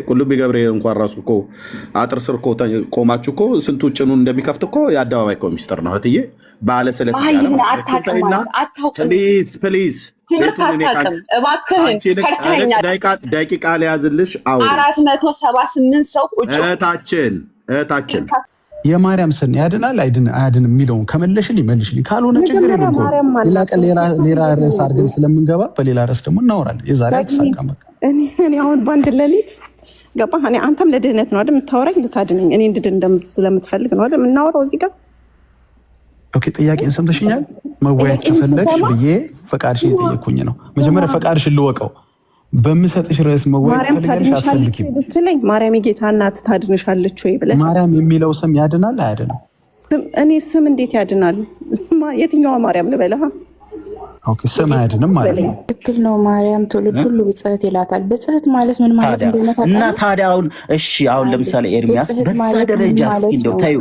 ቁልቢ ገብርኤል እንኳን ራሱ እኮ አጥር ስር እኮ ቆማችሁ እኮ ስንቱ ጭኑን እንደሚከፍት እኮ የአደባባይ እኮ ሚስጥር ነው እህትዬ። ባለስለት ደቂቃ ሊያዝልሽ እህታችን የማርያም ስን ያድናል አያድን የሚለውን ከመለሽልኝ መልሽልኝ፣ ካልሆነ ችግር የለም። ሌላ ቀን ሌላ ርዕስ አድርገን ስለምንገባ በሌላ ርዕስ ደግሞ እናወራለን። የዛሬ አልተሳካም። በቃ እኔ አሁን በአንድ ሌሊት ገባህ? አንተም ለድህነት ነው አይደል የምታወራኝ? ልታድነኝ እኔ እንድድን ስለምትፈልግ ነው አይደል የምናወራው እዚህ ጋር? ኦኬ፣ ጥያቄን ሰምተሽኛል። መወያየት ከፈለግሽ ብዬ ፈቃድሽን የጠየኩኝ ነው። መጀመሪያ ፈቃድሽን ልወቀው። በምሰጥሽ ርዕስ መወያየት ትፈልጋለሽ አትፈልጊም? ማርያም የጌታ እናት ታድንሻለች ወይ ብለህ ማርያም የሚለው ስም ያድናል አያድንም? እኔ ስም እንዴት ያድናል? የትኛዋ ማርያም ልበልህ? ኦኬ፣ ስም አያድንም ማለት ነው። ትክክል ነው። ማርያም ትውልድ ሁሉ ብጽዕት ይላታል። ብጽዕት ማለት ምን ማለት እንደሆነ ታውቃለህ? እና ታዲያ አሁን ለምሳሌ ኤርሚያስ በዛ ደረጃ እስኪ እንደው ታዩ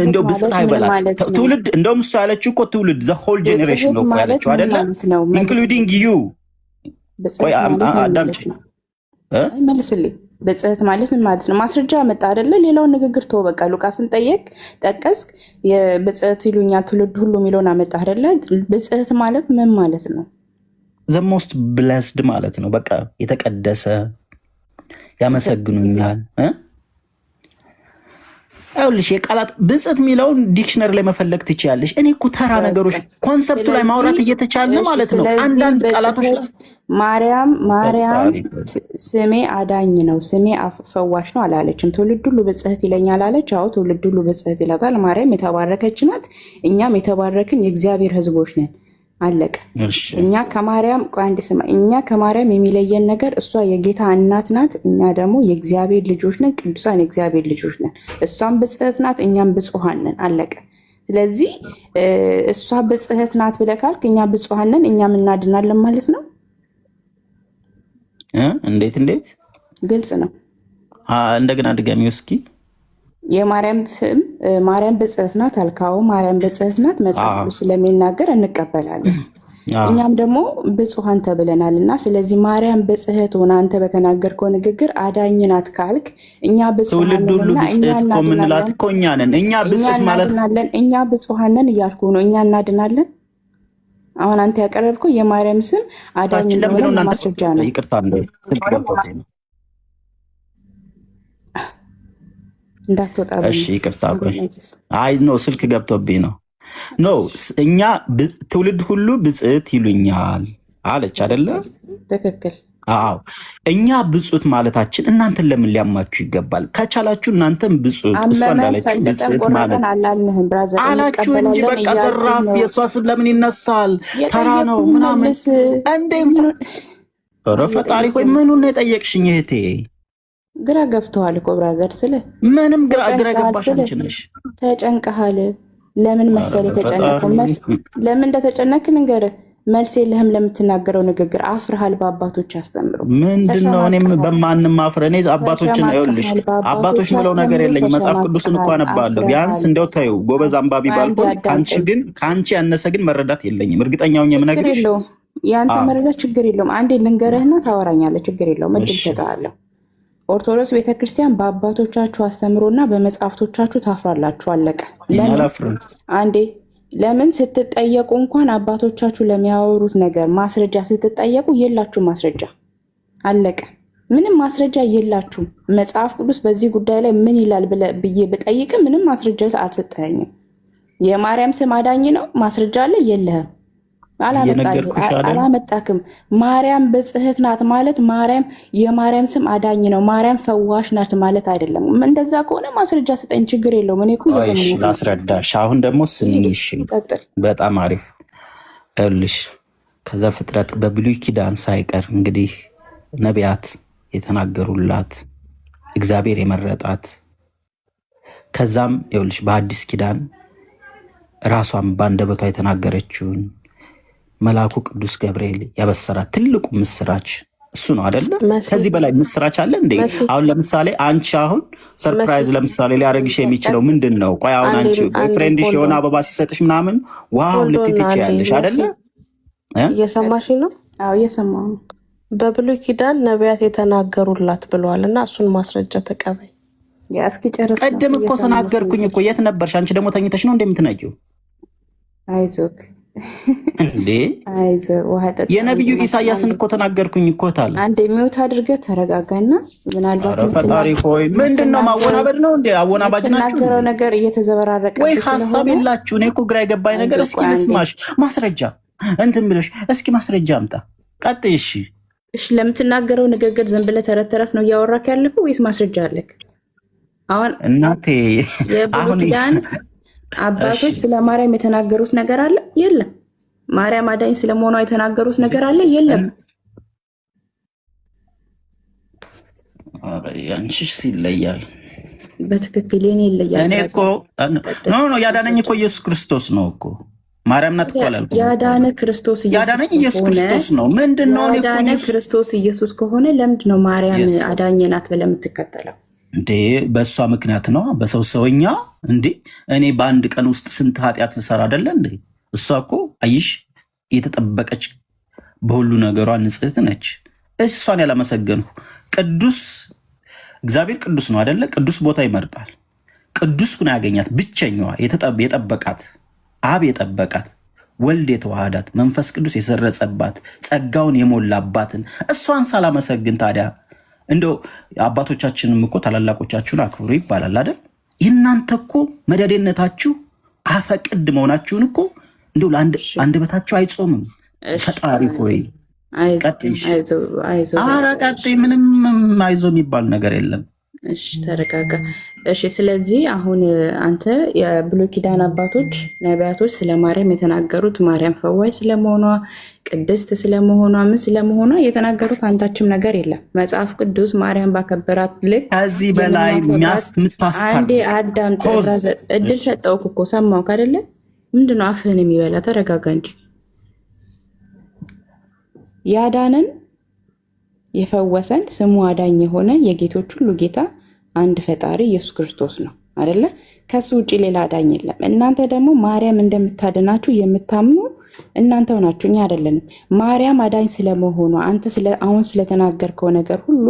እንደው ብጽዕት አይበላት ትውልድ። እንደውም እሱ ያለችው እኮ ትውልድ ዘ ሆል ጄኔሬሽን ነው እኮ ያለችው አይደለ? ኢንክሉዲንግ ዩ። ቆይ አዳምጪ፣ መልስልኝ። ብጽዕት ማለት ምን ማለት ነው? ማስረጃ መጣ አይደለ? ሌላውን ንግግር ተወው በቃ። ሉቃስን ጠቀስክ፣ የብጽዕት ይሉኛል ትውልድ ሁሉ የሚለውን አመጣ አይደለ? ብጽዕት ማለት ምን ማለት ነው? ዘ ሞስት ብለስድ ማለት ነው። በቃ የተቀደሰ ያመሰግኑኛል። ይኸውልሽ የቃላት ብጽዕት የሚለውን ዲክሽነሪ ላይ መፈለግ ትችያለሽ። እኔ እኮ ተራ ነገሮች ኮንሰፕቱ ላይ ማውራት እየተቻለ ማለት ነው። አንዳንድ ቃላቶች ማርያም ስሜ አዳኝ ነው፣ ስሜ ፈዋሽ ነው አላለችም። ትውልድ ሁሉ ብጽዕት ይለኛል አለች። አዎ ትውልድ ሁሉ ብጽዕት ይላታል። ማርያም የተባረከች ናት። እኛም የተባረክን የእግዚአብሔር ሕዝቦች ነን። አለቀ። እኛ ከማርያም የሚለየን ነገር እሷ የጌታ እናት ናት፣ እኛ ደግሞ የእግዚአብሔር ልጆች ነን፣ ቅዱሳን የእግዚአብሔር ልጆች ነን። እሷም ብጽዕት ናት፣ እኛም ብፁዓን ነን። አለቀ። ስለዚህ እሷ ብጽዕት ናት ብለህ ካልክ እኛ ብፁዓን ነን፣ እኛም እናድናለን ማለት ነው። እንዴት ግልጽ ነው። እንደገና ድጋሚ እስኪ። የማርያም ስም ማርያም ብጽዕት ናት አልካው። ማርያም ብጽዕት ናት መጽሐፉ ስለሚናገር እንቀበላለን። እኛም ደግሞ ብፁዓን ተብለናል እና ስለዚህ ማርያም ብጽዕት ሆና አንተ በተናገርከው ንግግር አዳኝ ናት ካልክ እኛ ትውልድ ሁሉ ብጽዕት እኮ የምንላት እኮ እኛ ነን። እኛ ብጽዕት ማለት እኛ ብፁዓን ነን እያልኩ ነው። እኛ እናድናለን። አሁን አንተ ያቀረብከው የማርያም ስም አዳኝ ነው ማስረጃ ነው። ይቅርታ ስልክ ገብቶብኝ ነው። እንዳትወጣ እሺ፣ ይቅርታ። አይ ኖ ስልክ ገብቶብኝ ነው። ኖ እኛ ትውልድ ሁሉ ብጽዕት ይሉኛል አለች አይደለ? ትክክል። አዎ እኛ ብጽዕት ማለታችን እናንተን ለምን ሊያማችሁ ይገባል? ከቻላችሁ እናንተም ብጽዕት እሷ እንዳለችው ብጽዕት ማለት አላችሁ እንጂ በቃ ዘራፍ የእሷ ስም ለምን ይነሳል? ተራ ነው ምናምን እንዴ? ኧረ ፈጣሪ ሆይ ምኑን ነው የጠየቅሽኝ እህቴ? ግራ ገብተዋል እኮ ብራዘር። ምንም ግራ ገባሽ አንቺ ነሽ። ተጨንቀሃል። ለምን መሰለህ የተጨነቀው? ለምን እንደተጨነቅ ልንገርህ። መልስ የለህም ለምትናገረው ንግግር። አፍርሃል። በአባቶች አስተምሮ ምንድነው? እኔም በማንም አፍረ እኔ አባቶችን ይኸውልሽ፣ አባቶች ምለው ነገር የለኝም። መጽሐፍ ቅዱስን እኮ አነባለሁ ቢያንስ እንደው ታዩ ጎበዝ አንባቢ ባልኩኝ። ከአንቺ ያነሰ ግን መረዳት የለኝም። እርግጠኛው የምነግርሽ የአንተ መረዳት ችግር የለውም። አንዴ ልንገርህና ታወራኛለህ። ችግር የለውም። እድል እሰጥሃለሁ። ኦርቶዶክስ ቤተክርስቲያን በአባቶቻችሁ አስተምሮና በመጽሐፍቶቻችሁ ታፍራላችሁ። አለቀ። አንዴ ለምን ስትጠየቁ እንኳን አባቶቻችሁ ለሚያወሩት ነገር ማስረጃ ስትጠየቁ የላችሁ ማስረጃ። አለቀ። ምንም ማስረጃ የላችሁም። መጽሐፍ ቅዱስ በዚህ ጉዳይ ላይ ምን ይላል ብዬ ብጠይቅ ምንም ማስረጃ አልሰጠኸኝም። የማርያም ስም አዳኝ ነው ማስረጃ አለ? የለህም። አላመጣክም። ማርያም ብጽዕት ናት ማለት የማርያም ስም አዳኝ ነው፣ ማርያም ፈዋሽ ናት ማለት አይደለም። እንደዛ ከሆነ ማስረጃ ስጠኝ፣ ችግር የለውም። እኔ እኮ ላስረዳሽ። አሁን ደግሞ ስሚኝ። በጣም አሪፍ። ይኸውልሽ ከዘፍጥረት በብሉይ ኪዳን ሳይቀር እንግዲህ ነቢያት የተናገሩላት እግዚአብሔር የመረጣት ከዛም ይኸውልሽ በአዲስ ኪዳን ራሷን በአንደበቷ የተናገረችውን መልአኩ ቅዱስ ገብርኤል ያበሰራት ትልቁ ምስራች እሱ ነው አይደለ? ከዚህ በላይ ምስራች አለ እንዴ? አሁን ለምሳሌ አንቺ አሁን ሰርፕራይዝ ለምሳሌ ሊያደርግሽ የሚችለው ምንድን ነው? ቆይ አሁን አንቺ ፍሬንድሽ የሆነ አበባ ሲሰጥሽ ምናምን ዋው ልትይ ትችያለሽ አይደለ? እየሰማሽ ነው? አዎ እየሰማሁ ነው። በብሉይ ኪዳን ነቢያት የተናገሩላት ብለዋል እና እሱን ማስረጃ ተቀበይ። እስኪ ጨርስ። ቀደም እኮ ተናገርኩኝ እኮ። የት ነበርሽ አንቺ? ደግሞ ተኝተሽ ነው እንደምትነቂው? አይዞክ እንዴ ውሃ ጠጣ። የነቢዩ ኢሳያስን እኮ ተናገርኩኝ እኮ ታለ። አንድ ሚውት አድርገህ ተረጋጋና ምናልባት ፈጣሪ ሆይ ምንድነው ማወናበድ ነው እንዴ? አወናባጅ ናችሁ። የተናገረው ነገር እየተዘበራረቀ ወይ ሐሳብ የላችሁ። እኔ እኮ ግራ የገባኝ ነገር እስኪ ልስማሽ። ማስረጃ እንትን ብለሽ እስኪ ማስረጃ አምጣ። ቀጥይ። እሺ ለምትናገረው ንግግር ዝም ብለህ ተረት ተረት ነው እያወራክ ያለህ ወይስ ማስረጃ አለክ? አሁን እናቴ የብሉይ ኪዳን አባቶች ስለ ማርያም የተናገሩት ነገር አለ? የለም። ማርያም አዳኝ ስለመሆኗ የተናገሩት ነገር አለ? የለም። ያንቺስ ይለያል። በትክክል የኔ ይለያል። እኔ እኮ ኖ ያዳነኝ እኮ ኢየሱስ ክርስቶስ ነው እኮ ማርያም ናት እኮ አላልኩም። ያዳነ ክርስቶስ ያዳነኝ ኢየሱስ ክርስቶስ ነው። ምንድነው እኔ ያዳነ ክርስቶስ ኢየሱስ ከሆነ ለምንድን ነው ማርያም አዳኝ ናት ብለህ የምትከተለው? እንዴ በእሷ ምክንያት ነው። በሰው ሰውኛ እንዴ እኔ በአንድ ቀን ውስጥ ስንት ኃጢአት ልሰራ አይደለ እንዴ? እሷ እኮ አይሽ የተጠበቀች በሁሉ ነገሯ ንጽሕት ነች። እሷን ያላመሰገንሁ ቅዱስ እግዚአብሔር ቅዱስ ነው አይደለ? ቅዱስ ቦታ ይመርጣል። ቅዱስ ነው ያገኛት ብቸኛዋ የጠበቃት አብ የጠበቃት ወልድ የተዋሃዳት መንፈስ ቅዱስ የሰረጸባት ጸጋውን የሞላባትን እሷን ሳላመሰግን ታዲያ እንደው አባቶቻችንም እኮ ታላላቆቻችሁን አክብሩ ይባላል አይደል? እናንተ እኮ መደዴነታችሁ አፈቅድ መሆናችሁን እኮ እንደው አንደበታችሁ አይጾምም። ፈጣሪ ሆይ ቀጥይ። ምንም አይዞ የሚባል ነገር የለም። እሺ ተረጋጋ። እሺ ስለዚህ አሁን አንተ የብሉይ ኪዳን አባቶች ነቢያቶች ስለ ማርያም የተናገሩት ማርያም ፈዋይ ስለመሆኗ ቅድስት ስለመሆኗ ምን ስለመሆኗ የተናገሩት አንዳችም ነገር የለም። መጽሐፍ ቅዱስ ማርያም ባከበራት ልክ ከዚህ በላይ አንዴ አዳም እድል ሰጠውክ እኮ ሰማውክ አይደለ? ምንድነው አፍህን የሚበላ? ተረጋጋ እንጂ። ያዳነን የፈወሰን ስሙ አዳኝ የሆነ የጌቶች ሁሉ ጌታ አንድ ፈጣሪ ኢየሱስ ክርስቶስ ነው አይደለ? ከሱ ውጭ ሌላ አዳኝ የለም። እናንተ ደግሞ ማርያም እንደምታድናችሁ የምታምኑ እናንተው ናችሁ፣ እኛ አይደለንም። ማርያም አዳኝ ስለመሆኗ አንተ አሁን ስለተናገርከው ነገር ሁሉ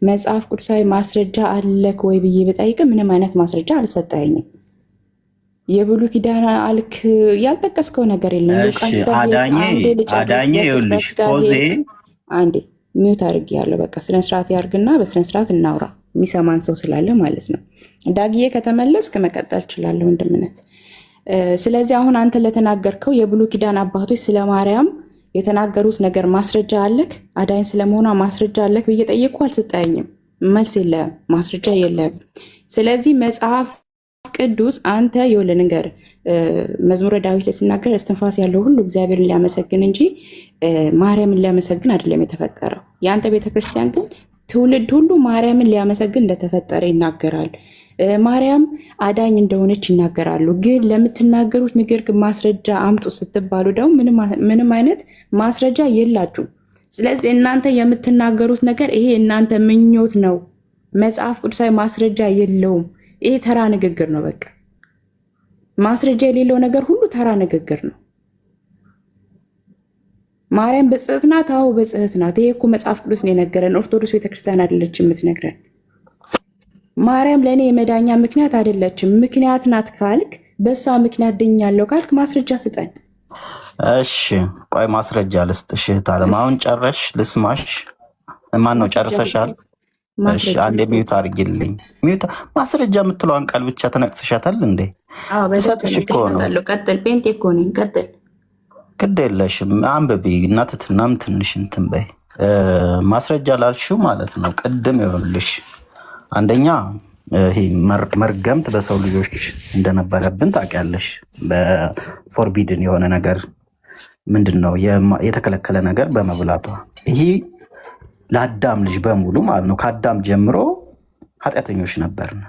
መጽሐፍ ቅዱሳዊ ማስረጃ አለክ ወይ ብዬ ብጠይቅ ምንም አይነት ማስረጃ አልሰጠኝም። የብሉይ ኪዳን አልክ ያልጠቀስከው ነገር የለም። አዳኝ ይኸውልሽ ፖዜ አንዴ ሚውት አድርጌ ያለው በቃ ስነስርዓት ያርግና በስነስርዓት እናውራ፣ የሚሰማን ሰው ስላለ ማለት ነው። ዳግዬ ከተመለስክ መቀጠል እችላለሁ ወንድምነት። ስለዚህ አሁን አንተ ለተናገርከው የብሉይ ኪዳን አባቶች ስለ ማርያም የተናገሩት ነገር ማስረጃ አለክ? አዳኝ ስለመሆኗ ማስረጃ አለክ ብዬ ጠየቅኩ፣ አልሰጠኝም። መልስ የለም፣ ማስረጃ የለም። ስለዚህ መጽሐፍ ቅዱስ አንተ የወለ ነገር መዝሙረ ዳዊት ላይ ሲናገር እስትንፋስ ያለው ሁሉ እግዚአብሔርን ሊያመሰግን እንጂ ማርያምን ሊያመሰግን አይደለም የተፈጠረው። የአንተ ቤተክርስቲያን ግን ትውልድ ሁሉ ማርያምን ሊያመሰግን እንደተፈጠረ ይናገራል። ማርያም አዳኝ እንደሆነች ይናገራሉ። ግን ለምትናገሩት ንግግር ማስረጃ አምጡ ስትባሉ ደግሞ ምንም አይነት ማስረጃ የላችሁ። ስለዚህ እናንተ የምትናገሩት ነገር ይሄ እናንተ ምኞት ነው፣ መጽሐፍ ቅዱሳዊ ማስረጃ የለውም። ይሄ ተራ ንግግር ነው። በቃ ማስረጃ የሌለው ነገር ሁሉ ተራ ንግግር ነው። ማርያም ብጽዕት ናት። አዎ ብጽዕት ናት። ይሄ እኮ መጽሐፍ ቅዱስ ነው የነገረን። ኦርቶዶክስ ቤተክርስቲያን አይደለች የምትነግረን። ማርያም ለእኔ የመዳኛ ምክንያት አይደለችም። ምክንያት ናት ካልክ በሷ ምክንያት ድኛለሁ ካልክ ማስረጃ ስጠን። እሺ ቆይ ማስረጃ ልስጥሽ። ታለም አሁን ጨረሽ? ልስማሽ። ማን ነው ጨርሰሻል? እሺ አንዴ ሚውት አድርጊልኝ። ሚውት ማስረጃ የምትለዋን ቃል ብቻ ተነቅስሻታል እንዴ? ሰጥሽ እኮ ነው። ቀጥል። ጴንጤ እኮ ነኝ። ቀጥል። ግድ የለሽም አንብቢ እና ትትናም ትንሽ እንትን በይ። ማስረጃ ላልሽው ማለት ነው። ቅድም ይኸውልሽ አንደኛ ይሄ መርገምት በሰው ልጆች እንደነበረብን ታውቂያለሽ። በፎርቢድን የሆነ ነገር ምንድን ነው የተከለከለ ነገር በመብላቷ ይሄ ለአዳም ልጅ በሙሉ ማለት ነው። ከአዳም ጀምሮ ኃጢአተኞች ነበርን።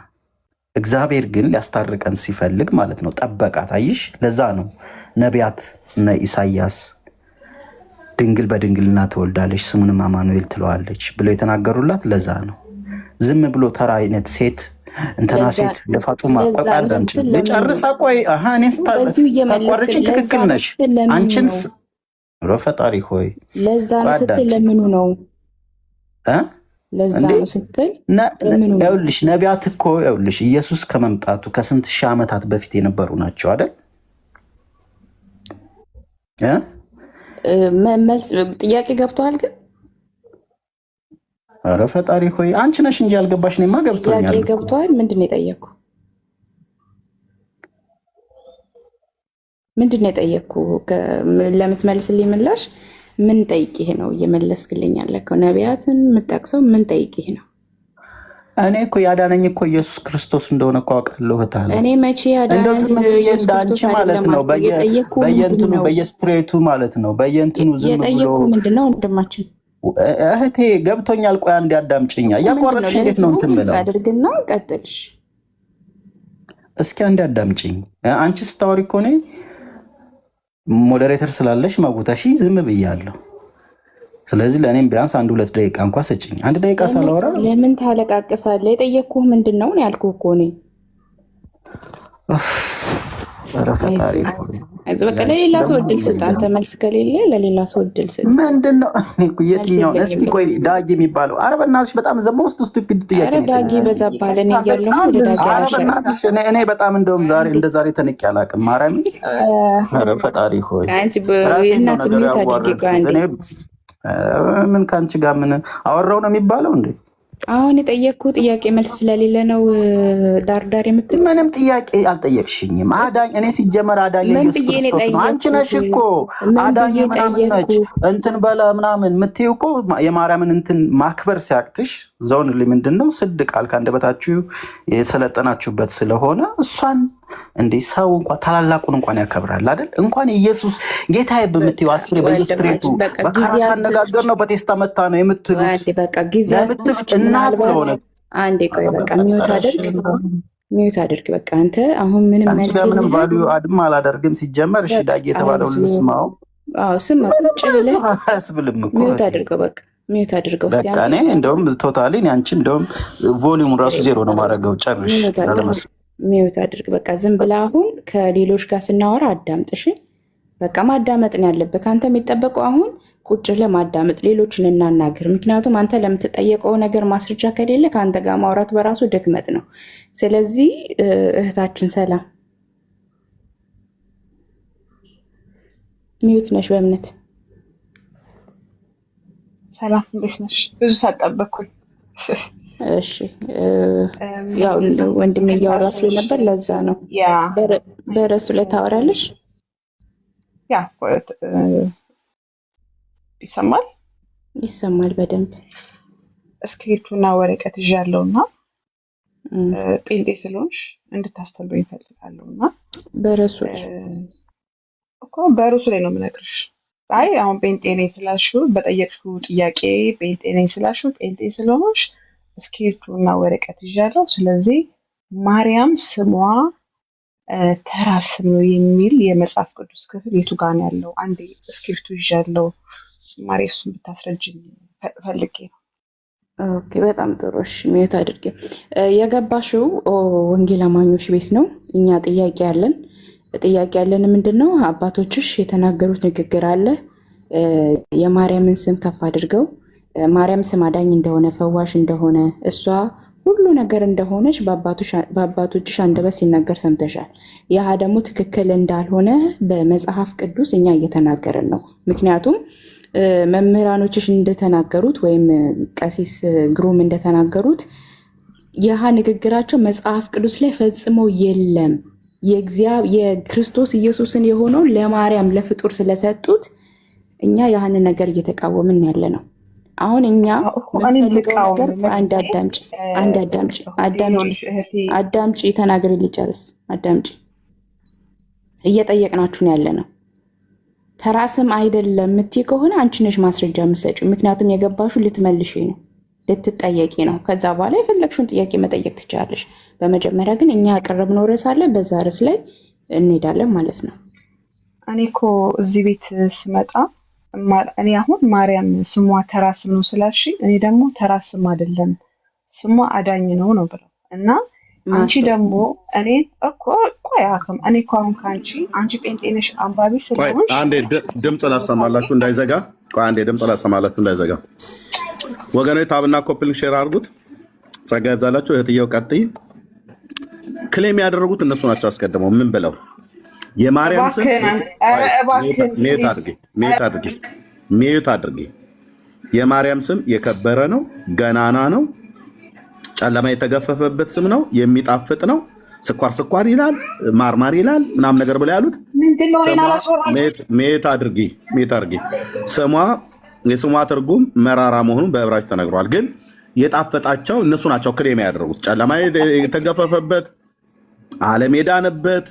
እግዚአብሔር ግን ሊያስታርቀን ሲፈልግ ማለት ነው ጠበቃት። አይሽ ለዛ ነው ነቢያት እነ ኢሳያስ ድንግል በድንግልና ትወልዳለች ስሙንም አማኑኤል ትለዋለች ብለው የተናገሩላት ለዛ ነው። ዝም ብሎ ተራ አይነት ሴት እንትና ሴት ለፋጡማ ቆቃዳም ጨርሳ ቆይ እኔ ስታቋርጪ ትክክል ነሽ አንቺን ፈጣሪ ሆይ ለዛ ነው ስትለምኑ ነው ለዛ ነው ስትል ይኸውልሽ ነቢያት እኮ ይኸውልሽ ኢየሱስ ከመምጣቱ ከስንት ሺህ ዓመታት በፊት የነበሩ ናቸው አይደል? መልስ ጥያቄ ገብቷል ግን ኧረ ፈጣሪ ሆይ አንቺ ነሽ እንጂ ያልገባሽ ነኝማ ገብቶኛል። ጥያቄ ገብቷል። ምንድን ነው የጠየኩህ? ምንድን ነው የጠየኩህ? ለምትመልስልኝ ምላሽ ምን ጠይቄህ ነው እየመለስክልኝ ያለከው? ነቢያትን የምጠቅሰው ምን ጠይቄህ ነው? እኔ እኮ ያዳነኝ እኮ ኢየሱስ ክርስቶስ እንደሆነ እኮ አውቃለሁ። እኔ መቼ ያዳነኝ እንዳንቺ ማለት ነው። በየእንትኑ በየስትሬቱ ማለት ነው። በየእንትኑ ዝም ብሎ የጠየኩህ ምንድን ነው ወንድማችን? እህቴ ገብቶኛል። ቆይ አንዴ አዳምጪኝ። እያቋረጥሽ እንዴት ነው እንትን የምለው? አድርግና ቀጥልሽ። እስኪ አንዴ አዳምጪኝ። አንቺ ስታወሪ እኮ እኔ ሞዴሬተር ስላለሽ ማጉታሽ ዝም ብያለሁ። ስለዚህ ለእኔም ቢያንስ 1-2 ደቂቃ እንኳ ስጭኝ። 1 ደቂቃ ሳላወራ ለምን ታለቃቅሳለህ? የጠየኩህ ምንድን ነው ያልኩህ እኮ እኔ። ኧረ ፈጣሪ በቃ ለሌላ ሰው እድል ስጥ። አንተ መልስ ከሌለ ለሌላ ሰው እድል ስጥ። ምንድን ነው የትኛው? እስኪ ቆይ ዳጊ የሚባለው ኧረ በእናትሽ በጣም ዘሞስት ስቱፒድ ጥያቄ ነው። ዳጊ በዛብሃል። እኔ እያለሁ ወደ ዳጊ በእናትሽ እኔ በጣም እንደውም ዛሬ እንደ ዛሬ ተንቄ አላውቅም። ማርያም ኧረ ፈጣሪ ሆይ አንቺ በእናት ሚት አድርጌ ቆይ አንዴ ምን ከአንቺ ጋር ምን አወራው ነው የሚባለው እንዴ? አሁን የጠየቅኩህ ጥያቄ መልስ ስለሌለ ነው ዳርዳር የምትል። ምንም ጥያቄ አልጠየቅሽኝም። አዳኝ እኔ ሲጀመር አዳኝ ኢየሱስ ክርስቶስ ነው። አንቺ ነሽ እኮ አዳኝ ምናምን ነች እንትን በለ ምናምን የምትይው እኮ የማርያምን እንትን ማክበር ሲያቅትሽ ዘውን ምንድን ነው ስድ ቃል ከአንደበታችሁ የሰለጠናችሁበት ስለሆነ እሷን እንዴ ሰው እንኳን ታላላቁን እንኳን ያከብራል አይደል? እንኳን ኢየሱስ ጌታዬ በምትይው አስሬ በየስትሬቱ በካራት አነጋገር ነው በቴስታ መታ ነው የምትሉት። በቃ ጊዜ እናት ስለሆነ አንዴ ቆይ በቃ ሚውት አድርግ። በቃ አንተ አሁን ምንም መልስ የለም። ምንም ቫልዩ አድም አላደርግም ሲጀመር። እሺ ዳጊ የተባለው ልስማው። አዎ ስማ ቁጭ ብለህ አስብልም እኮ ሚውት አድርገው። በቃ ሚውት አድርገው። በቃ እኔ እንደውም ቶታሊ አንቺ እንደውም ቮሊዩም ራሱ 0 ነው ማድረገው። ጨርሽ ሚውት አድርግ። በቃ ዝም ብለህ አሁን ከሌሎች ጋር ስናወራ አዳምጥሽ። በቃ ማዳመጥ ነው ያለብህ። ከአንተ የሚጠበቀው አሁን ቁጭ ለማዳመጥ ሌሎችን እናናገር። ምክንያቱም አንተ ለምትጠየቀው ነገር ማስረጃ ከሌለ ከአንተ ጋር ማውራት በራሱ ድክመት ነው። ስለዚህ እህታችን ሰላም ሚውት ነሽ። በእምነት ሰላም እንዴት ነሽ? ብዙ ሳጠበኩኝ። እሺ ያው ወንድሜ እያወራ ስለነበር ለዛ ነው። በረሱ ላይ ታወራለሽ? ያ ይሰማል በደንብ። እስክሪፕቱና ወረቀት ይዣለሁና ጴንጤ ስለሆንሽ እንድታስተምሩኝ እፈልጋለሁና በርዕሱ ላይ ነው የምነግርሽ። አይ አሁን ጴንጤ ነኝ ስላልሽው በጠየቅሽው ጥያቄ ጴንጤ ነኝ ስላልሽው ጴንጤ ስለሆንሽ እስክሪፕቱና ወረቀት ይዣለሁ። ስለዚህ ማርያም ስሟ ተራ ስም ነው የሚል የመጽሐፍ ቅዱስ ክፍል የቱ ጋር ነው ያለው? አንዴ እስክሪፕቱ ይዣለሁ ማሪ፣ እሱን ብታስረጅኝ ፈልጌ ነው። ኦኬ በጣም ጥሩ። እሺ ሚውት አድርጌ። የገባሽው ወንጌል አማኞች ቤት ነው። እኛ ጥያቄ ያለን ምንድን ነው? አባቶችሽ የተናገሩት ንግግር አለ። የማርያምን ስም ከፍ አድርገው ማርያም ስም አዳኝ እንደሆነ ፈዋሽ እንደሆነ እሷ ሁሉ ነገር እንደሆነች በአባቶችሽ አንደበት ሲናገር ሰምተሻል። ያ ደግሞ ትክክል እንዳልሆነ በመጽሐፍ ቅዱስ እኛ እየተናገርን ነው። ምክንያቱም መምህራኖችሽ እንደተናገሩት ወይም ቀሲስ ግሩም እንደተናገሩት ያህ ንግግራቸው መጽሐፍ ቅዱስ ላይ ፈጽሞ የለም። የክርስቶስ ኢየሱስን የሆነው ለማርያም ለፍጡር ስለሰጡት እኛ ያህንን ነገር እየተቃወምን ያለ ነው። አሁን እኛ የምንፈልገው ነገር አዳምጪ፣ ተናገሪ ልጨርስ። አዳምጪ። እየጠየቅናችሁን ያለ ነው። ተራ ስም አይደለም የምትይ ከሆነ አንቺ ነሽ ማስረጃ የምትሰጪው። ምክንያቱም የገባሹ ልትመልሽ ነው፣ ልትጠየቂ ነው። ከዛ በኋላ የፈለግሽውን ጥያቄ መጠየቅ ትችላለሽ። በመጀመሪያ ግን እኛ ያቀረብነው ርዕስ አለ፣ በዛ ርዕስ ላይ እንሄዳለን ማለት ነው። እኔ እኮ እዚህ ቤት ስመጣ እኔ አሁን ማርያም ስሟ ተራ ስም ነው ስላልሽኝ፣ እኔ ደግሞ ተራ ስም አይደለም ስሟ አዳኝ ነው ብለው እና አንቺ ደግሞ እኔ እኮ እኔ እኮ አሁን ከአንቺ ጴንጤ ነሽ አንባቢ ስለሆንሽ አንዴ ድምፅ ላሰማላችሁ እንዳይዘጋ። ወገኖች ታብና ኮፕሊንግ ሼር አድርጉት። ጸጋ ይብዛላችሁ። እህትየው ቀጥይ። ክሌም ያደረጉት እነሱ ናቸው አስቀድመው ምን ብለው የማርያም ስም ሚዩት አድርጊ። የማርያም ስም የከበረ ነው፣ ገናና ነው፣ ጨለማ የተገፈፈበት ስም ነው፣ የሚጣፍጥ ነው፣ ስኳር ስኳር ይላል፣ ማርማር ይላል ምናምን ነገር ብለው ያሉት ሚዩት አድርጊ። የስሟ ትርጉም መራራ መሆኑን በዕብራይስጥ ተነግሯል። ግን የጣፈጣቸው እነሱ ናቸው ክሌም ያደረጉት። ጨለማ የተገፈፈበት፣ ዓለም የዳነበት፣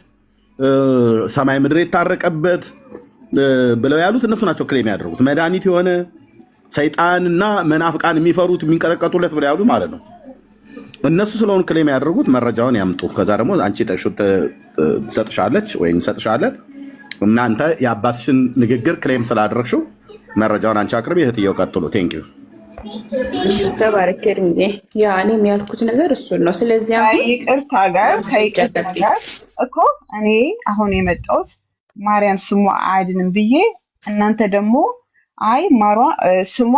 ሰማይ ምድር የታረቀበት ብለው ያሉት እነሱ ናቸው ክሌም ያደረጉት። መድኃኒት የሆነ ሰይጣንና መናፍቃን የሚፈሩት የሚንቀጠቀጡለት ብለው ያሉት ማለት ነው። እነሱ ስለሆኑ ክሌም ያደረጉት መረጃውን ያምጡ። ከዛ ደግሞ አንቺ ትሰጥሻለች ወይም እንሰጥሻለን። እናንተ የአባትሽን ንግግር ክሌም ስላደረግሽው መረጃውን አንቺ አቅርቢ። እህትየው ቀጥሉ። ቴንኪዩ ተባረክ። እኔም ያልኩት ነገር እሱን ነው። ስለዚህ ይቅርታ ጋር እኮ እኔ አሁን የመጣሁት ማርያም ስሟ አያድንም ብዬ እናንተ ደግሞ አይ ማሯ ስሟ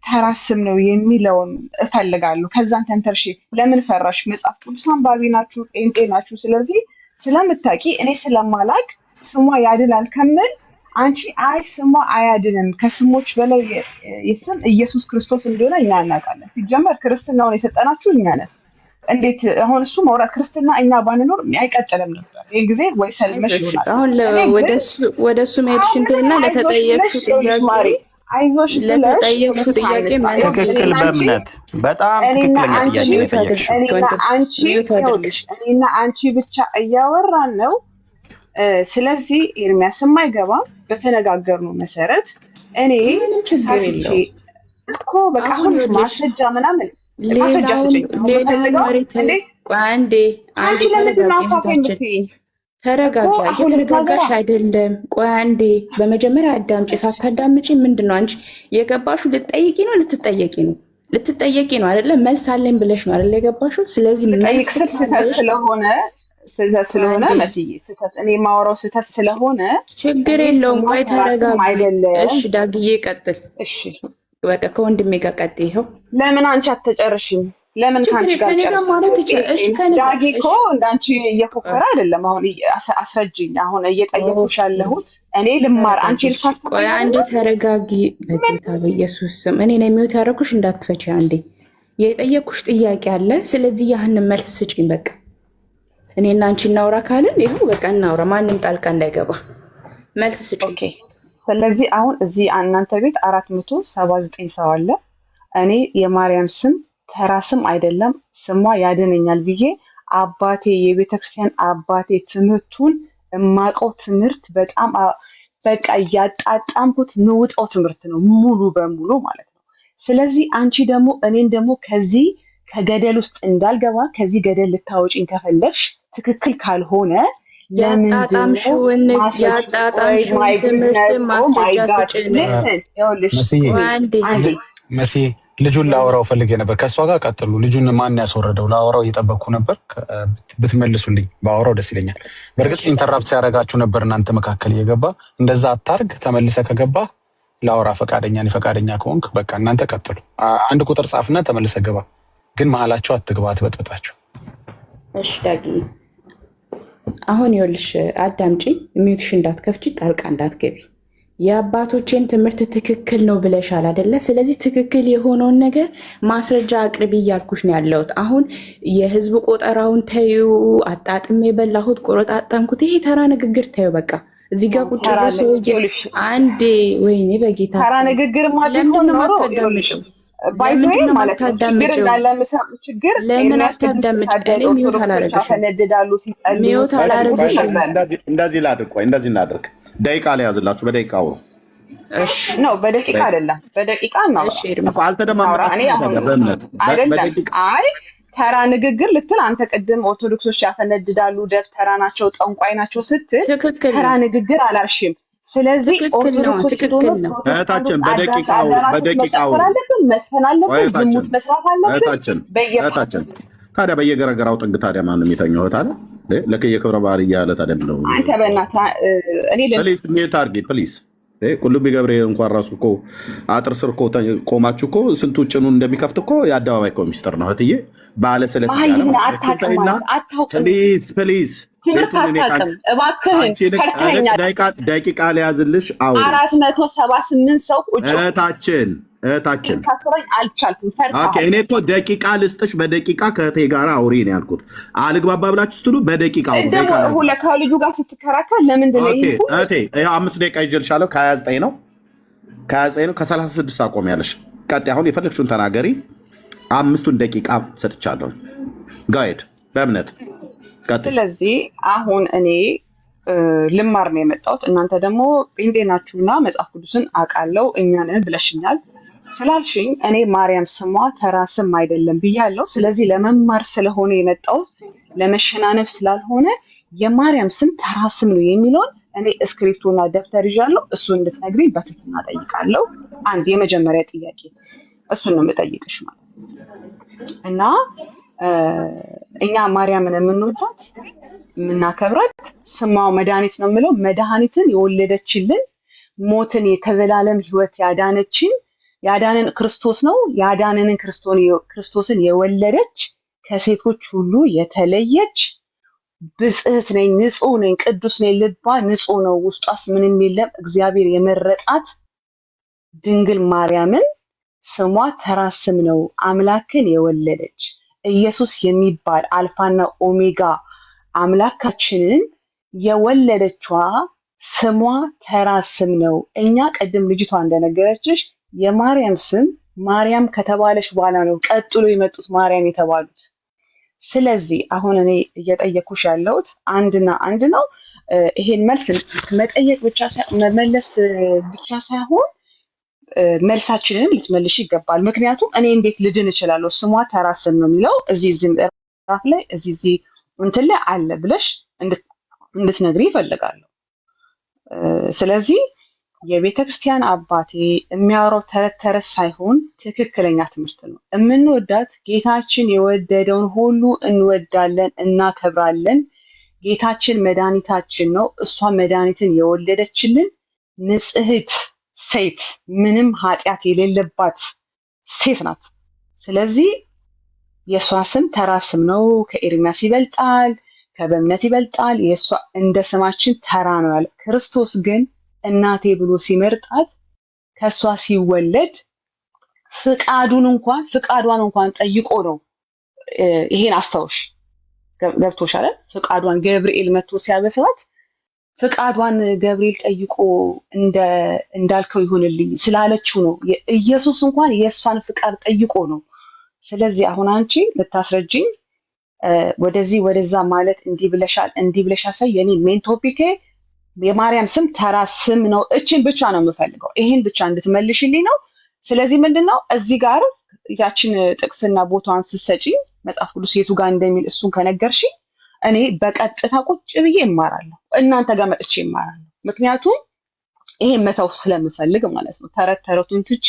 ተራ ስም ነው የሚለውን እፈልጋለሁ። ከዛን ተንተርሺ ለምን ፈራሽ? መጽሐፍ ቅዱስ አንባቢ ናችሁ፣ ጴንጤ ናችሁ። ስለዚህ ስለምታውቂ እኔ ስለማላቅ ስሟ ያድናል ከምል አንቺ አይ ስሟ አያድንም ከስሞች በላይ የስም ኢየሱስ ክርስቶስ እንደሆነ እኛ እናውቃለን። ሲጀመር ክርስትናውን የሰጠናችሁ እኛ ነን። እንዴት አሁን እሱ መውራት ክርስትና እኛ ባንኖር አይቀጥልም ነበር። ይሄን ጊዜ ወይ ሰልመሽ ይሆናል። አሁን ወደ እሱ መሄድሽ እንትና ለተጠየቅሽው ጥያቄ መልስ ትክክል በእምነት በጣም ትክክለኛ እኔና አንቺ ብቻ እያወራን ነው። ስለዚህ ኤርሚያስም አይገባም። በተነጋገርነው መሰረት እኔ እኮ በቃ አሁን ማስረጃ ምናምን ተረጋጋ። እየተረጋጋሽ አይደለም። ቆይ አንዴ በመጀመሪያ አዳምጪ። ሳታዳምጪ ምንድን ነው አንቺ የገባሽው? ልትጠይቂ ነው ልትጠየቂ ነው? ልትጠየቂ ነው አይደለም? መልስ አለኝ ብለሽ ነው አይደለ የገባሽው? ስለዚህ ስለሆነ መስዬ ስህተት እኔ የማወራው ስህተት ስለሆነ ችግር የለውም። ቆይ ተረጋጋ። እሺ ዳግዬ ቀጥል። እሺ በቃ ከወንድሜ ጋር ቀጥይ። ይኸው ለምን አንቺ አትጨርሽም? ለምን ካንቺ ጋር ዳጊ እኮ እንዳንቺ እየፎከረ አይደለም። አሁን አስረጅኝ። አሁን እየጠየኩሽ ያለሁት እኔ ልማር፣ አንቺ ልታስተምሪ። ቆይ አንዴ ተረጋጊ። በጌታ በኢየሱስ ስም እኔ ነው የሚወት ያደረኩሽ። እንዳትፈቺ። አንዴ የጠየኩሽ ጥያቄ አለ። ስለዚህ ያህንን መልስ ስጪኝ። በቃ እኔና አንቺ እናውራ ካልን ይኸው በቃ እናውራ። ማንም ጣልቃ እንዳይገባ መልስ ስጪኝ። ኦኬ። ስለዚህ አሁን እዚህ እናንተ ቤት 479 ሰው አለ። እኔ የማርያም ስም ተራ ስም አይደለም፣ ስሟ ያድነኛል ብዬ አባቴ የቤተክርስቲያን አባቴ ትምህርቱን እማቀው ትምህርት በጣም በቃ እያጣጣምኩት ምውጣው ትምህርት ነው ሙሉ በሙሉ ማለት ነው። ስለዚህ አንቺ ደግሞ እኔን ደግሞ ከዚህ ከገደል ውስጥ እንዳልገባ ከዚህ ገደል ልታወጪኝ ከፈለግሽ ትክክል ካልሆነ ያጣጣምሽውን ትምህርት ማስረጃ ስጭን። መሲ ልጁን ላወራው ፈልጌ ነበር። ከእሷ ጋር ቀጥሉ። ልጁን ማን ያስወረደው? ላወራው እየጠበቅኩ ነበር። ብትመልሱልኝ ባወራው ደስ ይለኛል። በእርግጥ ኢንተራፕት ሲያደርጋችሁ ነበር እናንተ መካከል እየገባ እንደዛ አታርግ። ተመልሰ ከገባ ላወራ ፈቃደኛ ከሆንክ በቃ እናንተ ቀጥሉ። አንድ ቁጥር ጻፍና ተመልሰ ገባ። ግን መሀላቸው አትግባ፣ አትበጥብጣቸው። እሺ ዳጊ አሁን ይኸውልሽ አዳምጪ። ሚውትሽ እንዳትከፍቺ፣ ጣልቃ እንዳትገቢ። የአባቶቼን ትምህርት ትክክል ነው ብለሻል አይደለ? ስለዚህ ትክክል የሆነውን ነገር ማስረጃ አቅርቢ እያልኩሽ ነው ያለሁት። አሁን የህዝብ ቆጠራውን ተዩ፣ አጣጥሜ የበላሁት ቆረጣጠምኩት፣ ይሄ ተራ ንግግር ተዩ። በቃ እዚህ ጋር ቁጭ ብሎ ሰውዬ አንዴ ወይኔ በጌታ ተራ ንግግር ለምንድን ነው የማታዳምጪው? ለምን አታዳምጪ? እኔ ሚውት አላረግሽም። እንደዚህ እናድርግ። ደቂቃ ላይ ያዝላችሁ። በደቂቃ አውሩ። ነው በደቂቃ አይደለም፣ በደቂቃ ነው። አይ ተራ ንግግር ልትል አንተ ቅድም ኦርቶዶክሶች ያፈነድዳሉ፣ ደብተራ ናቸው፣ ጠንቋይ ናቸው ስትል ተራ ንግግር አላልሽም። ስለዚህ እህታችን በደቂቃው መስፈን አለብን፣ ዝሙት መስራት አለብን። ታዲያ በየገረገራው ጥግ ታዲያ ማንም የተኛው እህት አለ ለከየ ክብረ በዓል እያለ ታዲያ ምንድን ነው? አንተ በእናትህ እኔ ፕሊዝ ቁልቢ ገብርኤል እንኳን ራሱ እኮ አጥር ስር እኮ ቆማችሁ እኮ ስንቱ ጭኑን እንደሚከፍት እኮ የአደባባይ እኮ ሚስጥር ነው እህትዬ። ባለ ስለተያለና ፕሊዝ ደቂቃ ሊያዝልሽ 478 ሰው ቁጭ እህታችን አልቻልኩም። እኔ እኮ ደቂቃ ልስጥሽ፣ በደቂቃ ከእቴ ጋር አውሪ ነው ያልኩት። አልግባባ ብላችሁ ስትሉ በደቂቃ ከልጁ ጋር ስትከራከር ለምንድን ነው እህቴ? 5 ደቂቃ ይጀልሻለሁ። ከ29 ነው ከ36 ታቆሚያለሽ። ቀጥ አሁን የፈለግሽውን ተናገሪ። 5ቱን ደቂቃ ሰጥቻለሁ። ጋይድ በእምነት ቀጥ። ስለዚህ አሁን እኔ ልማር ነው የመጣሁት። እናንተ ደግሞ ጴንጤ ናችሁና መጽሐፍ ቅዱስን አውቃለሁ እኛንን ብለሽኛል ስላልሽኝ እኔ ማርያም ስሟ ተራ ስም አይደለም ብያለሁ። ስለዚህ ለመማር ስለሆነ የመጣሁት ለመሸናነፍ ስላልሆነ የማርያም ስም ተራ ስም ነው የሚለውን እኔ እስክሪፕቶና ደብተር ይዣለሁ። እሱን እንድትነግሪኝ በትህትና እጠይቃለሁ። አንድ የመጀመሪያ ጥያቄ እሱን ነው የምጠይቅሽ ማለት እና እኛ ማርያምን የምንወዳት የምናከብራት ስሟ መድኃኒት ነው የምለው መድኃኒትን የወለደችልን ሞትን ከዘላለም ሕይወት ያዳነን ክርስቶስ ነው። ያዳነንን ክርስቶስን የወለደች ከሴቶች ሁሉ የተለየች ብጽዕት ነኝ፣ ንጹሕ ነኝ፣ ቅዱስ ነኝ፣ ልባ ንጹሕ ነው፣ ውስጧስ ምንም የለም እግዚአብሔር የመረጣት ድንግል ማርያምን ስሟ ተራ ስም ነው። አምላክን የወለደች ኢየሱስ የሚባል አልፋና ኦሜጋ አምላካችንን የወለደችዋ ስሟ ተራ ስም ነው። እኛ ቀደም ልጅቷ እንደነገረችሽ የማርያም ስም ማርያም ከተባለች በኋላ ነው ቀጥሎ የመጡት ማርያም የተባሉት። ስለዚህ አሁን እኔ እየጠየኩሽ ያለሁት አንድና አንድ ነው። ይሄን መልስ መጠየቅ ብቻ ሳይሆን መመለስ ብቻ ሳይሆን መልሳችንን ልትመልሽ ይገባል። ምክንያቱም እኔ እንዴት ልድን እችላለሁ? ስሟ ተራ ስም ነው የሚለው እዚህ ምዕራፍ ላይ እዚህ እንትን ላይ አለ ብለሽ እንድትነግሪ ይፈልጋለሁ። ስለዚህ የቤተ ክርስቲያን አባቴ የሚያወራው ተረት ተረት ሳይሆን ትክክለኛ ትምህርት ነው። የምንወዳት ጌታችን የወደደውን ሁሉ እንወዳለን፣ እናከብራለን። ጌታችን መድኃኒታችን ነው። እሷ መድኃኒትን የወለደችልን ንጽሕት ሴት ምንም ኃጢአት የሌለባት ሴት ናት። ስለዚህ የእሷ ስም ተራ ስም ነው። ከኤርሚያስ ይበልጣል፣ ከበእምነት ይበልጣል። የእሷ እንደ ስማችን ተራ ነው ያለ። ክርስቶስ ግን እናቴ ብሎ ሲመርጣት ከእሷ ሲወለድ ፍቃዷን እንኳን ጠይቆ ነው። ይሄን አስታውሽ፣ ገብቶሻል? ፍቃዷን ገብርኤል መጥቶ ሲያበስራት ፍቃዷን ገብርኤል ጠይቆ እንዳልከው ይሁንልኝ ስላለችው ነው። ኢየሱስ እንኳን የእሷን ፍቃድ ጠይቆ ነው። ስለዚህ አሁን አንቺ ልታስረጅኝ ወደዚህ ወደዛ ማለት እንዲህ ብለሻል ሳይ የኔ ሜን ቶፒኬ የማርያም ስም ተራ ስም ነው። እችን ብቻ ነው የምፈልገው፣ ይሄን ብቻ እንድትመልሽልኝ ነው። ስለዚህ ምንድነው እዚህ ጋር ያችን ጥቅስና ቦታዋን ስትሰጪ መጽሐፍ ቅዱስ የቱ ጋር እንደሚል እሱን ከነገርሽኝ እኔ በቀጥታ ቁጭ ብዬ እማራለሁ፣ እናንተ ጋር መጥቼ እማራለሁ። ምክንያቱም ይሄን መተው ስለምፈልግ ማለት ነው። ተረት ተረቱን ትቼ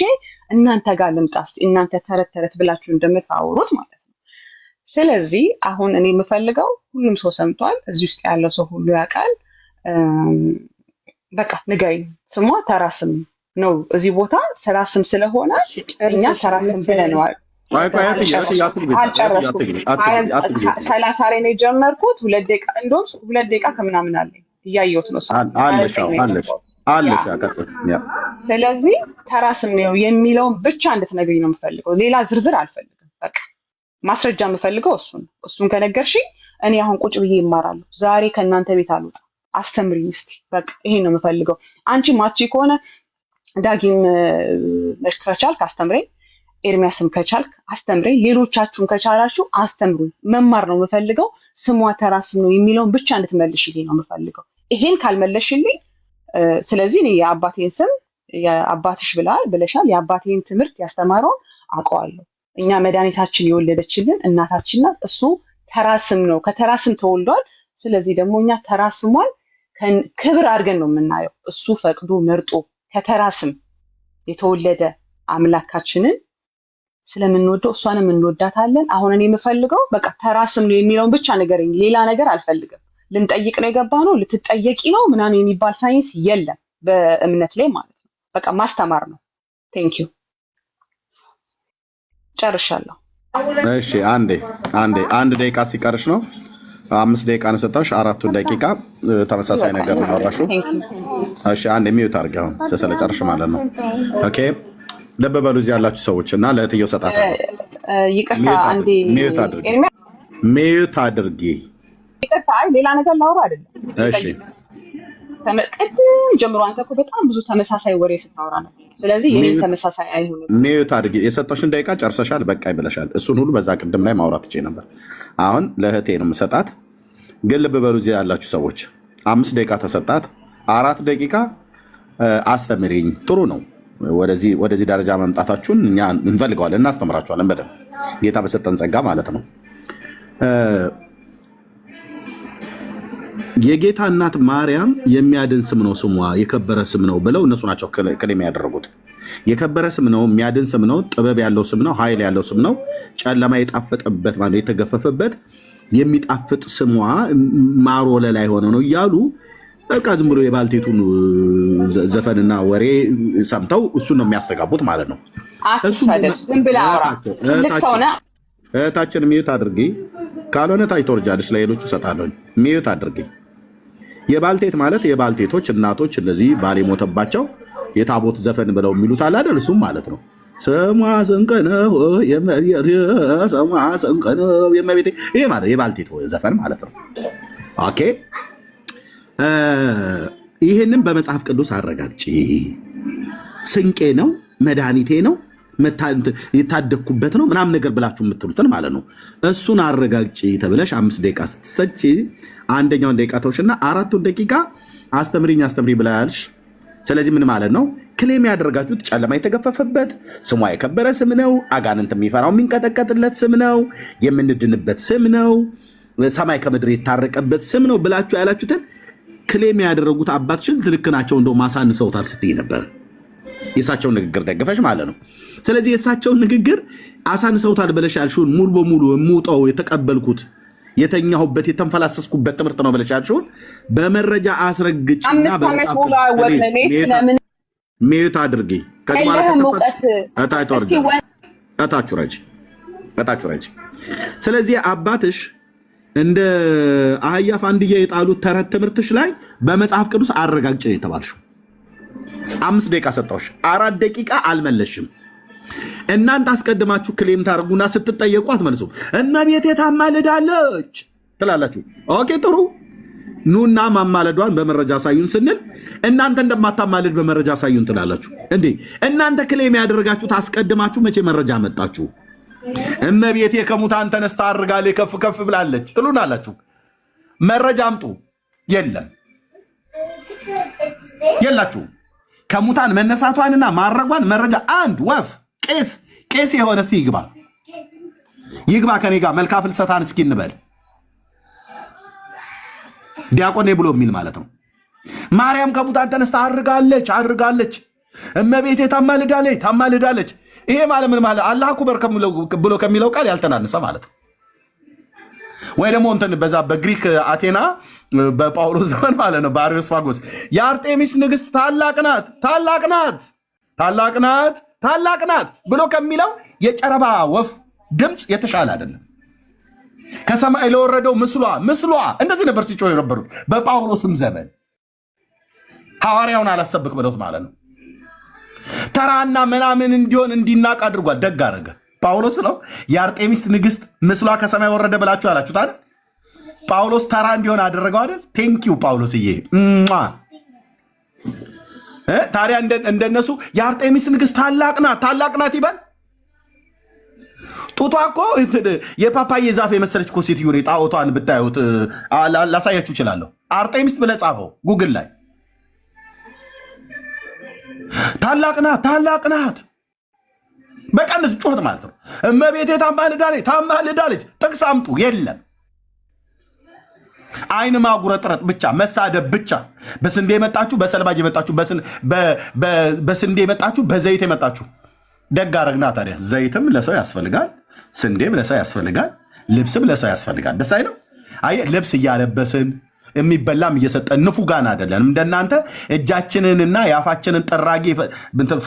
እናንተ ጋር ልምጣ፣ እናንተ ተረት ተረት ብላችሁ እንደምታወሩት ማለት ነው። ስለዚህ አሁን እኔ የምፈልገው ሁሉም ሰው ሰምቷል፣ እዚህ ውስጥ ያለ ሰው ሁሉ ያውቃል። በቃ ንገሪኝ፣ ስሟ ተራ ስም ነው። እዚህ ቦታ ተራ ስም ስለሆነ እኛ ተራ ስም ብለነዋል። 30 ላይ ነው የጀመርኩት። 2 ደቂቃ እንደውም 2 ደቂቃ ከምናምን አለኝ እያየሁት ነው አለሽ። ስለዚህ ተራ ስም ነው የሚለውን ብቻ እንድትነግሪኝ ነው የምፈልገው። ሌላ ዝርዝር አልፈልግም። በቃ ማስረጃ የምፈልገው እሱን ከነገርሽኝ እኔ አሁን ቁጭ ብዬ ይማራለሁ። ዛሬ ከእናንተ ቤት አልወጣም። አስተምሪኝ እስቲ። በቃ ይሄን ነው የምፈልገው። አንቺ ማቺ ከሆነ ዳጊም ከቻልክ አስተምረኝ፣ ኤርሚያስም ከቻልክ አስተምረኝ፣ ሌሎቻችሁም ከቻላችሁ አስተምሩኝ። መማር ነው የምፈልገው። ስሟ ተራ ስም ነው የሚለውን ብቻ እንድትመልሽልኝ ነው የምፈልገው። ይሄን ካልመለሽልኝ ስለዚህ እኔ የአባቴን ስም የአባትሽ ብለሻል። የአባቴን ትምህርት ያስተማረውን አውቀዋለሁ። እኛ መድኃኒታችን የወለደችልን እናታችን ናት። እሱ ተራ ስም ነው፣ ከተራ ስም ተወልዷል። ስለዚህ ደግሞ እኛ ተራ ስሟን ክብር አድርገን ነው የምናየው። እሱ ፈቅዶ መርጦ ከተራ ስም የተወለደ አምላካችንን ስለምንወደው እሷንም እንወዳታለን። አሁን እኔ የምፈልገው በቃ ተራ ስም ነው የሚለውን ብቻ ንገረኝ። ሌላ ነገር አልፈልግም። ልንጠይቅ ነው የገባ ነው፣ ልትጠየቂ ነው ምናምን የሚባል ሳይንስ የለም። በእምነት ላይ ማለት ነው። በቃ ማስተማር ነው። ቴንክ ዩ ጨርሻለሁ። እሺ አንድ ደቂቃ ሲቀርሽ ነው። 5 ደቂቃ ነው ሰጣሽ። 4 ደቂቃ ተመሳሳይ ነገር ነው አወራሽው። እሺ አንድ ሚዩት አድርጊ አሁን ስለጨርሽ ማለት ነው። ኦኬ ልብ በሉ እዚህ ያላችሁ ሰዎች እና ለእህትየው ሰጣታለሁ። ይቅርታ አንዴ ሚዩት አድርጊ። ይቅርታ ሌላ ነገር ላወራ አይደለም። እሺ ቅድም ጀምሮ አንተ እኮ በጣም ብዙ ተመሳሳይ ወሬ ስታወራ ነው። ስለዚህ የኔን ተመሳሳይ አይሆንም። ሚዩት አድርጊ። የሰጠሽን ደቂቃ ጨርሰሻል፣ በቃ ይብለሻል። እሱን ሁሉ በዛ ቅድም ላይ ማውራት ትችይ ነበር። አሁን ለእህቴ ነው የምሰጣት። ግን ልብ በሉ እዚህ ያላችሁ ሰዎች 5 ደቂቃ ተሰጣት። 4 ደቂቃ አስተምሪኝ። ጥሩ ነው። ወደዚህ ደረጃ መምጣታችሁን እኛ እንፈልገዋለን፣ እናስተምራችኋለን በደንብ ጌታ በሰጠን ጸጋ ማለት ነው። የጌታ እናት ማርያም የሚያድን ስም ነው፣ ስሟ የከበረ ስም ነው ብለው እነሱ ናቸው ክሌም ያደረጉት። የከበረ ስም ነው፣ የሚያድን ስም ነው፣ ጥበብ ያለው ስም ነው፣ ኃይል ያለው ስም ነው፣ ጨለማ የጣፈጠበት ማለት የተገፈፈበት የሚጣፍጥ ስሟ ማር ወለላ የሆነ ነው እያሉ በቃ ዝም ብሎ የባልቴቱን ዘፈንና ወሬ ሰምተው እሱን ነው የሚያስተጋቡት ማለት ነው። እህታችን ሚዩት አድርጊ፣ ካልሆነ ታች ተወርጃለች። ለሌሎቹ እሰጣለሁ። ሚዩት አድርጊ። የባልቴት ማለት የባልቴቶች እናቶች እነዚህ ባል የሞተባቸው የታቦት ዘፈን ብለው የሚሉት አለ አይደል? እሱም ማለት ነው ስሟ ስንቅ ነው የመቤቴ፣ ስሟ ስንቅ ነው የመቤቴ። ይሄ ማለት የባልቴት ዘፈን ማለት ነው። ኦኬ ይህንም በመጽሐፍ ቅዱስ አረጋግጪ። ስንቄ ነው፣ መድኃኒቴ ነው፣ የታደግኩበት ነው ምናምን ነገር ብላችሁ የምትሉትን ማለት ነው። እሱን አረጋግጪ ተብለሽ 5 ደቂቃ ስትሰጪ 1ኛውን ደቂቃ ተውሽና 4ቱን ደቂቃ አስተምሪኝ ብላያልሽ። ስለዚህ ምን ማለት ነው? ክሌም ያደረጋችሁት ጨለማ የተገፈፈበት ስሟ የከበረ ስም ነው፣ አጋንንት የሚፈራው የሚንቀጠቀጥለት ስም ነው፣ የምንድንበት ስም ነው፣ ሰማይ ከምድር የታረቀበት ስም ነው ብላችሁ ያላችሁትን ክሌም ያደረጉት አባትሽን ልክ ናቸው፣ እንደው ማሳንሰውታል ስትይ ነበር። የእሳቸውን ንግግር ደግፈሽ ማለት ነው። ስለዚህ የእሳቸውን ንግግር አሳንሰውታል ብለሽ ያልሽውን ሙሉ በሙሉ የምውጠው የተቀበልኩት የተኛሁበት የተንፈላሰስኩበት ትምህርት ነው ብለሽ ያልሽውን በመረጃ አስረግጭና ሚዩት አድርጊ። እታችሁ ረጅ። ስለዚህ አባትሽ እንደ አህያ ፋንድያ የጣሉት ተረት ትምህርትሽ ላይ በመጽሐፍ ቅዱስ አረጋግጭ ነው የተባልሽው። 5 ደቂቃ ሰጠሁሽ፣ 4 ደቂቃ አልመለሽም። እናንተ አስቀድማችሁ ክሌም ታደርጉና ስትጠየቁ አትመልሱም። እመቤቴ ታማልዳለች ትላላችሁ። ኦኬ ጥሩ፣ ኑና ማማለዷን በመረጃ አሳዩን ስንል እናንተ እንደማታማልድ በመረጃ አሳዩን ትላላችሁ። እንዴ እናንተ ክሌም ያደረጋችሁት አስቀድማችሁ መቼ መረጃ መጣችሁ? እመቤቴ ከሙታን ተነስታ አድርጋለች ከፍ ከፍ ብላለች ትሉናላችሁ። መረጃ አምጡ። የላችሁም። ከሙታን መነሳቷንና ማረጓን መረጃ አንድ ወፍ ቄስ የሆነ እስቲ ይግባ ከኔ ጋር መልካ ፍልሰታን እስኪ እንበል። ዲያቆኔ ብሎ የሚል ማለት ነው። ማርያም ከሙታን ተነስታ አድርጋለች፣ እመቤቴ ታማልዳለች። ይሄ ማለት ምን ማለት? አላህ አክበር ብሎ ከሚለው ቃል ያልተናነሰ ማለት ነው። ወይ ደግሞ እንትን በዛ በግሪክ አቴና በጳውሎስ ዘመን ማለት ነው በአሪዮስፋጎስ የአርጤሚስ ንግስት ታላቅ ናት ብሎ ከሚለው የጨረባ ወፍ ድምፅ የተሻለ አይደለም። ከሰማይ ለወረደው ምስሏ እንደዚህ ነበር ሲጮህ የነበሩት በጳውሎስም ዘመን። ሐዋርያውን አላሰብክ ብለውት ማለት ነው። ተራና ምናምን እንዲሆን እንዲናቅ አድርጓል። ደግ አደረገ። ጳውሎስ ነው የአርጤሚስ ንግስት ምስሏ ከሰማይ ወረደ ብላችሁ አላችሁት አይደል? ጳውሎስ ተራ እንዲሆን አደረገው አይደል? ቴንኪው ጳውሎስዬ። ታዲያ እንደነሱ የአርጤሚስ ንግስት ታላቅ ናት ይበል። ጡቷ እኮ የፓፓዬ ዛፍ የመሰለች እኮ ሴትዮ ጣዖቷን ብታዩት ላሳያችሁ እችላለሁ። አርጤሚስ ብለህ ጻፈው ጉግል ላይ። ታላቅ ናት በቃ እንደዚህ ጩኸት ማለት ነው። እመቤቴ ታማልዳለች። ጥቅስ አምጡ። የለም። አይን ማጉረጥረጥ ብቻ፣ መሳደብ ብቻ። በስንዴ የመጣችሁ፣ በሰልባጅ የመጣችሁ፣ በስንዴ የመጣችሁ፣ በዘይት የመጣችሁ ደግ አረግና። ታዲያ ዘይትም ለሰው ያስፈልጋል፣ ስንዴም ለሰው ያስፈልጋል፣ ልብስም ለሰው ያስፈልጋል። ደስ አይልም? አየህ፣ ልብስ እያለበስን የሚበላም እየሰጠን ንፉጋን አይደለንም። እንደናንተ እጃችንንና የአፋችንን ጠራጊ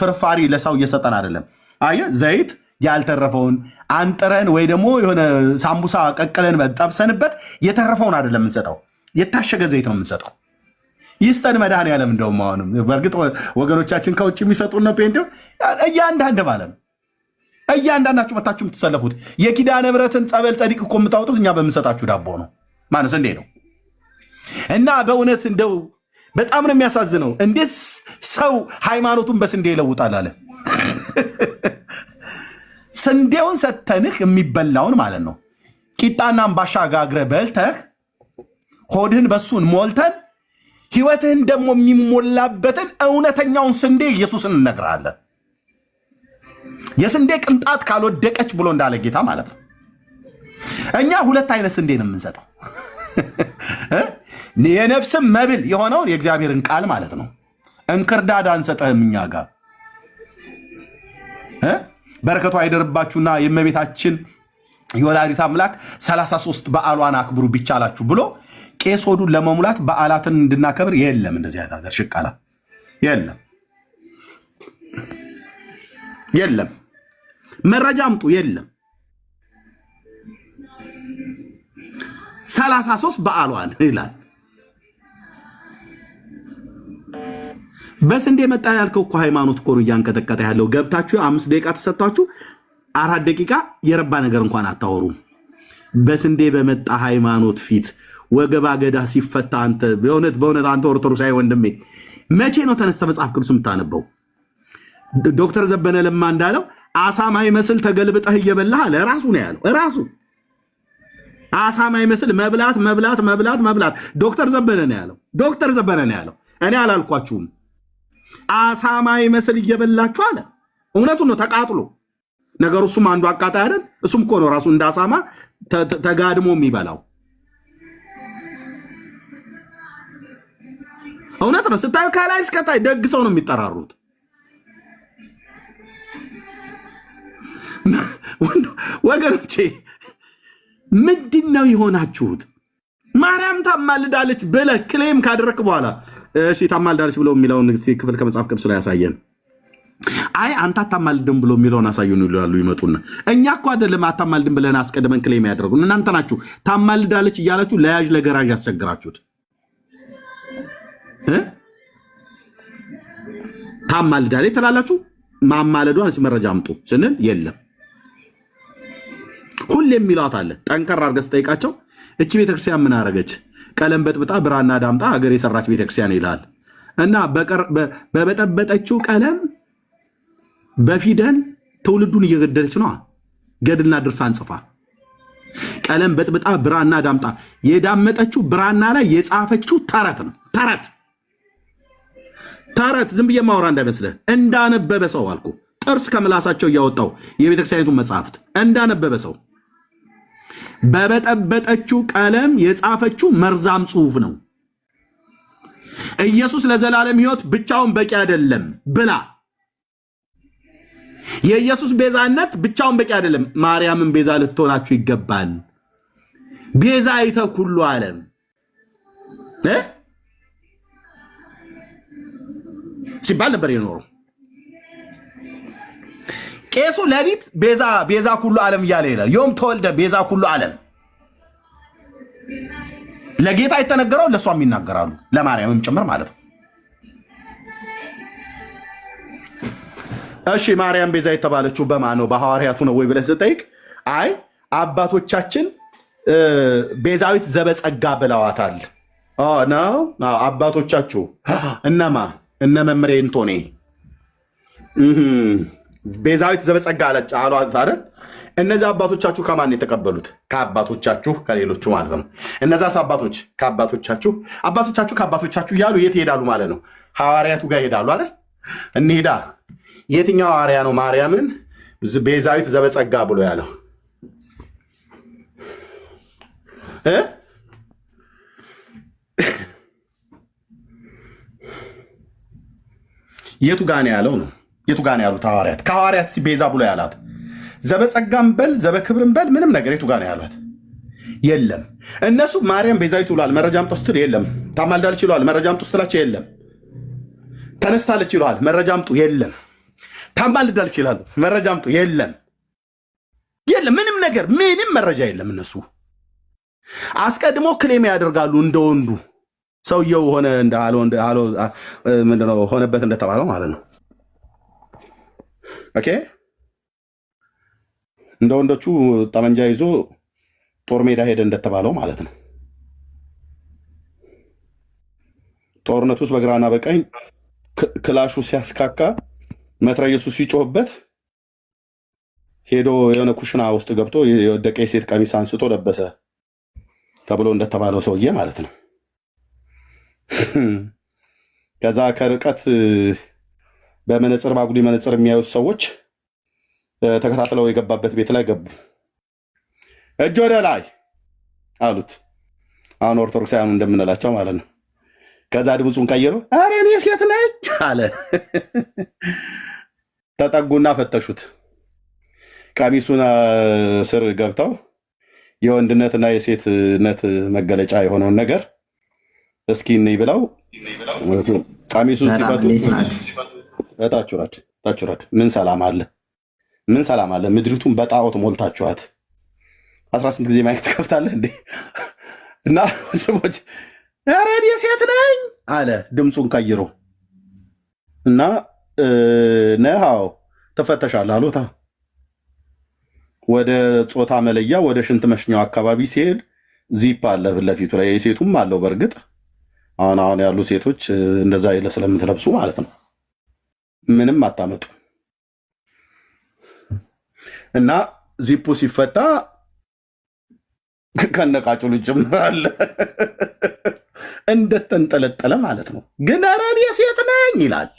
ፍርፋሪ ለሰው እየሰጠን አይደለም። አየህ ዘይት ያልተረፈውን አንጥረን ወይ ደግሞ የሆነ ሳምቡሳ ቀቅለን ጠብሰንበት የተረፈውን አይደለም የምንሰጠው፣ የታሸገ ዘይት ነው የምንሰጠው። ይስጠን መድኃኔዓለም። እንደውም አሁንም በእርግጥ ወገኖቻችን ከውጭ የሚሰጡን ነው ፔንቴው እያንዳንድ ማለት ነው። እያንዳንዳችሁ መታችሁ የምትሰለፉት የኪዳነ ምሕረትን ጸበል ጸዲቅ እኮ የምታወጡት እኛ በምንሰጣችሁ ዳቦ ነው ማነስ እንዴ ነው። እና በእውነት እንደው በጣም ነው የሚያሳዝነው። እንዴት ሰው ሃይማኖቱን በስንዴ ይለውጣል አለ። ስንዴውን ሰተንህ የሚበላውን ማለት ነው ቂጣና አምባሻ ጋግረ በልተህ ሆድህን በሱን ሞልተን ህይወትህን ደግሞ የሚሞላበትን እውነተኛውን ስንዴ ኢየሱስን እነግርሃለን። የስንዴ ቅንጣት ካልወደቀች ብሎ እንዳለ ጌታ ማለት ነው። እኛ ሁለት አይነት ስንዴ ነው የምንሰጠው። የነፍስም መብል የሆነውን የእግዚአብሔርን ቃል ማለት ነው። እንክርዳድ አንሰጠህም እኛ ጋር። በረከቷ አይደርባችሁና የእመቤታችን የወላዲት አምላክ 33 በዓሏን አክብሩ ቢቻላችሁ ብሎ ቄስ ሆዱን ለመሙላት በዓላትን እንድናከብር የለም። እንደዚህ አይነት ነገር ሽቃላ የለም፣ የለም። መረጃ አምጡ። የለም 33 በዓሏን ይላል። በስንዴ መጣ ያልከው እኮ ሃይማኖት እኮ ነው እያንቀጠቀጠ ያለው። ገብታችሁ 5 ደቂቃ ተሰጣችሁ 4 ደቂቃ የረባ ነገር እንኳን አታወሩም። በስንዴ በመጣ ሃይማኖት ፊት ወገባ ገዳ ሲፈታ አንተ በእውነት አንተ ኦርቶዶክሳዊ ወንድሜ መቼ ነው ተነስተ መጽሐፍ ቅዱስ የምታነበው? ዶክተር ዘበነ ለማ እንዳለው አሳማ ይመስል ተገልብጠህ እየበላህ አለ። ራሱ ነው ያለው። ራሱ አሳማ ይመስል መብላት ዶክተር ዘበነ ነው ያለው። ዶክተር ዘበነ ነው ያለው። እኔ አላልኳችሁም። አሳማ ይመስል እየበላችሁ አለ። እውነቱን ነው። ተቃጥሎ ነገሩ እሱም አንዱ አቃጣይ አይደል? እሱም እኮ ነው ራሱ እንደ አሳማ ተጋድሞ የሚበላው። እውነት ነው። ስታዩ ከላይ እስከታይ ደግ ሰው ነው የሚጠራሩት። ወገኖቼ ምንድን ነው የሆናችሁት? ማርያም ታማልዳለች ብለህ ክሌም ካደረክ በኋላ እሺ ታማልዳለች ብለው የሚለውን ክፍል ከመጽሐፍ ቅዱስ ላይ ያሳየን። አይ አንተ አታማልድም ብሎ የሚለውን አሳዩን ይላሉ። ይመጡና እኛ እኮ አይደለም አታማልድም ብለን አስቀድመን ክሌም ያደረጉን እናንተ ናችሁ። ታማልዳለች እያላችሁ ለያዥ ለገራዥ ያስቸግራችሁት። ታማልዳለች ትላላችሁ። ማማለዷን መረጃ አምጡ ስንል የለም። ሁሌ የሚሏት አለ። ጠንከር አድርገህ ስጠይቃቸው እቺ ቤተክርስቲያን ምን አረገች? ቀለም በጥብጣ ብራና ዳምጣ ሀገር የሰራች ቤተክርስቲያን ይላል። እና በበጠበጠችው ቀለም በፊደል ትውልዱን እየገደለች ነው። ገድልና ድርሳን ጽፋ ቀለም በጥብጣ ብራና ዳምጣ የዳመጠችው ብራና ላይ የጻፈችው ተረት ነው። ተረት ዝም ብዬ ማውራ እንዳይመስልህ። እንዳነበበ ሰው አልኩ። ጥርስ ከምላሳቸው እያወጣው የቤተክርስቲያኒቱን መጽሐፍት እንዳነበበ ሰው በበጠበጠችው ቀለም የጻፈችው መርዛም ጽሑፍ ነው። ኢየሱስ ለዘላለም ሕይወት ብቻውን በቂ አይደለም ብላ የኢየሱስ ቤዛነት ብቻውን በቂ አይደለም፣ ማርያምን ቤዛ ልትሆናችሁ ይገባል። ቤዛ አይተህ ሁሉ ዓለም ሲባል ነበር የኖረው። ቄሱ ለሊት ቤዛ ሁሉ ዓለም እያለ ይላል። ዮም ተወልደ ቤዛ ሁሉ ዓለም። ለጌታ የተነገረው ለእሷም ይናገራሉ፣ ለማርያምም ጭምር ማለት ነው። እሺ ማርያም ቤዛ የተባለችው በማን ነው? በሐዋርያቱ ነው ወይ ብለህ ስጠይቅ አይ አባቶቻችን ቤዛዊት ዘበጸጋ ብለዋታል ነው። አባቶቻችሁ እነማ? እነ መምሬ እንቶኔ ቤዛዊት ዘበጸጋ አሏት አይደል? እነዚህ አባቶቻችሁ ከማን የተቀበሉት? ከአባቶቻችሁ ከሌሎቹ ማለት ነው። እነዛስ አባቶች ከአባቶቻችሁ ከአባቶቻችሁ እያሉ የት ይሄዳሉ ማለት ነው? ሐዋርያቱ ጋር ይሄዳሉ አይደል? እንሄዳ። የትኛው ሐዋርያ ነው ማርያምን ቤዛዊት ዘበጸጋ ብሎ ያለው? የቱ ጋር ነው ያለው ነው? የቱ ጋር ነው ያሉት ሐዋርያት? ከሐዋርያት ቤዛ ብሎ ያላት ዘበጸጋም በል ዘበክብርም በል ምንም ነገር የቱ ጋር ነው ያሏት? የለም። እነሱ ማርያም ቤዛዊት ብሏል መረጃ አምጡ ስትል የለም። ታማልዳለች ይለዋል መረጃ አምጡ ስትላቸው የለም። ተነስታለች ይለዋል መረጃ አምጡ የለም። ታማልዳለች ይላሉ መረጃ አምጡ የለም። የለም ምንም ነገር ምንም መረጃ የለም። እነሱ አስቀድሞ ክሌም ያደርጋሉ እንደወንዱ ሰውየው ሆነ ምንድነው ሆነበት እንደተባለው ማለት ነው። ኦኬ እንደ ወንዶቹ ጠመንጃ ይዞ ጦር ሜዳ ሄደ እንደተባለው ማለት ነው። ጦርነቱ ውስጥ በግራና በቀኝ ክላሹ ሲያስካካ መትረየሱ ሲጮህበት ሄዶ የሆነ ኩሽና ውስጥ ገብቶ የወደቀ የሴት ቀሚስ አንስቶ ለበሰ ተብሎ እንደተባለው ሰውዬ ማለት ነው። ከዛ ከርቀት በመነጽር ባጉዲ መነጽር የሚያዩት ሰዎች ተከታትለው የገባበት ቤት ላይ ገቡ። እጅ ወደ ላይ አሉት። አሁን ኦርቶዶክሳውያን እንደምንላቸው ማለት ነው። ከዛ ድምፁን ቀይሮ ኧረ እኔ ሴት ነኝ አለ። ተጠጉና ፈተሹት። ቀሚሱን ስር ገብተው የወንድነትና የሴትነት መገለጫ የሆነውን ነገር እስኪ እንይ ብለው ቀሚሱን ሲፈቱ ታችሁራት ምን ሰላም አለ? ምን ሰላም አለ? ምድሪቱን በጣዖት ሞልታችኋት 18 ጊዜ ማይክ ትከፍታለህ እንዴ? እና ወንድሞች ኧረ እኔ ሴት ነኝ አለ ድምፁን ቀይሮ እና ነሃው ተፈተሻል አሉታ። ወደ ጾታ መለያ ወደ ሽንት መሽኛው አካባቢ ሲሄድ ዚፕ አለ ፊት ለፊቱ ላይ የሴቱም አለው። በእርግጥ አሁን ያሉ ሴቶች እንደዛ ይለ ስለምትለብሱ ማለት ነው ምንም አታመጡ። እና ዚፑ ሲፈታ ከነቃጩ ልጅምራል እንደተንጠለጠለ ማለት ነው። ግን ኧረ እኔ ሴት ነኝ ይላል።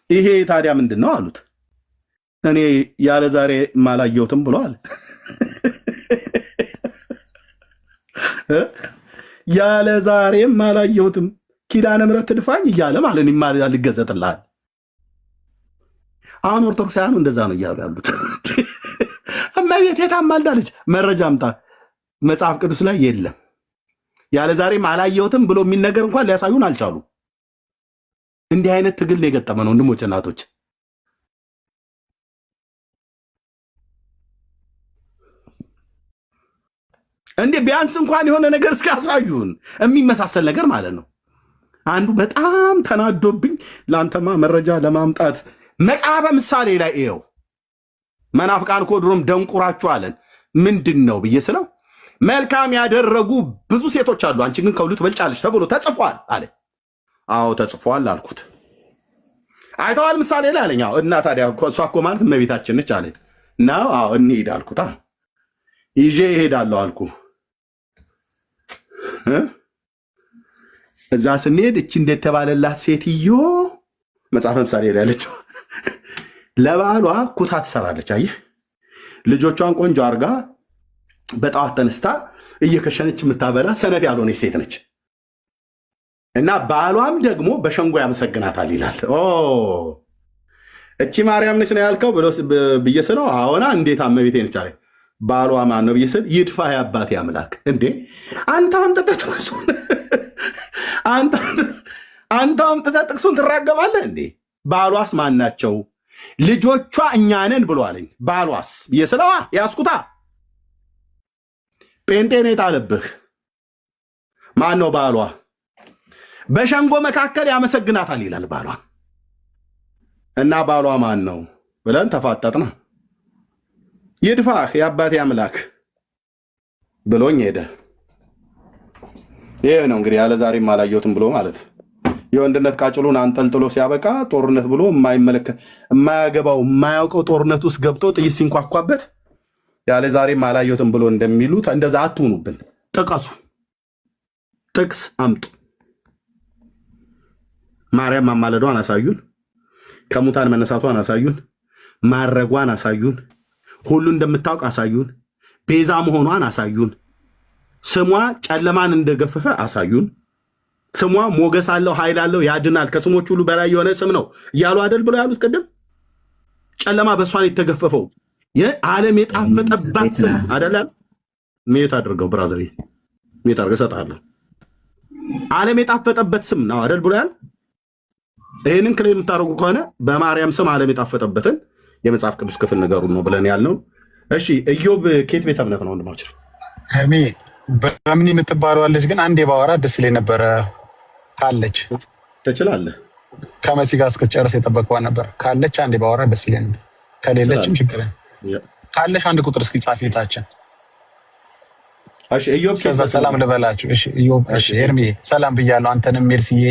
ይሄ ታዲያ ምንድን ነው አሉት። እኔ ያለ ዛሬ ማላየውትም ብሏል። ያለ ዛሬም ማላየውትም ኪዳነ ምሕረት ትድፋኝ እያለ ማለት ነው ልገዘጥልሃል። አሁን ኦርቶዶክሳውያኑ እንደዛ ነው እያሉ ያሉት። እመቤቴ ታማልዳለች መረጃ አምጣ መጽሐፍ ቅዱስ ላይ የለም። ያለ ዛሬም አላየውትም ብሎ የሚል ነገር እንኳን ሊያሳዩን አልቻሉ። እንዲህ አይነት ትግል ነው የገጠመ ነው ወንድሞች እናቶች። እንዴ ቢያንስ እንኳን የሆነ ነገር እስኪያሳዩን የሚመሳሰል ነገር ማለት ነው። አንዱ በጣም ተናዶብኝ ለአንተማ መረጃ ለማምጣት መጽሐፈ ምሳሌ ላይ ይኸው መናፍቃን እኮ ድሮም ደንቁራችሁ አለን። ምንድን ነው ብዬ ስለው መልካም ያደረጉ ብዙ ሴቶች አሉ፣ አንቺ ግን ከሁሉ ትበልጫለች ተብሎ ተጽፏል አለ። አዎ ተጽፏል አልኩት። አይተዋል ምሳሌ ላይ አለኝ። እና ታዲያ እሷ እኮ ማለት እመቤታችን ነች አለ። እና አዎ እንሂድ አልኩት። ይዤ እሄዳለሁ አልኩ። እዛ ስንሄድ እቺ እንደተባለላት ሴትዮ መጽሐፈ ምሳሌ ላይ ያለችው ለባሏ ኩታ ትሰራለች። አየህ ልጆቿን ቆንጆ አርጋ በጠዋት ተነስታ እየከሸነች የምታበላ ሰነፍ ያልሆነች ሴት ነች። እና ባሏም ደግሞ በሸንጎ ያመሰግናታል ይላል። እቺ ማርያም ነች ነው ያልከው ብዬ ስለው አዎና እንዴት እመቤቴ ነች አለ። ባሏ ማን ነው ብዬ ስል ይድፋ የአባቴ አምላክ። እንዴ አንተ አምጥተህ ጥቅሱን ትራገማለህ እንዴ? ባሏስ ማን ናቸው? ልጆቿ እኛ ነን ብሎ አለኝ። ባሏስ ብዬ ስለው ያስኩታ ጴንጤን የጣለብህ ማን ነው? ባሏ በሸንጎ መካከል ያመሰግናታል ይላል ባሏ። እና ባሏ ማን ነው ብለን ተፋጠጥና ይድፋህ የአባቴ አምላክ ብሎኝ ሄደ። ይሄ ነው እንግዲህ ያለ ዛሬም አላየሁትም ብሎ ማለት የወንድነት ቃጭሉን አንጠልጥሎ ሲያበቃ ጦርነት ብሎ የማያገባው የማያውቀው ጦርነት ውስጥ ገብቶ ጥይት ሲንኳኳበት ያለ ዛሬም አላየሁትም ብሎ እንደሚሉት እንደዛ አትሁኑብን። ጥቀሱ፣ ጥቅስ አምጡ። ማርያም ማማለዷን አሳዩን። ከሙታን መነሳቷን አሳዩን። ማረጓን አሳዩን። ሁሉ እንደምታውቅ አሳዩን። ቤዛ መሆኗን አሳዩን። ስሟ ጨለማን እንደገፈፈ አሳዩን። ስሟ ሞገስ አለው፣ ኃይል አለው፣ ያድናል፣ ከስሞች ሁሉ በላይ የሆነ ስም ነው እያሉ አደል ብለው ያሉት ቅድም። ጨለማ በእሷን የተገፈፈው የዓለም የጣፈጠባት ስም አይደለም። ሜት አድርገው ብራዘር፣ ሜት አድርገው እሰጥሃለሁ። ዓለም የጣፈጠበት ስም ነው አይደል ብሎያል። ይህንን ክሌም የምታደርጉ ከሆነ በማርያም ስም ዓለም የጣፈጠበትን የመጽሐፍ ቅዱስ ክፍል ነገሩን ነው ብለን ያልነው። እሺ ኢዮብ ከየት ቤተ እምነት ነው ወንድማችን? እርሜ በምን የምትባለዋለች ግን አንዴ ባወራ ደስ ይለኝ ነበረ። ካለች ትችላለህ። ከመሲ ጋር እስክትጨርስ የጠበቅኳት ነበር። ካለች አንዴ ባወራ ደስ ይለኝ ነበር። ከሌለችም ችግር ካለሽ አንድ ቁጥር እስኪ ጻፊ ታችን። እሺ ኢዮብ ከዛ ሰላም ልበላችሁ። እሺ ኢዮብ፣ እሺ ኤርሚ ሰላም ብያለሁ። አንተንም ሜርሲዬ።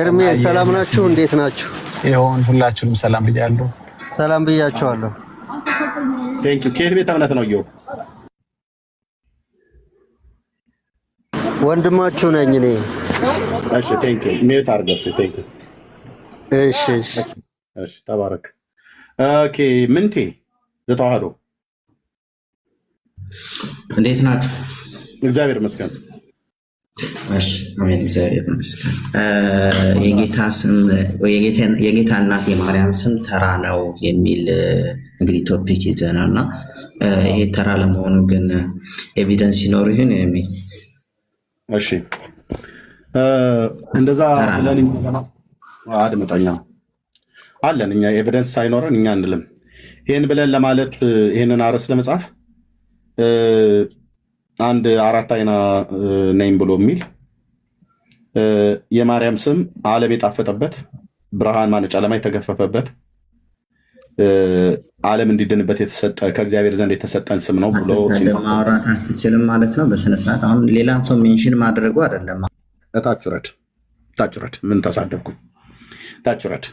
ኤርሚ ሰላም ናችሁ? እንዴት ናችሁ? ሲሆን ሁላችሁንም ሰላም ብያለሁ። ሰላም ብያችኋለሁ። ቴንክ ዩ። ከየት ቤተ እምነት ነው ኢዮብ? ወንድማችሁ ነኝ እኔ። እሺ ቴንክ ዩ። ሜት አድርገህ ቴንክ ዩ። እሺ እሺ እሺ ተባረክ። ኦኬ ምንቴ ዘተዋህዶ እንዴት ናችሁ? እግዚአብሔር ይመስገን። እሺ አሜን። እግዚአብሔር ይመስገን። የጌታ ስም የጌታ እናት የማርያም ስም ተራ ነው የሚል እንግዲህ ቶፒክ ይዘናል እና ይሄ ተራ ለመሆኑ ግን ኤቪደንስ ሲኖር ይሁን የሚል እሺ እንደዛ ብለን አድምጠኛ አለን እኛ ኤቪደንስ ሳይኖረን እኛ አንልም። ይህን ብለን ለማለት ይህንን አርዕስት ለመጻፍ አንድ አራት አይና ነኝ ብሎ የሚል የማርያም ስም ዓለም የጣፈጠበት ብርሃን ማነ ጨለማ የተገፈፈበት ዓለም እንዲድንበት የተሰጠ ከእግዚአብሔር ዘንድ የተሰጠን ስም ነው ብሎ ማውራት አትችልም ማለት ነው በስነ ስርዓት። አሁን ሌላም ሰው ሜንሽን ማድረጉ አይደለም። ታችረድ ምን ተሳደብኩኝ? ታችረድ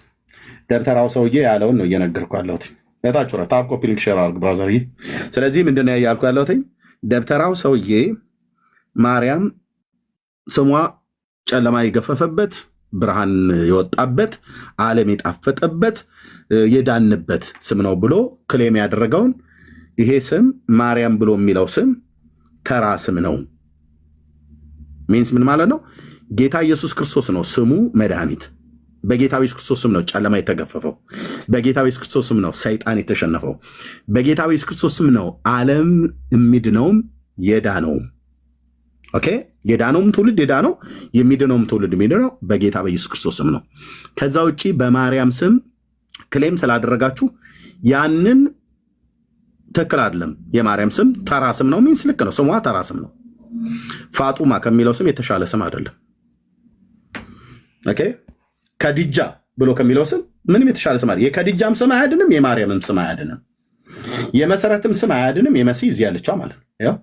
ደብተራው ሰውዬ ያለውን ነው እየነገርኩ ያለሁት። ታችረድ ታፕ ኮፒ ሊንክ ሼር አድርግ ብራዘር። ስለዚህ ምንድነው ያልኩ ያለሁት? ደብተራው ሰውዬ ማርያም ስሟ ጨለማ የገፈፈበት ብርሃን የወጣበት ዓለም የጣፈጠበት የዳንበት ስም ነው ብሎ ክሌም ያደረገውን ይሄ ስም ማርያም ብሎ የሚለው ስም ተራ ስም ነው። ሚንስ ምን ማለት ነው? ጌታ ኢየሱስ ክርስቶስ ነው ስሙ መድኃኒት። በጌታ ኢየሱስ ክርስቶስ ስም ነው ጨለማ የተገፈፈው። በጌታ ኢየሱስ ክርስቶስ ስም ነው ሰይጣን የተሸነፈው። በጌታ ኢየሱስ ክርስቶስ ስም ነው ዓለም የሚድነውም የዳነውም። ኦኬ፣ የዳነውም ትውልድ የዳነው የሚድነውም ትውልድ የሚድነው በጌታ በኢየሱስ ክርስቶስ ስም ነው። ከዛ ውጪ በማርያም ስም ክሌም ስላደረጋችሁ ያንን ትክክል አይደለም። የማርያም ስም ተራ ስም ነው። ሚንስ ልክ ነው፣ ስሟ ተራ ስም ነው። ፋጡማ ከሚለው ስም የተሻለ ስም አይደለም። ኦኬ፣ ከዲጃ ብሎ ከሚለው ስም ምንም የተሻለ ስም አይደለም። የከዲጃም ስም አያድንም፣ የማርያምም ስም አያድንም፣ የመሰረትም ስም አያድንም። የመሲ እዚህ ያለችው ማለት ነው።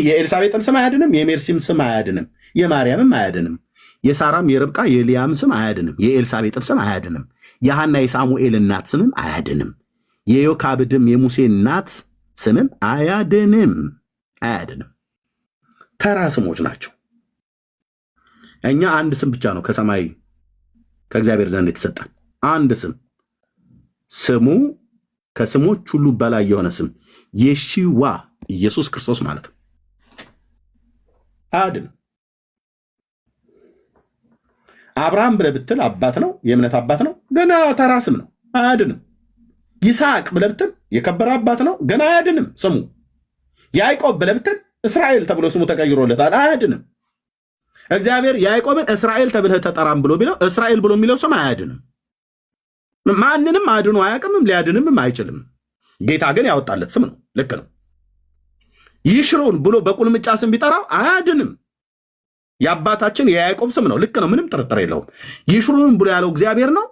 የኤልሳቤጥም ስም አያድንም፣ የሜርሲም ስም አያድንም፣ የማርያምም አያድንም። የሳራም የርብቃ የሊያም ስም አያድንም፣ የኤልሳቤጥም ስም አያድንም። የሐና የሳሙኤል እናት ስምም አያድንም፣ የዮካብድም የሙሴ እናት ስምም አያድንም። ተራ ስሞች ናቸው። እኛ አንድ ስም ብቻ ነው ከሰማይ ከእግዚአብሔር ዘንድ የተሰጠን አንድ ስም፣ ስሙ ከስሞች ሁሉ በላይ የሆነ ስም የሺዋ ኢየሱስ ክርስቶስ ማለት ነው። አያድንም። አብርሃም ብለህ ብትል አባት ነው፣ የእምነት አባት ነው፣ ገና ተራ ስም ነው፣ አያድንም። ይስሐቅ ብለህ ብትል የከበረ አባት ነው፣ ገና አያድንም ስሙ። ያዕቆብ ብለህ ብትል እስራኤል ተብሎ ስሙ ተቀይሮለታል፣ አያድንም። እግዚአብሔር ያዕቆብን እስራኤል ተብለህ ተጠራም ብሎ ቢለው እስራኤል ብሎ የሚለው ስም አያድንም። ማንንም አድኖ አያውቅምም፣ ሊያድንምም አይችልም። ጌታ ግን ያወጣለት ስም ነው፣ ልክ ነው። ይሽሩን ብሎ በቁልምጫ ስም ቢጠራው አያድንም። የአባታችን የያዕቆብ ስም ነው፣ ልክ ነው፣ ምንም ጥርጥር የለውም። ይሽሩን ብሎ ያለው እግዚአብሔር ነው።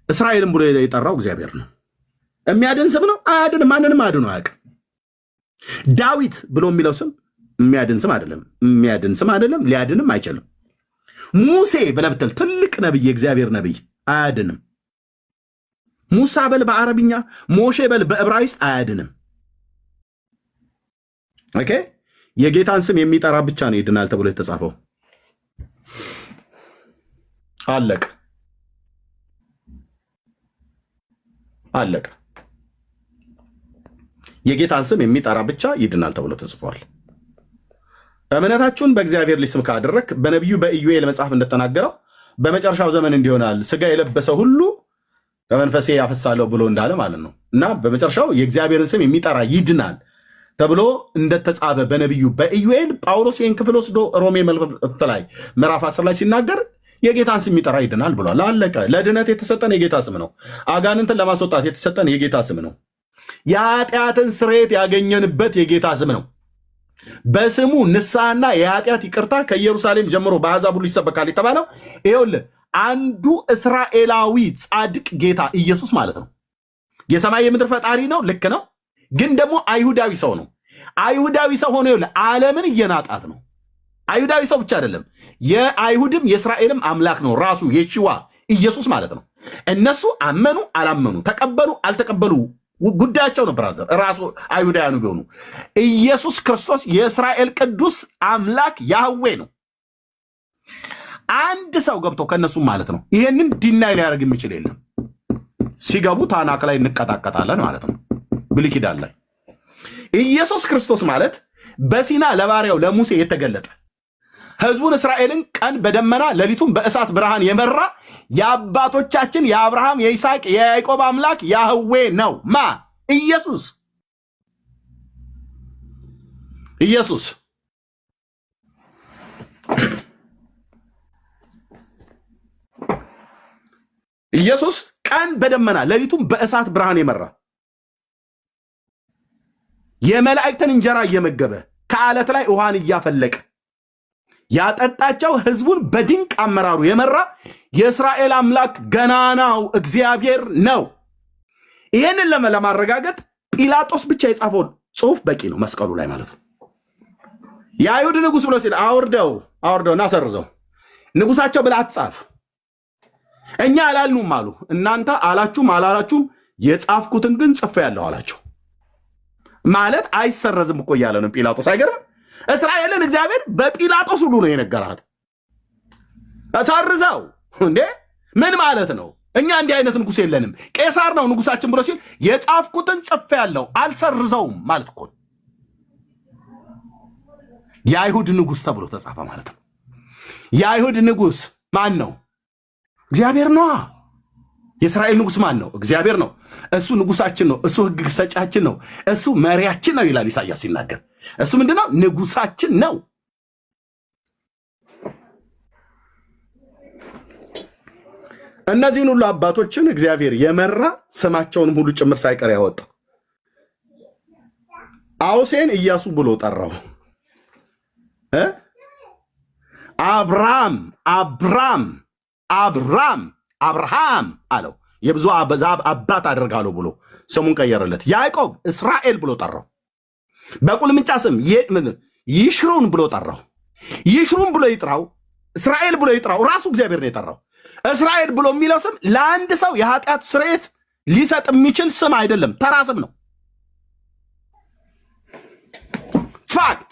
እስራኤልን ብሎ የጠራው እግዚአብሔር ነው። የሚያድን ስም ነው፣ አያድንም። ማንንም አድኖ አያውቅም። ዳዊት ብሎ የሚለው ስም የሚያድን ስም አይደለም፣ የሚያድን ስም አይደለም፣ ሊያድንም አይችልም። ሙሴ ብለህ ብትል ትልቅ ነብይ፣ የእግዚአብሔር ነብይ፣ አያድንም። ሙሳ በል በአረብኛ፣ ሞሼ በል በዕብራይስጥ አያድንም። ኦኬ፣ የጌታን ስም የሚጠራ ብቻ ነው ይድናል ተብሎ የተጻፈው። አለቀ አለቀ። የጌታን ስም የሚጠራ ብቻ ይድናል ተብሎ ተጽፏል። እምነታችሁን በእግዚአብሔር ልጅ ስም ካደረክ በነቢዩ በኢዩኤል መጽሐፍ እንደተናገረው በመጨረሻው ዘመን እንዲሆናል ስጋ የለበሰ ሁሉ በመንፈሴ ያፈሳለሁ ብሎ እንዳለ ማለት ነው። እና በመጨረሻው የእግዚአብሔርን ስም የሚጠራ ይድናል ተብሎ እንደተጻፈ በነቢዩ በኢዩኤል ጳውሎስ ይህን ክፍል ወስዶ ሮሜ መልእክት ላይ ምዕራፍ 10 ላይ ሲናገር የጌታን ስም የሚጠራ ይድናል ብሏል። አለቀ። ለድነት የተሰጠን የጌታ ስም ነው። አጋንንትን ለማስወጣት የተሰጠን የጌታ ስም ነው። የኃጢአትን ስርየት ያገኘንበት የጌታ ስም ነው። በስሙ ንስሐና የኃጢአት ይቅርታ ከኢየሩሳሌም ጀምሮ በአሕዛብ ሁሉ ይሰበካል የተባለው ይኸውልህ አንዱ እስራኤላዊ ጻድቅ ጌታ ኢየሱስ ማለት ነው። የሰማይ የምድር ፈጣሪ ነው። ልክ ነው። ግን ደግሞ አይሁዳዊ ሰው ነው። አይሁዳዊ ሰው ሆኖ ይኸውልህ ዓለምን እየናጣት ነው። አይሁዳዊ ሰው ብቻ አይደለም፣ የአይሁድም የእስራኤልም አምላክ ነው። ራሱ የሺዋ ኢየሱስ ማለት ነው። እነሱ አመኑ አላመኑ፣ ተቀበሉ አልተቀበሉ ጉዳያቸው ነው። ብራዘር ራሱ አይሁዳውያኑ ቢሆኑ ኢየሱስ ክርስቶስ የእስራኤል ቅዱስ አምላክ ያህዌ ነው። አንድ ሰው ገብቶ ከነሱም ማለት ነው ይሄንን ዲናይ ሊያደርግ የሚችል የለም። ሲገቡ ታናክ ላይ እንቀጣቀጣለን ማለት ነው። ብሉይ ኪዳን ላይ ኢየሱስ ክርስቶስ ማለት በሲና ለባሪያው ለሙሴ የተገለጠ ሕዝቡን እስራኤልን ቀን በደመና ሌሊቱን በእሳት ብርሃን የመራ የአባቶቻችን የአብርሃም የይስሐቅ የያዕቆብ አምላክ ያህዌ ነው። ማ ኢየሱስ ኢየሱስ ኢየሱስ ቀን በደመና ሌሊቱን በእሳት ብርሃን የመራ የመላእክትን እንጀራ እየመገበ ከዓለት ላይ ውሃን እያፈለቀ ያጠጣቸው ሕዝቡን በድንቅ አመራሩ የመራ የእስራኤል አምላክ ገናናው እግዚአብሔር ነው። ይህንን ለማረጋገጥ ጲላጦስ ብቻ የጻፈው ጽሑፍ በቂ ነው። መስቀሉ ላይ ማለት ነው። የአይሁድ ንጉሥ ብሎ ሲል አውርደው እናሰርዘው ንጉሳቸው ብለህ አትጻፍ። እኛ አላልኑም አሉ። እናንተ አላችሁም አላላችሁም የጻፍኩትን ግን ጽፌአለሁ አላቸው። ማለት አይሰረዝም እኮ እያለ ነው ጲላጦስ። አይገርም? እስራኤልን እግዚአብሔር በጲላጦስ ሁሉ ነው የነገራት። ሰርዘው እንዴ ምን ማለት ነው? እኛ እንዲህ አይነት ንጉሥ የለንም፣ ቄሳር ነው ንጉሳችን ብሎ ሲል የጻፍኩትን ጽፌአለሁ አልሰርዘውም ማለት እኮ የአይሁድ ንጉሥ ተብሎ ተጻፈ ማለት ነው። የአይሁድ ንጉሥ ማን ነው? እግዚአብሔር ነዋ። የእስራኤል ንጉሥ ማን ነው? እግዚአብሔር ነው። እሱ ንጉሳችን ነው። እሱ ሕግ ሰጫችን ነው። እሱ መሪያችን ነው ይላል ኢሳያስ ሲናገር። እሱ ምንድነው? ንጉሳችን ነው። እነዚህን ሁሉ አባቶችን እግዚአብሔር የመራ ስማቸውንም ሁሉ ጭምር ሳይቀር ያወጣው አውሴን ኢያሱ ብሎ ጠራው። አብርሃም አለው። የብዙ አሕዛብ አባት አደርጋለሁ ብሎ ስሙን ቀየረለት። ያዕቆብ እስራኤል ብሎ ጠራው። በቁልምጫ ስም ይሽሩን ብሎ ጠራው። ይሽሩን ብሎ ይጥራው፣ እስራኤል ብሎ ይጥራው። ራሱ እግዚአብሔር ነው የጠራው። እስራኤል ብሎ የሚለው ስም ለአንድ ሰው የኃጢአት ስርየት ሊሰጥ የሚችል ስም አይደለም፣ ተራ ስም ነው። ፋክት።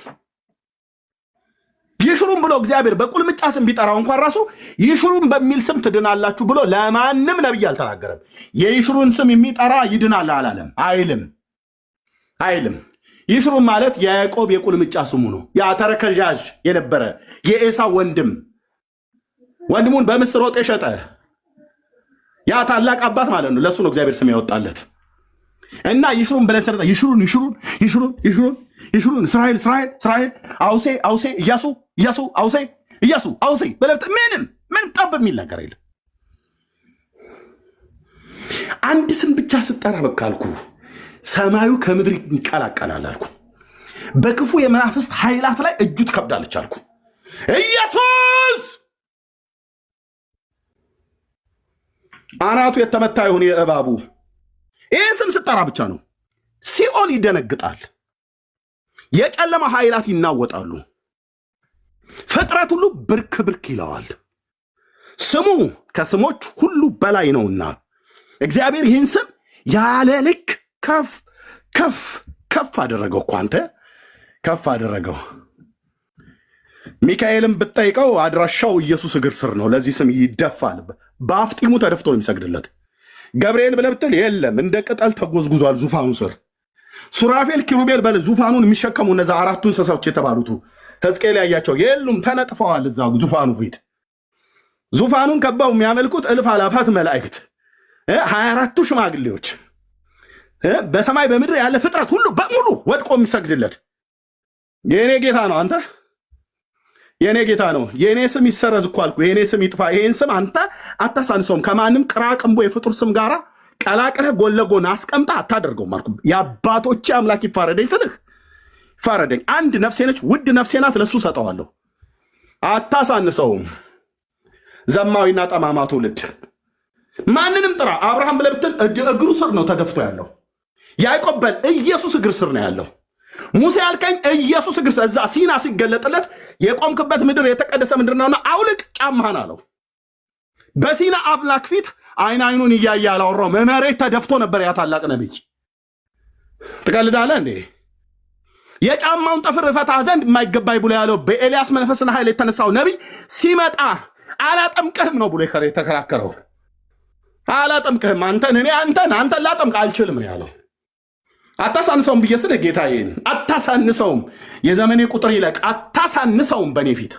ይሽሩን ብሎ እግዚአብሔር በቁልምጫ ስም ቢጠራው እንኳን ራሱ ይሽሩን በሚል ስም ትድናላችሁ ብሎ ለማንም ነብይ አልተናገረም። የይሽሩን ስም የሚጠራ ይድናል አላለም፣ አይልም። ይሽሩን ማለት የያዕቆብ የቁልምጫ ስሙ ነው። ያ ተረከዣዥ የነበረ የኤሳው ወንድሙን በምስር ወጥ የሸጠ ያ ታላቅ አባት ማለት ነው። ለሱ ነው እግዚአብሔር ስም ያወጣለት። እና ይሽሩን ብለን ሰረታ ይሽሩን እስራኤል አውሴ ኢያሱ አውሴ በለብት ምን ጠብ የሚል ነገር የለም። አንድ ስም ብቻ ስጠራ በቃ አልኩ ሰማዩ ከምድር ይቀላቀላል አልኩ። በክፉ የመናፍስት ኃይላት ላይ እጁ ትከብዳለች አልኩ። ኢየሱስ አናቱ የተመታ ይሁን የእባቡ። ይህን ስም ስጠራ ብቻ ነው ሲኦል ይደነግጣል፣ የጨለማ ኃይላት ይናወጣሉ፣ ፍጥረት ሁሉ ብርክ ብርክ ይለዋል። ስሙ ከስሞች ሁሉ በላይ ነውና እግዚአብሔር ይህን ስም ያለ ልክ ከፍ አደረገው። እኮ አንተ ከፍ አደረገው። ሚካኤልም ብትጠይቀው አድራሻው ኢየሱስ እግር ስር ነው። ለዚህ ስም ይደፋል። በአፍጢሙ ተደፍቶ ነው የሚሰግድለት። ገብርኤል ብለህ ብትል የለም፣ እንደ ቅጠል ተጎዝጉዟል ዙፋኑ ስር። ሱራፌል ኪሩቤል በል ዙፋኑን የሚሸከሙ እነዛ አራቱ እንስሳዎች የተባሉቱ ሕዝቅኤል ያያቸው የሉም፣ ተነጥፈዋል እዛ ዙፋኑ ፊት። ዙፋኑን ከበው የሚያመልኩት እልፍ አላፋት መላእክት 24ቱ ሽማግሌዎች በሰማይ በምድር ያለ ፍጥረት ሁሉ በሙሉ ወድቆ የሚሰግድለት የኔ ጌታ ነው። አንተ የኔ ጌታ ነው። የኔ ስም ይሰረዝ እኮ አልኩ። የኔ ስም ይጥፋ። ይሄን ስም አንተ አታሳንሰውም። ከማንም ቅራቅንቦ የፍጡር ስም ጋራ ቀላቅለህ ጎን ለጎን አስቀምጣ አታደርገውም አልኩ። የአባቶቼ አምላክ ይፋረደኝ ስልህ ይፋረደኝ። አንድ ነፍሴ ነች፣ ውድ ነፍሴ ናት፣ ለሱ ሰጠዋለሁ። አታሳንሰውም። ዘማዊና ጠማማ ትውልድ ማንንም ጥራ። አብርሃም ብለህ ብትል እግሩ ስር ነው ተደፍቶ ያለው። ያዕቆብ በል ኢየሱስ እግር ስር ነው ያለው። ሙሴ ያልከኝ ኢየሱስ እግር ስር፣ እዛ ሲና ሲገለጥለት የቆምክበት ምድር የተቀደሰ ምድር ነውና አውልቅ ጫማህን አለው። በሲና አምላክ ፊት አይን አይኑን እያየ አላወራው፣ መሬት ተደፍቶ ነበር ያ ታላቅ ነቢይ። ትቀልዳለህ እንዴ? የጫማውን ጠፍር እፈታ ዘንድ የማይገባኝ ብሎ ያለው በኤልያስ መንፈስና ኃይል የተነሳው ነቢይ ሲመጣ አላጠምቅህም ነው ብሎ የተከራከረው። አላጠምቅህም አንተን ላጠምቅ አልችልም ነው ያለው። አታሳንሰውም ብዬ ስለ ጌታዬን አታሳንሰውም። የዘመኔ ቁጥር ይለቅ። አታሳንሰውም። በእኔ ፊት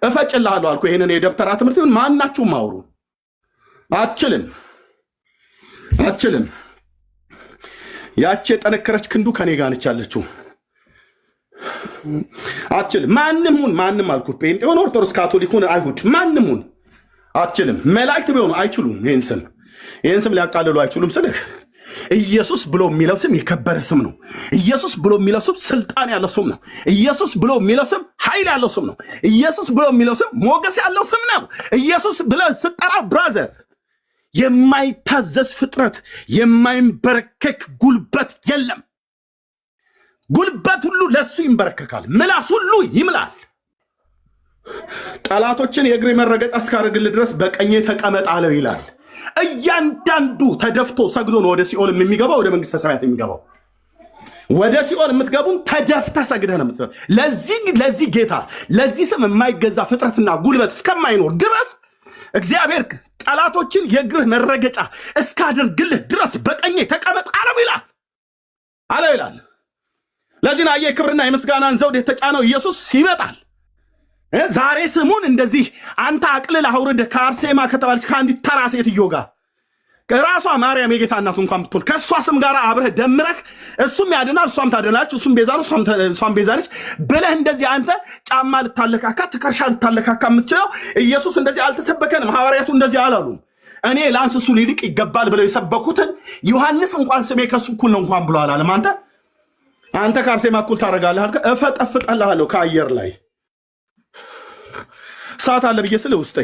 እፈጭልሃለሁ አልኩ። ይህንን የደብተራ ትምህርት ይሁን ማናችሁም አውሩ። አችልም። ያቺ የጠነከረች ክንዱ ከኔ ጋር ነች ያለችው። አችልም። ማንም አልኩ። ጴንጤ ሆነ ኦርቶዶክስ፣ ካቶሊክ ሆነ አይሁድ፣ ማንሙን አችልም። መላእክት ቢሆኑ አይችሉም። ይህን ስም ሊያቃልሉ አይችሉም ስልህ ኢየሱስ ብሎ የሚለው ስም የከበረ ስም ነው። ኢየሱስ ብሎ የሚለው ስም ስልጣን ያለው ስም ነው። ኢየሱስ ብሎ የሚለው ስም ኃይል ያለው ስም ነው። ኢየሱስ ብሎ የሚለው ስም ሞገስ ያለው ስም ነው። ኢየሱስ ብለ ስጠራ ብራዘር የማይታዘዝ ፍጥረት፣ የማይንበረከክ ጉልበት የለም። ጉልበት ሁሉ ለሱ ይንበረከካል። ምላስ ሁሉ ይምላል። ጠላቶችን የእግሬ መረገጫ እስካደርግልህ ድረስ በቀኜ ተቀመጥ አለው ይላል። እያንዳንዱ ተደፍቶ ሰግዶ ነው ወደ ሲኦል የሚገባው፣ ወደ መንግስተ ሰማያት የሚገባው። ወደ ሲኦል የምትገቡም ተደፍተህ ሰግደህ ነው የምትገባው። ለዚህ ጌታ ለዚህ ስም የማይገዛ ፍጥረትና ጉልበት እስከማይኖር ድረስ እግዚአብሔር ጠላቶችን የእግርህ መረገጫ እስካደርግልህ ድረስ በቀኜ ተቀመጥ አለው ይላል። ለዚህ ነው የክብርና የምስጋናን ዘውድ የተጫነው ኢየሱስ ይመጣል። ዛሬ ስሙን እንደዚህ አንተ አቅልል አውርደህ ከአርሴማ ከተባለች ከአንዲት ተራ ሴትዮ ጋር ራሷ ማርያም የጌታ እናቱ እንኳን ብትሆን ከእሷ ስም ጋር አብረህ ደምረህ እሱም ያድናል እሷም ታድናለች፣ እሱም ቤዛ ነው እሷም ቤዛ ነች ብለህ እንደዚህ አንተ ጫማ ልታለካካ ትከሻ ልታለካካ የምትችለው ኢየሱስ እንደዚህ አልተሰበከንም። ሐዋርያቱ እንደዚህ አላሉም። እኔ ለአንስ እሱ ሊልቅ ይገባል ብለው የሰበኩትን ዮሐንስ እንኳን ስሜ ከሱ እኩል ነው እንኳን ብሎ አላለም። አንተ ከአርሴማ እኩል ታደርጋለህ አልከ እፈጠፍጠልሃለሁ ከአየር ላይ ሰዓት አለ ብዬ ስለ ውስጤ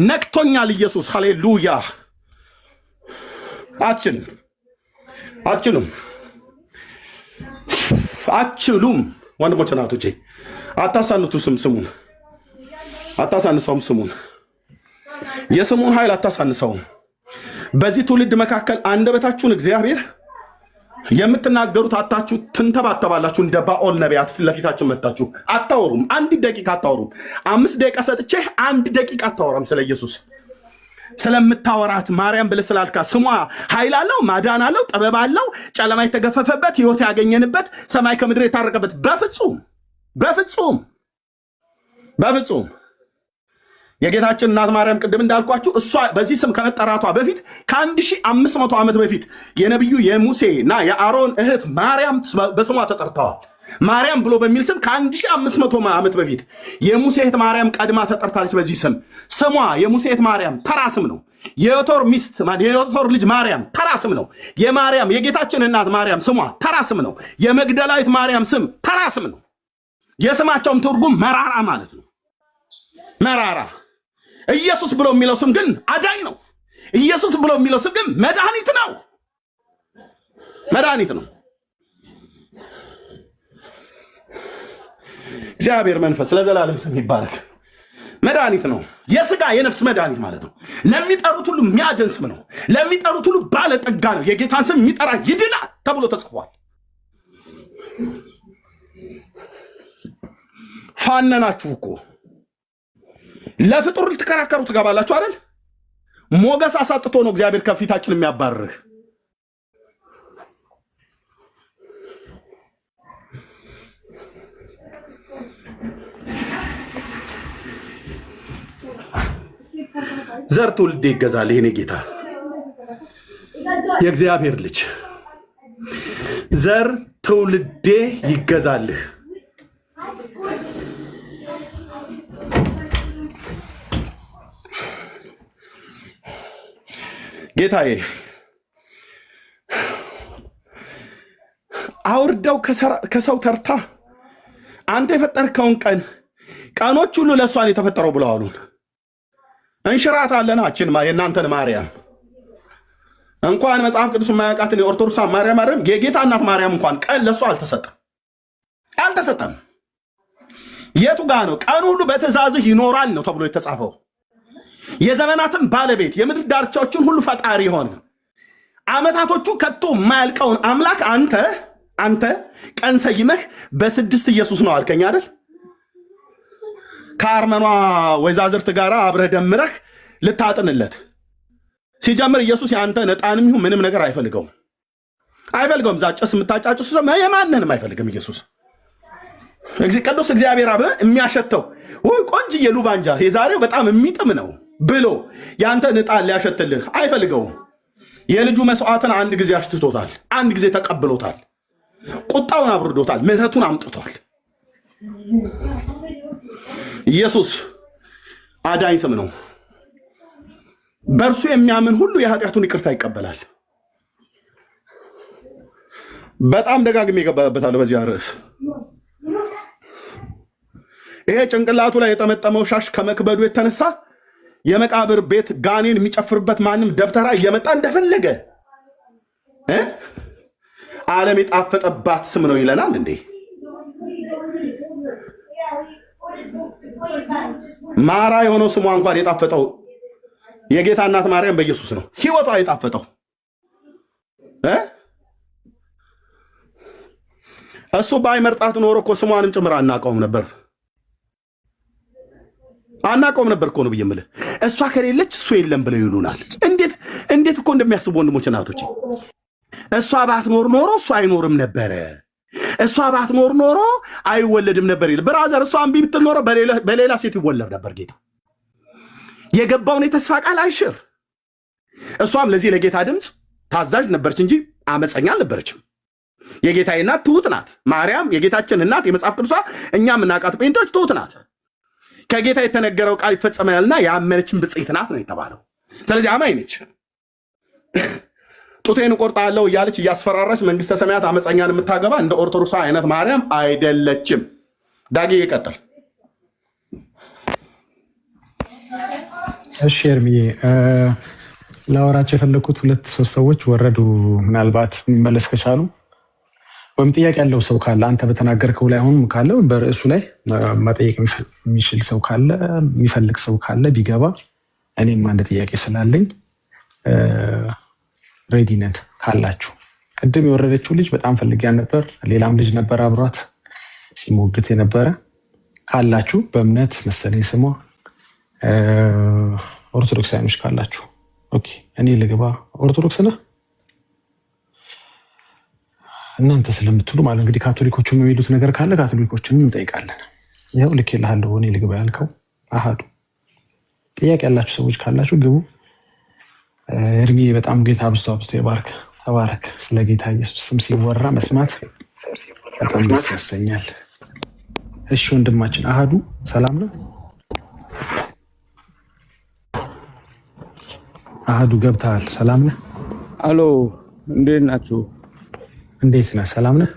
ነክቶኛል። ኢየሱስ ሃሌሉያ። አትችሉም ወንድሞች እናቶቼ፣ አታሳንቱ ስሙን አታሳንሰውም። የስሙን ኃይል አታሳንሰውም። በዚህ ትውልድ መካከል አንደበታችሁን እግዚአብሔር የምትናገሩት አታችሁ ትንተባተባላችሁ። እንደ ባኦል ነቢያት ፊት ለፊታችን መጣችሁ አታወሩም። 1 ደቂቃ አታወሩም። 5 ደቂቃ ሰጥቼ 1 ደቂቃ አታወራም። ስለ ኢየሱስ ስለምታወራት ማርያም ብለህ ስላልካት ስሟ ኃይል አለው፣ ማዳን አለው፣ ጥበብ አለው፣ ጨለማ የተገፈፈበት ሕይወት ያገኘንበት ሰማይ ከምድር የታረቀበት። በፍጹም የጌታችን እናት ማርያም ቅድም እንዳልኳችሁ እሷ በዚህ ስም ከመጠራቷ በፊት ከ1500 ዓመት በፊት የነቢዩ የሙሴና የአሮን እህት ማርያም በስሟ ተጠርተዋል። ማርያም ብሎ በሚል ስም ከ1500 ዓመት በፊት የሙሴ እህት ማርያም ቀድማ ተጠርታለች። በዚህ ስሟ የሙሴ እህት ማርያም ተራ ስም ነው። የዮቶር ልጅ ማርያም ተራ ስም ነው። የማርያም የጌታችን እናት ማርያም ስሟ ተራ ስም ነው። የመግደላዊት ማርያም ስም ተራ ስም ነው። የስማቸውም ትርጉም መራራ ማለት ነው። መራራ። ኢየሱስ ብሎ የሚለው ስም ግን አዳኝ ነው። ኢየሱስ ብሎ የሚለው ስም ግን መድኃኒት ነው። እግዚአብሔር መንፈስ ለዘላለም ስም ይባረክ። መድኃኒት ነው። የስጋ የነፍስ መድኃኒት ማለት ነው። ለሚጠሩት ሁሉ የሚያድን ስም ነው። ለሚጠሩት ሁሉ ባለጠጋ ነው። የጌታን ስም የሚጠራ ይድናል ተብሎ ተጽፏል። ፋነናችሁ እኮ ለፍጡር ልትከራከሩ ትገባላችሁ አይደል? ሞገስ አሳጥቶ ነው እግዚአብሔር ከፊታችን የሚያባርርህ። ዘር ትውልዴ ይገዛልህ የኔ ጌታ የእግዚአብሔር ልጅ ዘር ትውልዴ ይገዛልህ። ጌታዬ አውርደው ከሰው ተርታ አንተ የፈጠርከውን ቀኖች ሁሉ ለእሷን የተፈጠረው ብለው አሉን። እንሽራት አለናችን የእናንተን ማርያም እንኳን መጽሐፍ ቅዱስ የማያውቃትን የኦርቶዶክስ ማርያም የጌታ እናት ማርያም እንኳን ቀን ለእሷ አልተሰጠም። የቱ ጋ ነው? ቀኑ ሁሉ በትእዛዝህ ይኖራል ነው ተብሎ የተጻፈው። የዘመናትን ባለቤት የምድር ዳርቻዎችን ሁሉ ፈጣሪ ሆነ ዓመታቶቹ ከቶ የማያልቀውን አምላክ አንተ ቀን ሰይመህ በስድስት ኢየሱስ ነው አልከኝ አይደል? ከአርመኗ ወይዛዝርት ጋር አብረህ ደምረህ ልታጥንለት ሲጀምር ኢየሱስ የአንተን ዕጣንም ይሁን ምንም ነገር አይፈልገውም። ዛጨስ የምታጫጭሱ የማንንም አይፈልግም ኢየሱስ። ቅዱስ እግዚአብሔር አብ የሚያሸተው ቆንጅዬ ሉባንጃ የዛሬው በጣም የሚጥም ነው ብሎ የአንተን ዕጣን ሊያሸትልህ አይፈልገውም። የልጁ መስዋዕትን አንድ ጊዜ አሽትቶታል፣ አንድ ጊዜ ተቀብሎታል፣ ቁጣውን አብርዶታል፣ ምሕረቱን አምጥቷል። ኢየሱስ አዳኝ ስም ነው። በእርሱ የሚያምን ሁሉ የኃጢአቱን ይቅርታ ይቀበላል። በጣም ደጋግሜ ይገባበታለሁ በዚህ ርዕስ። ይሄ ጭንቅላቱ ላይ የጠመጠመው ሻሽ ከመክበዱ የተነሳ የመቃብር ቤት ጋኔን የሚጨፍርበት ማንም ደብተራ እየመጣ እንደፈለገ ዓለም የጣፈጠባት ስም ነው ይለናል እንዴ? ማራ የሆነው ስሟ እንኳን የጣፈጠው የጌታ እናት ማርያም በኢየሱስ ነው። ሕይወቷ የጣፈጠው እሱ ባይመርጣት ኖሮ እኮ ስሟንም ጭምር አናውቀውም ነበር እኮ ነው ብዬ የምልህ። እሷ ከሌለች እሱ የለም ብለው ይሉናል። እንዴት እኮ እንደሚያስቡ ወንድሞች እናቶች። እሷ ባትኖር ኖሮ እሱ አይኖርም ነበረ፣ እሷ ባትኖር ኖሮ አይወለድም ነበር ይል። ብራዘር እሷ እምቢ ብትል ኖሮ በሌላ ሴት ይወለድ ነበር ጌታ። የገባውን የተስፋ ቃል አይሽር። እሷም ለዚህ ለጌታ ድምፅ ታዛዥ ነበረች እንጂ አመፀኛ አልነበረችም። የጌታዬ እናት ትሁት ናት። ማርያም የጌታችን እናት የመጽሐፍ ቅዱሷ እኛም እናቃት ጴንቶች ትሁት ናት። ከጌታ የተነገረው ቃል ይፈጸማልና ያመነችን ብፅዕት ናት ነው የተባለው። ስለዚህ አማኝ ነች። ጡቴን እቆርጣለሁ እያለች እያስፈራራች መንግስተ ሰማያት አመፀኛን የምታገባ እንደ ኦርቶዶክስ አይነት ማርያም አይደለችም። ዳጊ ይቀጥል። እሺ ኤርሚዬ፣ ላወራቸው የፈለኩት 2-3 ሰዎች ወረዱ። ምናልባት የሚመለስ ከቻሉ ወይም ጥያቄ ያለው ሰው ካለ አንተ በተናገርከው ላይ አሁን ካለ በርዕሱ ላይ መጠየቅ የሚችል ሰው ካለ የሚፈልግ ሰው ካለ ቢገባ፣ እኔም አንድ ጥያቄ ስላለኝ ሬዲ ነን ካላችሁ። ቅድም የወረደችው ልጅ በጣም ፈልጊያ ነበር። ሌላም ልጅ ነበር አብሯት ሲሞግት የነበረ ካላችሁ፣ በእምነት መሰለኝ ስሟ ኦርቶዶክሳውያኖች ካላችሁ ኦኬ፣ እኔ ልግባ። ኦርቶዶክስ ነህ እናንተ ስለምትሉ ማለት እንግዲህ ካቶሊኮቹ የሚሉት ነገር ካለ ካቶሊኮችንም እንጠይቃለን። ይኸው ልኬልሃለሁ። እኔ ልግባ ያልከው አሃዱ። ጥያቄ ያላችሁ ሰዎች ካላችሁ ግቡ። እድሜ በጣም ጌታ አብዝቶ ይባርክ። ተባረክ። ስለ ጌታ ኢየሱስ ስም ሲወራ መስማት በጣም ደስ ያሰኛል። እሺ ወንድማችን አሃዱ ሰላም ነው? አሃዱ ገብተሃል? ሰላም ነህ? አሎ እንዴት ናችሁ? እንዴት ነህ? ሰላም ነህ?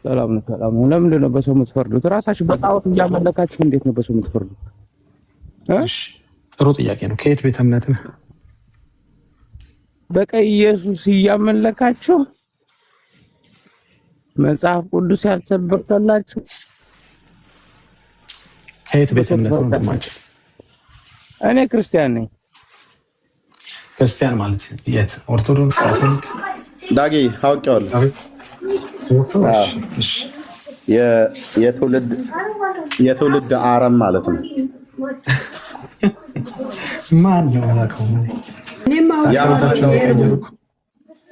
ሰላም ነው። ሰላም ነው። ለምንድን ነው በሰው የምትፈርዱት? ራሳችሁ በጣዖት እያመለካችሁ እንዴት ነው በሰው የምትፈርዱት? እሺ ጥሩ ጥያቄ ነው። ከየት ቤተ እምነት ነህ? በቃ ኢየሱስ እያመለካችሁ መጽሐፍ ቅዱስ ያልሰበከላችሁ ከየት ቤተ እምነት ነው እንደማችሁ? እኔ ክርስቲያን ነኝ። ክርስቲያን ማለት የት? ኦርቶዶክስ፣ ካቶሊክ? ዳጊ አውቄዋለሁ። የትውልድ አረም ማለት ነው። ማን ነው አላውቀውም።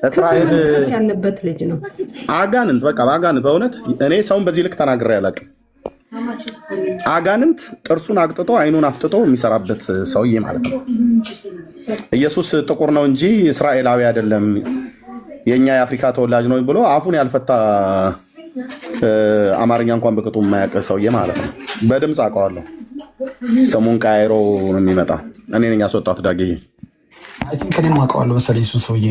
እስራኤል ያለበት ልጅ ነው። አጋንንት፣ በቃ በአጋንንት። በእውነት እኔ ሰውን በዚህ ልክ ተናግሬ አላውቅም። አጋንንት ጥርሱን አቅጥጦ አይኑን አፍጥጦ የሚሰራበት ሰውዬ ማለት ነው። ኢየሱስ ጥቁር ነው እንጂ እስራኤላዊ አይደለም፣ የኛ የአፍሪካ ተወላጅ ነው ብሎ አፉን ያልፈታ አማርኛ እንኳን በቅጡ የማያውቅ ሰውዬ ማለት ነው። በድምፅ አውቀዋለሁ። ስሙን ቀያይሮ ነው የሚመጣ። እኔ ነኝ ያስወጣት ዳግዬ። አይ ቲንክ እኔም አውቀዋለሁ መሰለኝ እሱን ሰውዬ።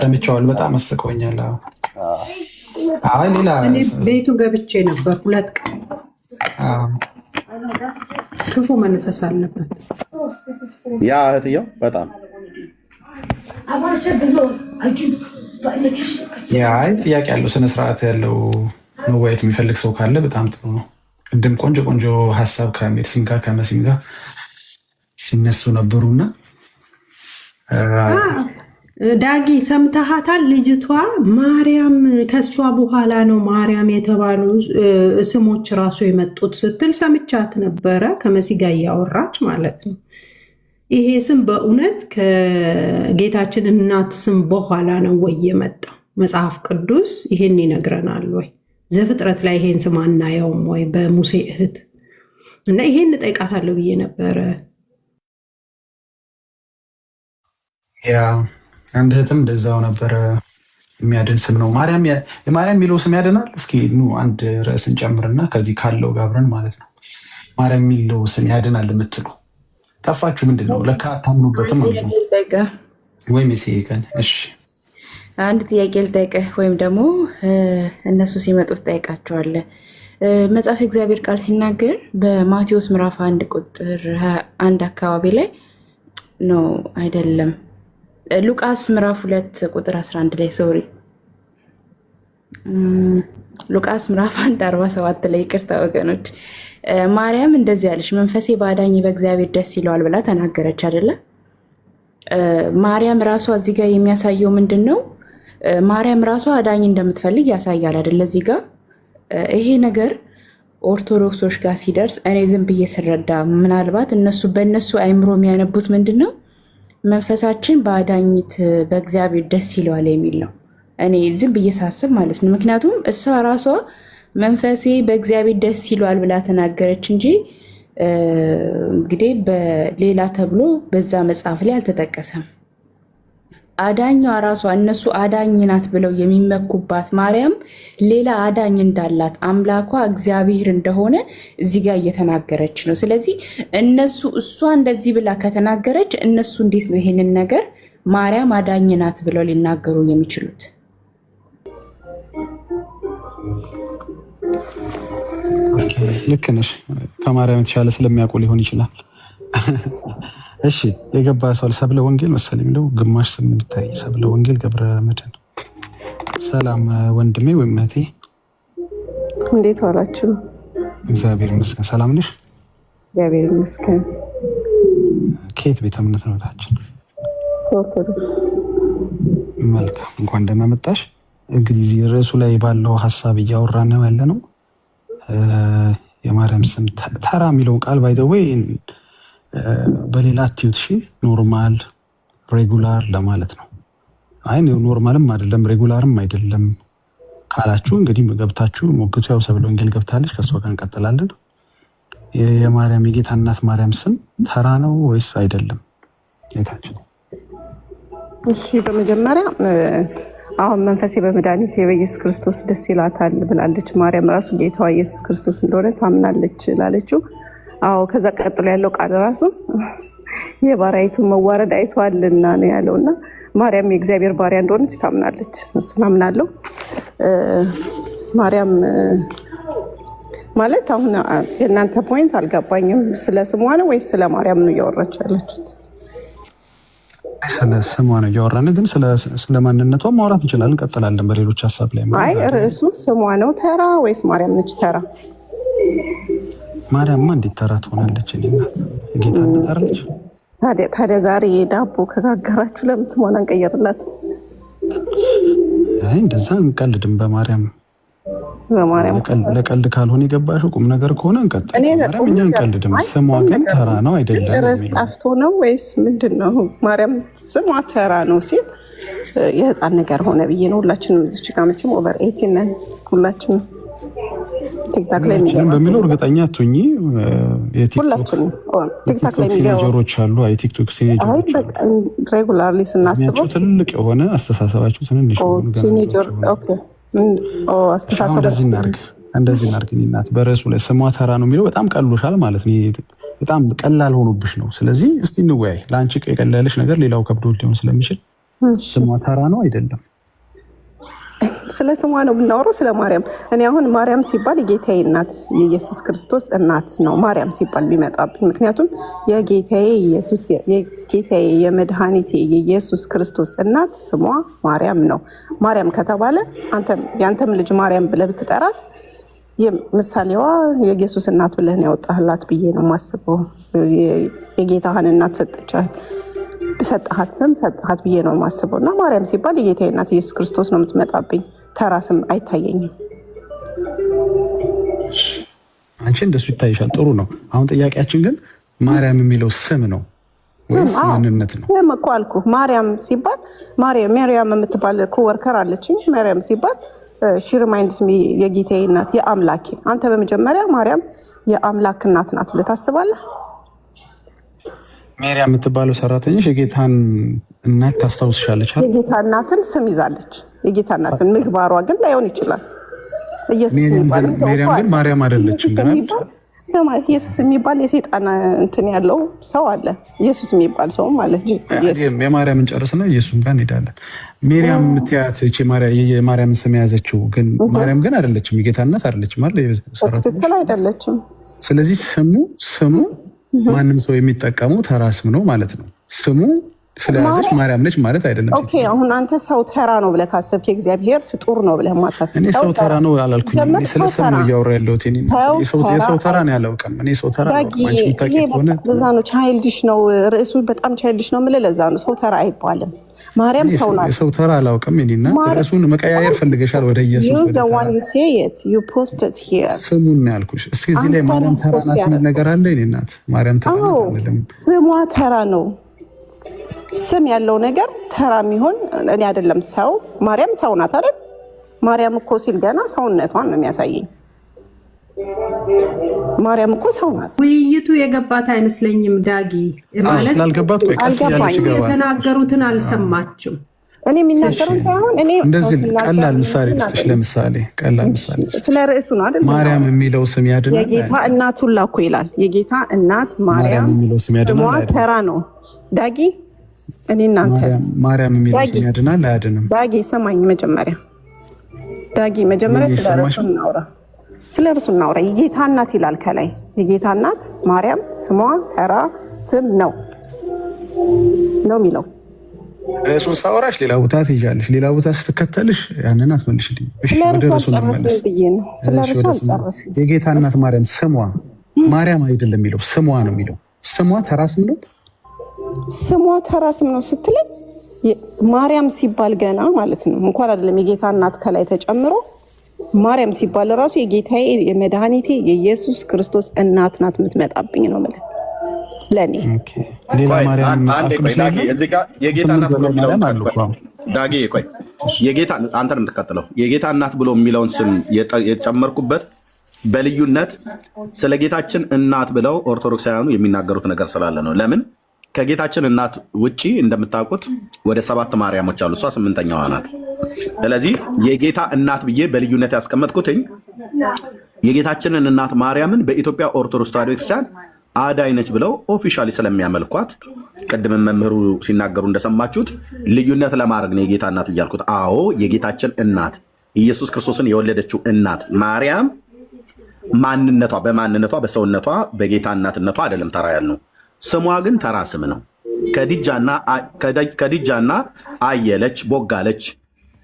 ሰምቼዋለሁ። በጣም አስቀውኛል። አይ ሌላ ቤቱ ገብቼ ነበር 2 ቀን። ክፉ መንፈስ አለበት ያ እህትየው በጣም አይ ጥያቄ ያለው ስነስርዓት ያለው መወያየት የሚፈልግ ሰው ካለ በጣም ጥሩ ነው። ቅድም ቆንጆ ቆንጆ ሀሳብ ከሜርሲም ጋር ከመሲም ጋር ሲነሱ ነበሩና ዳጊ ሰምተሃታል? ልጅቷ ማርያም ከሷ በኋላ ነው ማርያም የተባሉ ስሞች ራሱ የመጡት ስትል ሰምቻት ነበረ። ከመሲ ጋር እያወራች ማለት ነው። ይሄ ስም በእውነት ከጌታችን እናት ስም በኋላ ነው ወይ የመጣው? መጽሐፍ ቅዱስ ይሄን ይነግረናል ወይ? ዘፍጥረት ላይ ይሄን ስም አናየውም ወይ? በሙሴ እህት እና ይሄን እጠይቃታለሁ ብዬ ነበረ። ያ አንድ እህትም እንደዛው ነበረ። የሚያድን ስም ነው ማርያም። የማርያም የሚለው ስም ያድናል። እስኪ ኑ አንድ ርዕስን ጨምርና ከዚህ ካለው ጋብረን ማለት ነው። ማርያም የሚለው ስም ያድናል የምትሉ ጠፋችሁ። ምንድን ነው ለካ አታምኑበትም ማለት ነው። ወይም የሴቀን እሺ፣ አንድ ጥያቄ ልጠይቅህ ወይም ደግሞ እነሱ ሲመጡ ትጠይቃቸዋለህ። መጽሐፍ እግዚአብሔር ቃል ሲናገር በማቴዎስ ምዕራፍ 1 ቁጥር 1 አካባቢ ላይ ነው አይደለም፣ ሉቃስ ምዕራፍ 2 ቁጥር 11 ላይ ሶሪ፣ ሉቃስ ምዕራፍ 1 47 ላይ ይቅርታ ወገኖች፣ ማርያም እንደዚህ ያለች መንፈሴ በአዳኝ በእግዚአብሔር ደስ ይለዋል ብላ ተናገረች አይደለ? ማርያም ራሷ እዚህ ጋር የሚያሳየው ምንድን ነው? ማርያም ራሷ አዳኝ እንደምትፈልግ ያሳያል አይደለ? እዚህ ጋር ይሄ ነገር ኦርቶዶክሶች ጋር ሲደርስ እኔ ዝም ብዬ ስረዳ ምናልባት እነሱ በእነሱ አይምሮ የሚያነቡት ምንድን ነው? መንፈሳችን በአዳኝት በእግዚአብሔር ደስ ይለዋል የሚል ነው። እኔ ዝም ብዬ ሳስብ ማለት ነው። ምክንያቱም እሷ ራሷ መንፈሴ በእግዚአብሔር ደስ ይለዋል ብላ ተናገረች እንጂ እንግዲህ በሌላ ተብሎ በዛ መጽሐፍ ላይ አልተጠቀሰም። አዳኟ ራሷ እነሱ አዳኝ ናት ብለው የሚመኩባት ማርያም ሌላ አዳኝ እንዳላት አምላኳ እግዚአብሔር እንደሆነ እዚህ ጋር እየተናገረች ነው። ስለዚህ እነሱ እሷ እንደዚህ ብላ ከተናገረች እነሱ እንዴት ነው ይሄንን ነገር ማርያም አዳኝ ናት ብለው ሊናገሩ የሚችሉት? ልክ ነሽ። ከማርያም የተሻለ ስለሚያውቁ ሊሆን ይችላል። እሺ የገባ ሰው ሰብለ ወንጌል መሰለኝ ነው ግማሽ ስም የሚታይ ሰብለ ወንጌል ገብረ መድህን። ሰላም ወንድሜ ወይም እህቴ፣ እንዴት ዋላችሁ? እግዚአብሔር ይመስገን። ሰላም ነሽ? እግዚአብሔር ይመስገን። ከየት ቤተ እምነት ነው ታችን? ኦርቶዶክስ። መልካም፣ እንኳን ደህና መጣሽ። እንግዲህ ርዕሱ ላይ ባለው ሀሳብ እያወራን ነው ያለ ነው። የማርያም ስም ተራ የሚለውን ቃል ባይ ዘ ዌይ በሌላ አትዩት። እሺ ኖርማል ሬጉላር ለማለት ነው። አይ ኖርማልም አይደለም ሬጉላርም አይደለም ካላችሁ እንግዲህ ገብታችሁ ሞግቱ። ያው ሰብለ ወንጌል ገብታለች፣ ከሷ ጋር እንቀጥላለን። የማርያም የጌታ እናት ማርያም ስም ተራ ነው ወይስ አይደለም? የታችሁ? እሺ በመጀመሪያ አሁን መንፈሴ በመድኃኒቴ በኢየሱስ ክርስቶስ ደስ ይላታል ብላለች ማርያም። ራሱ ጌታዋ ኢየሱስ ክርስቶስ እንደሆነ ታምናለች ላለችው። አዎ ከዛ ቀጥሎ ያለው ቃል ራሱ የባሪያይቱን መዋረድ አይተዋልና ነው ያለውና ማርያም የእግዚአብሔር ባሪያ እንደሆነች ታምናለች። እሱን አምናለሁ። ማርያም ማለት አሁን የእናንተ ፖይንት አልገባኝም። ስለ ስሟ ነው ወይስ ስለ ማርያም ነው እያወራች ያለችሁት? ስለ ስሟ ነው እያወራን፣ ግን ስለ ማንነቷ ማውራት እንችላለን። እንቀጥላለን በሌሎች ሀሳብ ላይ። አይ ርዕሱ ስሟ ነው ተራ ወይስ ማርያም ነች ተራ? ማርያምማ እንዴት ተራ ትሆናለች? እኔና ጌታ እንደጠራለች። ታዲያ ዛሬ ዳቦ ከጋገራችሁ ለምን ስሟን አንቀየርላት? አይ እንደዛ እንቀልድም በማርያም ለቀልድ ካልሆነ የገባሽው ቁም ነገር ከሆነ እንቀጥል። ማርያም እኛ እንቀልድም። ስሟ ግን ተራ ነው አይደለም? ጠፍቶ ነው ወይስ ምንድን ነው? ማርያም ስሟ ተራ ነው ሲል የህፃን ነገር ሆነ ብዬ ነው። ሁላችንም እዚች ጋር መቼም ኦቨር 18 ነን ሁላችንም። ቲክታክ ላይ ሁላችንም በሚለው እርግጠኛ አትሁኚ። የቲክቶክ ቲኔጀሮች አሉ። አይ ቲክቶክ ቲኔጀሮች ሬጉላርሊ ስናስበው ትልቅ የሆነ አስተሳሰባችሁ ትንንሽ ቲኔጀር ኦኬ አስተሳሰብ እንደዚህ እናድርግ። እናት በርዕሱ ላይ ስሟ ተራ ነው የሚለው በጣም ቀሎሻል ማለት ነው። በጣም ቀላል ሆኖብሽ ነው። ስለዚህ እስቲ እንወያይ። ለአንቺ የቀለለሽ ነገር ሌላው ከብዶ ሊሆን ስለሚችል ስሟ ተራ ነው አይደለም። ስለ ስሟ ነው ብናወራው ስለ ማርያም። እኔ አሁን ማርያም ሲባል የጌታዬ እናት የኢየሱስ ክርስቶስ እናት ነው ማርያም ሲባል ቢመጣብኝ። ምክንያቱም የጌታዬ የመድኃኒቴ የኢየሱስ ክርስቶስ እናት ስሟ ማርያም ነው። ማርያም ከተባለ ያንተም ልጅ ማርያም ብለህ ብትጠራት ምሳሌዋ የኢየሱስ እናት ብለህ ነው ያወጣህላት ብዬ ነው የማስበው። የጌታህን እናት ሰጠሃት ስም ሰጠሃት ብዬ ነው የማስበው። እና ማርያም ሲባል የጌታዬ እናት ኢየሱስ ክርስቶስ ነው የምትመጣብኝ። ተራ ስም አይታየኝም። አንቺ እንደሱ ይታይሻል። ጥሩ ነው። አሁን ጥያቄያችን ግን ማርያም የሚለው ስም ነው ወይስ ማንነት ነው? ስም እኮ አልኩህ። ማርያም ሲባል ማርያም የምትባል ኮወርከር አለችኝ። ማርያም ሲባል ሺ ሪማይንድስ ሚ የጌታዬ እናት የአምላኬ። አንተ በመጀመሪያ ማርያም የአምላክ እናት ናት ብለህ ታስባለህ? ማርያም የምትባለው ሰራተኛሽ የጌታን እናት ታስታውስሻለች አይደል? የጌታ እናትን ስም ይዛለች። የጌታ እናትን ምግባሯ ግን ላይሆን ይችላል። ማርያም ግን ማርያም አይደለችም። ግን ኢየሱስ የሚባል የሰይጣን እንትን ያለው ሰው አለ። ኢየሱስ የሚባል ሰው ማለት ነው። የማርያምን ጨርስና ኢየሱስ ጋር እንሄዳለን። ማርያም የምትያት እቺ የማርያምን ስም የያዘችው ግን ማርያም ግን አይደለችም። የጌታ እናት አይደለችም ማለት ትክክል አይደለችም። ስለዚህ ስሙ ማንም ሰው የሚጠቀመው ተራ ስም ነው ማለት ነው። ስሙ ስለያዘች ማርያም ነች ማለት አይደለም። ኦኬ አሁን አንተ ሰው ተራ ነው ብለህ ካሰብክ እግዚአብሔር ፍጡር ነው ብለህ ማታስብ። እኔ ሰው ተራ ነው አላልኩኝም። ስለ ስም ነው እያወራ ያለሁት። የሰው ተራ ነው ያላውቅም። እኔ ሰው ተራ ነው አንቺ የምታውቂ ከሆነ ለዛ ነው ቻይልድሽ ነው ርዕሱ በጣም ቻይልድሽ ነው የምልህ። ለዛ ነው ሰው ተራ አይባልም። ማርያም ሰው ናት። የሰው ተራ አላውቅም። እኔና ርዕሱን መቀያየር ፈልገሻል ወደ ኢየሱስ ወደ ስሙን ነው ያልኩሽ። እስኪ እዚህ ላይ ማርያም ተራ ናት የሚል ነገር አለ። እኔ እናት ማርያም ተራ ናት አይደለም። ስሟ ተራ ነው። ስም ያለው ነገር ተራ የሚሆን እኔ አይደለም። ሰው ማርያም ሰው ናት አይደል? ማርያም እኮ ሲል ገና ሰውነቷን ነው የሚያሳየኝ። ማርያም እኮ ሰው ናት። ውይይቱ የገባት አይመስለኝም። ዳጊ ማለት ስላልገባት ቆይ ቀስ ያለች ገባ የተናገሩትን አልሰማችም። እኔ የሚናገረው ሳይሆን እኔ እንደዚህ ቀላል ምሳሌ ልስጥሽ። ለምሳሌ ቀላል ምሳሌ ስለ ርዕሱ ነው አይደል? ማርያም የሚለው ስም ያድናል። የጌታ እናት ሁላ እኮ ይላል። የጌታ እናት ማርያም የሚለው ስም ያድናል። ተራ ነው ዳጊ። እኔ እናንተ ማርያም የሚለው ስም ያድናል አያድንም? ዳጊ ሰማኝ። መጀመሪያ ስለ እርሱ እናውራ። የጌታ እናት ይላል ከላይ። የጌታ እናት ማርያም ስሟ ተራ ስም ነው የሚለው። እሱን ሳወራሽ ሌላ ቦታ ትይዣለሽ። ሌላ ቦታ ስትከተልሽ ያንን አትመልሽልኝ። የጌታ እናት ማርያም ስሟ ማርያም አይደለም የሚለው ስሟ ነው የሚለው። ስሟ ተራ ስም ነው። ስሟ ተራ ስም ነው ስትለኝ ማርያም ሲባል ገና ማለት ነው እንኳን አይደለም የጌታ እናት ከላይ ተጨምሮ ማርያም ሲባል ራሱ የጌታዬ የመድኃኒቴ የኢየሱስ ክርስቶስ እናት ናት የምትመጣብኝ ነው ማለት ለኔ። ሌላ ማርያም አንተን የምትከተለው የጌታ እናት ብሎ የሚለውን ስም የጨመርኩበት በልዩነት ስለ ጌታችን እናት ብለው ኦርቶዶክሳውያኑ የሚናገሩት ነገር ስላለ ነው። ለምን ከጌታችን እናት ውጪ እንደምታውቁት ወደ 7 ማርያሞች አሉ። እሷ 8ኛዋ ናት። ስለዚህ የጌታ እናት ብዬ በልዩነት ያስቀመጥኩትኝ የጌታችንን እናት ማርያምን በኢትዮጵያ ኦርቶዶክስ ተዋሕዶ ቤተክርስቲያን አዳኝ ነች ብለው ኦፊሻሊ ስለሚያመልኳት ቅድም መምህሩ ሲናገሩ እንደሰማችሁት ልዩነት ለማድረግ ነው የጌታ እናት ብዬ ያልኩት። አዎ የጌታችን እናት ኢየሱስ ክርስቶስን የወለደችው እናት ማርያም በማንነቷ በሰውነቷ በጌታ እናትነቷ አይደለም ተራ ያልነው። ስሟ ግን ተራ ስም ነው። ከዲጃና አየለች ቦጋለች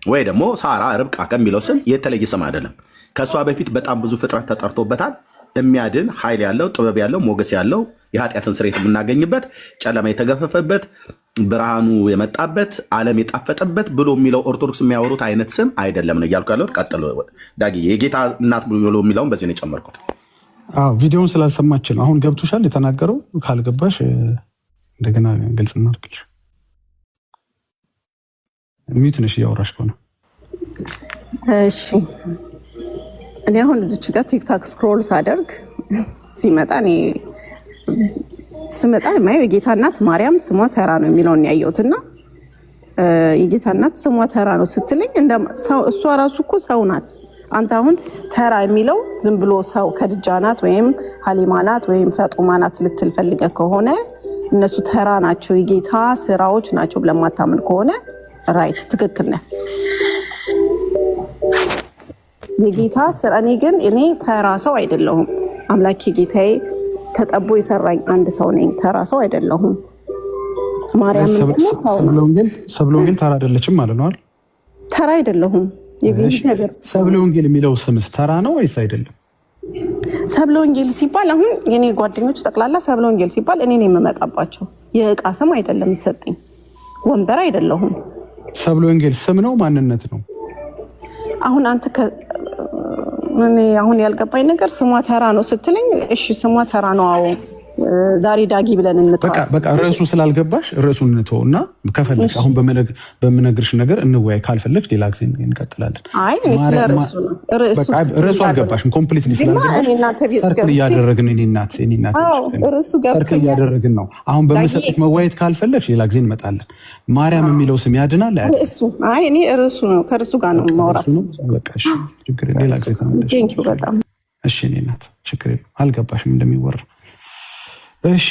ወይ ደግሞ ሳራ ርብቃ ከሚለው ስም የተለየ ስም አይደለም። ከእሷ በፊት በጣም ብዙ ፍጥረት ተጠርቶበታል። የሚያድን ኃይል ያለው ጥበብ ያለው ሞገስ ያለው የኃጢአትን ስርየት የምናገኝበት ጨለማ የተገፈፈበት ብርሃኑ የመጣበት ዓለም የጣፈጠበት ብሎ የሚለው ኦርቶዶክስ የሚያወሩት አይነት ስም አይደለም ነው እያልኩ ያለሁት። ቀጥሎ ዳጊ የጌታ እናት ብሎ የሚለውን በዚህ ነው የጨመርኩት። ቪዲዮውን ስላልሰማች ነው። አሁን ገብቶሻል የተናገረው? ካልገባሽ እንደገና ግልጽ እናድርግልሽ። ሚዩት ነሽ እያወራሽ ከሆነ። እሺ እኔ አሁን እዚች ጋር ቲክታክ ስክሮል ሳደርግ ሲመጣ እኔ ስመጣ ማየው የጌታ እናት ማርያም ስሟ ተራ ነው የሚለውን ያየሁትና የጌታ እናት ስሟ ተራ ነው ስትለኝ እሷ ራሱ እኮ ሰው ናት። አንተ አሁን ተራ የሚለው ዝም ብሎ ሰው ከድጃ ናት ወይም ሀሊማ ናት ወይም ፈጡማ ናት ልትል ፈልገህ ከሆነ እነሱ ተራ ናቸው የጌታ ስራዎች ናቸው ብለህ ማታምን ከሆነ ራይት ትክክል ነህ። የጌታ ስራ እኔ ተራ ሰው አይደለሁም። አምላኬ ጌታዬ ተጠቦ የሰራኝ አንድ ሰው ነኝ። ተራ ሰው አይደለሁም። ማርያም ሰብለ ወንጌል ተራ አይደለችም ማለት ነው አይደል? ተራ አይደለሁም። የእግዚአብሔር ሰብለ ወንጌል የሚለው ስምስ ተራ ነው ወይስ አይደለም? ሰብለ ወንጌል ሲባል አሁን የኔ ጓደኞች ጠቅላላ ሰብለ ወንጌል ሲባል እኔ ነኝ የምመጣባቸው። የእቃ ስም አይደለም የተሰጠኝ፣ ወንበር አይደለሁም። ሰብለ ወንጌል ስም ነው ማንነት ነው? አሁን አንተ አሁን ያልገባኝ ነገር ስሟ ተራ ነው ስትለኝ፣ እሺ ስሟ ተራ ነው። አዎ ዛሬ ዳጊ ብለን እንተዋለን። በቃ ርዕሱ ስላልገባሽ ርዕሱን እንተውና ከፈለግሽ አሁን በምነግርሽ ነገር እንወያይ፣ ካልፈለግሽ ሌላ ጊዜ እንቀጥላለን። አይ ስለ ርዕሱ ነው። ርዕሱ አልገባሽም። ኮምፕሊትሊ ስላልገባሽ ሰርክል እያደረግን ሰርክል እያደረግን ነው። አሁን በመሰጠት መወያየት ካልፈለግሽ ሌላ ጊዜ እንመጣለን። ማርያም የሚለው ስም ያድናል አያድንም? እሱ አይ እኔ ርዕሱ ነው፣ ከርዕሱ ጋር ነው ማውራት። በቃ እሺ፣ ችግር ሌላ ጊዜ ተመለሽ። እሺ እኔ እናት ችግር የለም፣ አልገባሽም እንደሚወራ። እሺ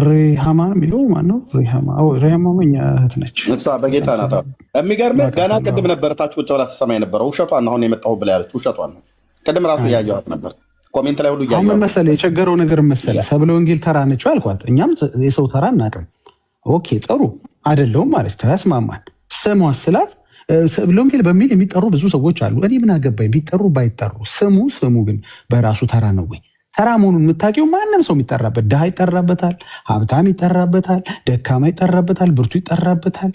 ሪሃማ የሚለው ማነው? ሪሃማ እኛ እህት ነች። እሷ በጌታ ናት። የሚገርምህ ገና ቅድም ነበር ታች ቁጭ ብላ ስትሰማ የነበረው ውሸቷን ነው። አሁን የመጣሁ ብላ ያለች ውሸቷን ነው። ቅድም ራሱ እያየኋት ነበር ኮሜንት ላይ ሁሉ እያየኋት። ምን መሰለህ የቸገረው ነገር መሰለህ፣ ሰብለ ወንጌል ተራ ነች አልኳት። እኛም የሰው ተራ እናቅም። ኦኬ ጥሩ አይደለሁም ማለት ተስማማን። ስሟ ስላት ሰብለ ወንጌል በሚል የሚጠሩ ብዙ ሰዎች አሉ። እኔ ምን አገባኝ ቢጠሩ ባይጠሩ፣ ስሙ ግን በራሱ ተራ ነው ወይ? ተራ መሆኑን የምታውቂው ማንም ሰው የሚጠራበት፣ ድሃ ይጠራበታል፣ ሀብታም ይጠራበታል፣ ደካማ ይጠራበታል፣ ብርቱ ይጠራበታል፣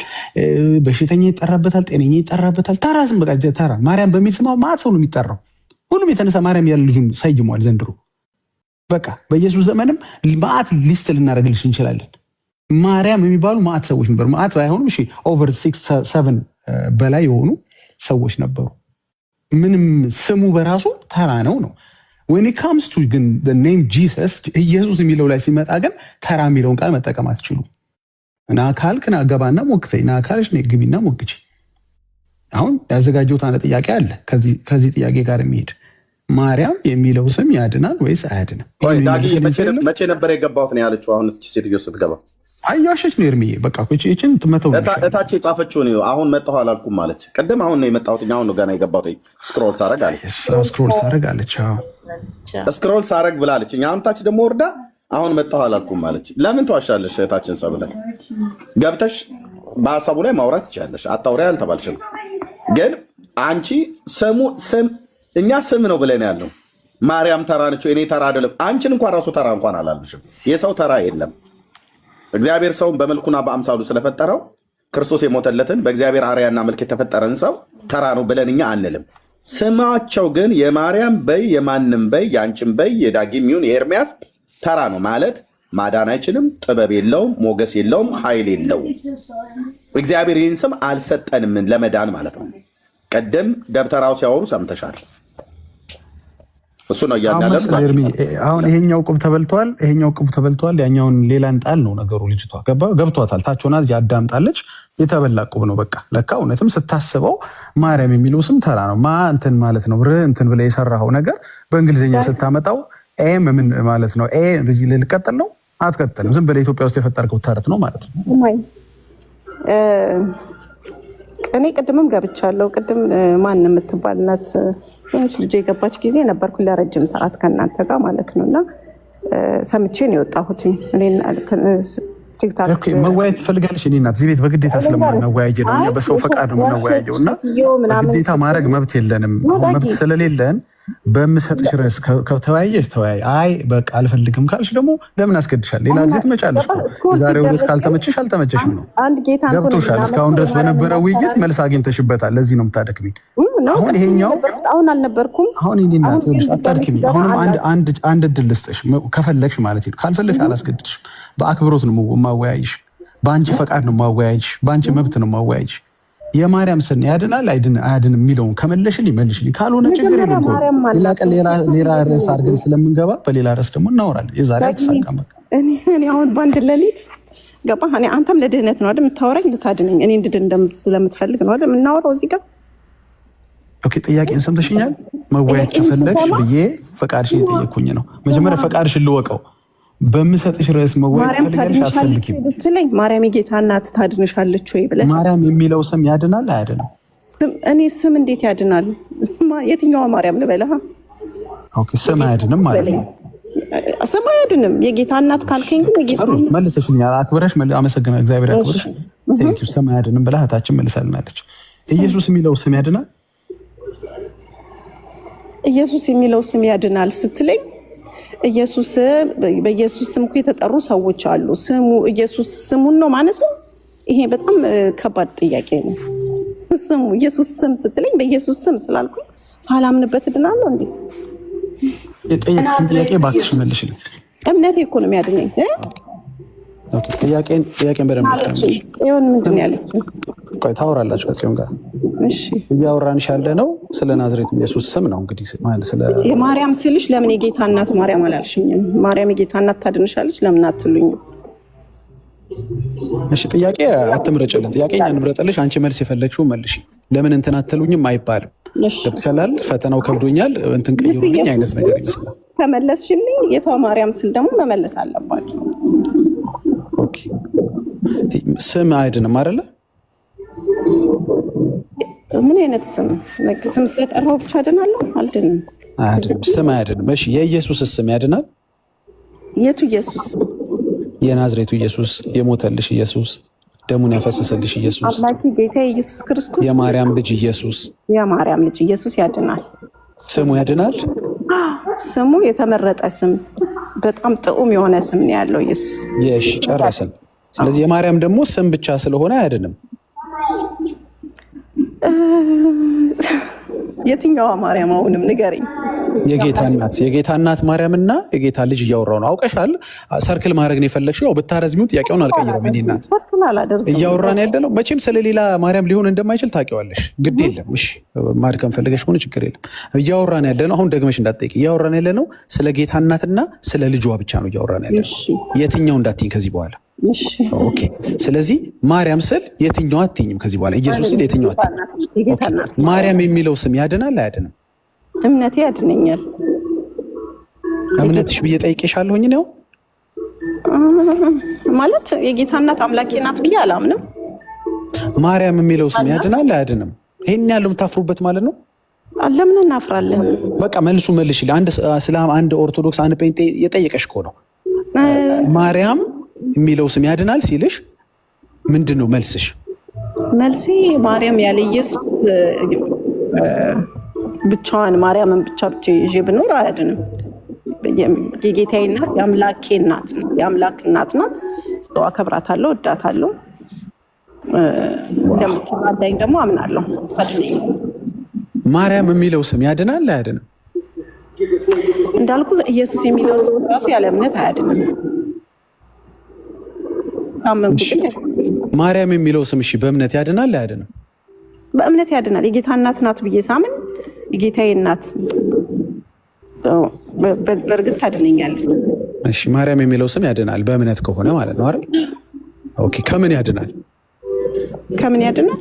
በሽተኛ ይጠራበታል፣ ጤነኛ ይጠራበታል። ተራ ስም በቃ ተራ። ማርያም በሚል ስማ ማት ሰው ነው የሚጠራው። ሁሉም የተነሳ ማርያም ያለ ልጁን ሰይሟል ዘንድሮ። በቃ በኢየሱስ ዘመንም ማት ሊስት ልናደርግልሽ እንችላለን። ማርያም የሚባሉ ማት ሰዎች ነበሩ። ማት ባይሆኑም እሺ ኦቨር 6-7 በላይ የሆኑ ሰዎች ነበሩ። ምንም ስሙ በራሱ ተራ ነው ነው when it comes to ግን the name Jesus ኢየሱስ የሚለው ላይ ሲመጣ ግን ተራ የሚለውን ቃል መጠቀም አትችሉ። እና ካልክና ገባና ሞክተኝ እና ካልሽ ነው ግቢና ሞክቺ። አሁን ያዘጋጀሁት አንድ ጥያቄ አለ ከዚህ ጥያቄ ጋር የሚሄድ ማርያም የሚለው ስም ያድናል ወይስ አያድንም? መቼ ነበር የገባሁት ነው ያለችው። አሁን እቺ ሴትዮ ስትገባ አያሸች ነው እርምዬ በቃ እቺን ትመተው እታች የጻፈችው ነው። አሁን መጣሁ አላልኩም ማለች። ቅድም አሁን ነው የመጣሁት። አሁን ነው ገና የገባሁት። ስክሮል ሳረግ አለች። ስክሮል ሳረግ ብላለች። አሁን ታች ደግሞ ወርዳ አሁን መጣሁ አላልኩም ማለች። ለምን ተዋሻለሽ? እታችን ሰብለ ገብተሽ በሀሳቡ ላይ ማውራት ትችላለሽ። አታውሪ አልተባልሽም። ግን አንቺ ስም እኛ ስም ነው ብለን ያለው ማርያም ተራ ነች፣ እኔ ተራ አይደለም። አንቺን እንኳን ራሱ ተራ እንኳን አላልሽም። የሰው ተራ የለም። እግዚአብሔር ሰውን በመልኩና በአምሳሉ ስለፈጠረው ክርስቶስ የሞተለትን በእግዚአብሔር አርአያና መልክ የተፈጠረን ሰው ተራ ነው ብለን እኛ አንልም። ስማቸው ግን የማርያም በይ፣ የማንም በይ፣ የአንቺን በይ፣ የዳጊም ይሁን የኤርሚያስ ተራ ነው ማለት ማዳን አይችልም። ጥበብ የለውም፣ ሞገስ የለውም፣ ኃይል የለውም። እግዚአብሔር ይህን ስም አልሰጠንም ለመዳን ማለት ነው። ቀደም ደብተራው ሲያወሩ ሰምተሻል። እሱ ነው እያዳለም። አሁን ይሄኛው ቁብ ተበልቷል፣ ያኛውን ሌላ እንጣል ነው ነገሩ። ልጅቷ ገብቷታል። ታች ሆና ያዳምጣለች። የተበላ ቁብ ነው በቃ። ለካ እውነትም ስታስበው ማርያም የሚለው ስም ተራ ነው። እንትን ማለት ነው እንትን ብለህ የሰራኸው ነገር በእንግሊዝኛ ስታመጣው ምን ማለት ነው? ልቀጥል ነው አትቀጥልም። ዝም ብለህ ኢትዮጵያ ውስጥ የፈጠርከው ተረት ነው ማለት ነው። እኔ ቅድምም ገብቻለሁ። ቅድም ማን የምትባል እናት ትንሽ ልጅ የገባች ጊዜ ነበርኩ ለረጅም ሰዓት ከእናንተ ጋር ማለት ነው። እና ሰምቼ ነው የወጣሁት። መወያየት ትፈልጋለች? እኔ እናት እዚህ ቤት በግዴታ ስለማናወያየ ነው፣ በሰው ፈቃድ ነው የምናወያየው። እና በግዴታ ማድረግ መብት የለንም። አሁን መብት ስለሌለን በምሰጥሽ ርዕስ ከተወያየሽ ተወያይ። አይ በቃ አልፈልግም ካልሽ ደግሞ ለምን አስገድሻል? ሌላ ጊዜ ትመጫለሽ። ዛሬው ርዕስ ካልተመቸሽ አልተመቸሽም ነው። ገብቶሻል? እስካሁን ድረስ በነበረ ውይይት መልስ አግኝተሽበታል። ለዚህ ነው የምታደክሚኝ። አሁን ይሄኛው አሁን አልነበርኩም። አሁን አታድክሚ። አሁንም አንድ እድል ልስጥሽ ከፈለግሽ ማለት ነው። ካልፈለግሽ አላስገድድሽም። በአክብሮት ነው ማወያይሽ። በአንቺ ፈቃድ ነው ማወያይሽ። በአንቺ መብት ነው ማወያይሽ። የማርያም ስም ያድናል አያድንም የሚለውን ከመለሽልኝ መልሽልኝ፣ ካልሆነ ችግር የለም። ሌላ ቀን ሌላ ርዕስ አድርገን ስለምንገባ በሌላ ርዕስ ደግሞ እናወራለን። የዛሬ አልተሳካም። እኔ አሁን በአንድ ሌሊት ገባህ? እኔ አንተም ለድህነት ነው አይደል የምታወራኝ? ልታድነኝ እኔ እንድድን ስለምትፈልግ ነው አይደል የምናወራው እዚህ ጋር? ኦኬ፣ ጥያቄን ሰምተሽኛል። መወያየት ከፈለግሽ ብዬ ፈቃድሽን እየጠየኩኝ ነው። መጀመሪያ ፈቃድሽን ልወቀው። በምሰጥሽ ርዕስ መወያየት ትፈልጊያለሽ አትፈልጊም? ብትለኝ ማርያም የጌታ እናት ታድንሻለች ወይ ብለህ ማርያም የሚለው ስም ያድናል አያድንም? እኔ ስም እንዴት ያድናል? የትኛዋ ማርያም ልበልህ? ኦኬ፣ ስም አያድንም ማለት ነው። ስም አያድንም። የጌታ እናት ካልከኝ ግን የጌታ መልሰሽልኛል። አክብረሽ አመሰግናለሁ። እግዚአብሔር ያክብርሽ። ቴንኪው። ስም አያድንም ብላ እህታችን መልሳልናለች። ኢየሱስ የሚለው ስም ያድናል? ኢየሱስ የሚለው ስም ያድናል ስትለኝ ኢየሱስ በኢየሱስ ስም እኮ የተጠሩ ሰዎች አሉ። ስሙ ኢየሱስ ስሙን ነው ማለት ነው። ይሄ በጣም ከባድ ጥያቄ ነው። ስሙ ኢየሱስ ስም ስትለኝ በኢየሱስ ስም ስላልኩ ሳላምንበት እድናለሁ እንዴ? የጠየቅሽን ጥያቄ እባክሽ መልሽልኝ። እምነቴ እኮ ነው የሚያድነኝ። ኦኬ፣ ጥያቄን በደንብ ታምጪ። ጽዮን ምንድን ያለችው? ቆይ ታወራላችሁ ከጽዮን ጋር። እሺ፣ እያወራንሽ ያለ ነው ስለ ናዝሬቱ ኢየሱስ ስም ነው። እንግዲህ ማለት ስለ የማርያም ስልሽ ለምን የጌታ እናት ማርያም አላልሽኝም? ማርያም የጌታ እናት ታድንሻለች ለምን አትሉኝም? እሺ፣ ጥያቄ አትምረጭልን። ጥያቄ እንምረጥልሽ። አንቺ መልስ የፈለግሽው መልሽ። ለምን እንትን አትሉኝም አይባልም። ገብቶሻል? ፈተናው ከብዶኛል እንትን ቀይሩልኝ አይነት ነገር ይመስላል። ከመለስሽልኝ የቷ ማርያም ስል ደግሞ መመለስ አለባቸው። ኦኬ፣ ስም አይድንም አይደለ? ምን አይነት ስም? ስም ስለጠራው ብቻ አድናለሁ? አልድንም። አይድንም፣ ስም አያድንም። እሺ፣ የኢየሱስ ስም ያድናል? የቱ ኢየሱስ? የናዝሬቱ ኢየሱስ፣ የሞተልሽ ኢየሱስ፣ ደሙን ያፈሰሰልሽ ኢየሱስ፣ አምላኬ ጌታ ኢየሱስ ክርስቶስ፣ የማርያም ልጅ ኢየሱስ። የማርያም ልጅ ኢየሱስ ያድናል። ስሙ ያድናል? ስሙ የተመረጠ ስም፣ በጣም ጥዑም የሆነ ስም ነው ያለው ኢየሱስ። እሺ፣ ጨረስን። ስለዚህ የማርያም ደግሞ ስም ብቻ ስለሆነ አያድንም። የትኛዋ ማርያም? አሁንም ንገረኝ። የጌታ እናት ማርያምና የጌታ ልጅ እያወራው ነው። አውቀሻል። ሰርክል ማድረግ ነው የፈለግሽው። ብታረዝሚው ጥያቄውን አልቀይረም። እኔ እናት እያወራን ያለ ነው። መቼም ስለሌላ ማርያም ሊሆን እንደማይችል ታውቂዋለሽ። ግድ የለም። እሺ፣ ማድከም ፈልገሽ ሆነ ችግር የለም። እያወራን ያለ ነው። አሁን ደግመሽ እንዳትጠይቂ። እያወራን ያለ ነው ስለ ጌታ እናትና ስለ ልጇ ብቻ ነው እያወራን ያለ ነው። የትኛው እንዳትይኝ ከዚህ በኋላ። ኦኬ። ስለዚህ ማርያም ስል የትኛው አትይኝም ከዚህ በኋላ። ኢየሱስ ስል የትኛው አትይኝም። ማርያም የሚለው ስም ያድናል አያድንም? እምነቴ ያድነኛል። እምነትሽ ብዬ ጠይቄሻለሁኝ ነው ማለት የጌታ እናት አምላኬ ናት ብዬ አላምንም። ማርያም የሚለው ስም ያድናል አያድንም? ይሄን ያለው የምታፍሩበት ማለት ነው። ለምን እናፍራለን? በቃ መልሱ መልሽ። አንድ ኦርቶዶክስ አንድ ጴንጤ የጠየቀሽ እኮ ነው። ማርያም የሚለው ስም ያድናል ሲልሽ ምንድን ነው መልስሽ? መልሴ ማርያም ያለ ኢየሱስ ብቻዋን ማርያምን ብቻ ይዤ ብኖር አያድንም። የጌታዬ እናት የአምላኬ እናት የአምላክ እናት ናት። አከብራታለሁ፣ እወዳታለሁ። እንደምትራዳኝ ደግሞ አምናለሁ። ማርያም የሚለው ስም ያድናል አያድንም? እንዳልኩ ኢየሱስ የሚለው ስም ራሱ ያለ እምነት አያድንም። ማርያም የሚለው ስም እሺ በእምነት ያድናል አያድንም? በእምነት ያድናል። የጌታ እናት ናት ብዬ ሳምን የጌታዬ እናት በእርግጥ ታድነኛለች። እሺ፣ ማርያም የሚለው ስም ያድናል በእምነት ከሆነ ማለት ነው አይደል? ኦኬ። ከምን ያድናል? ከምን ያድናል?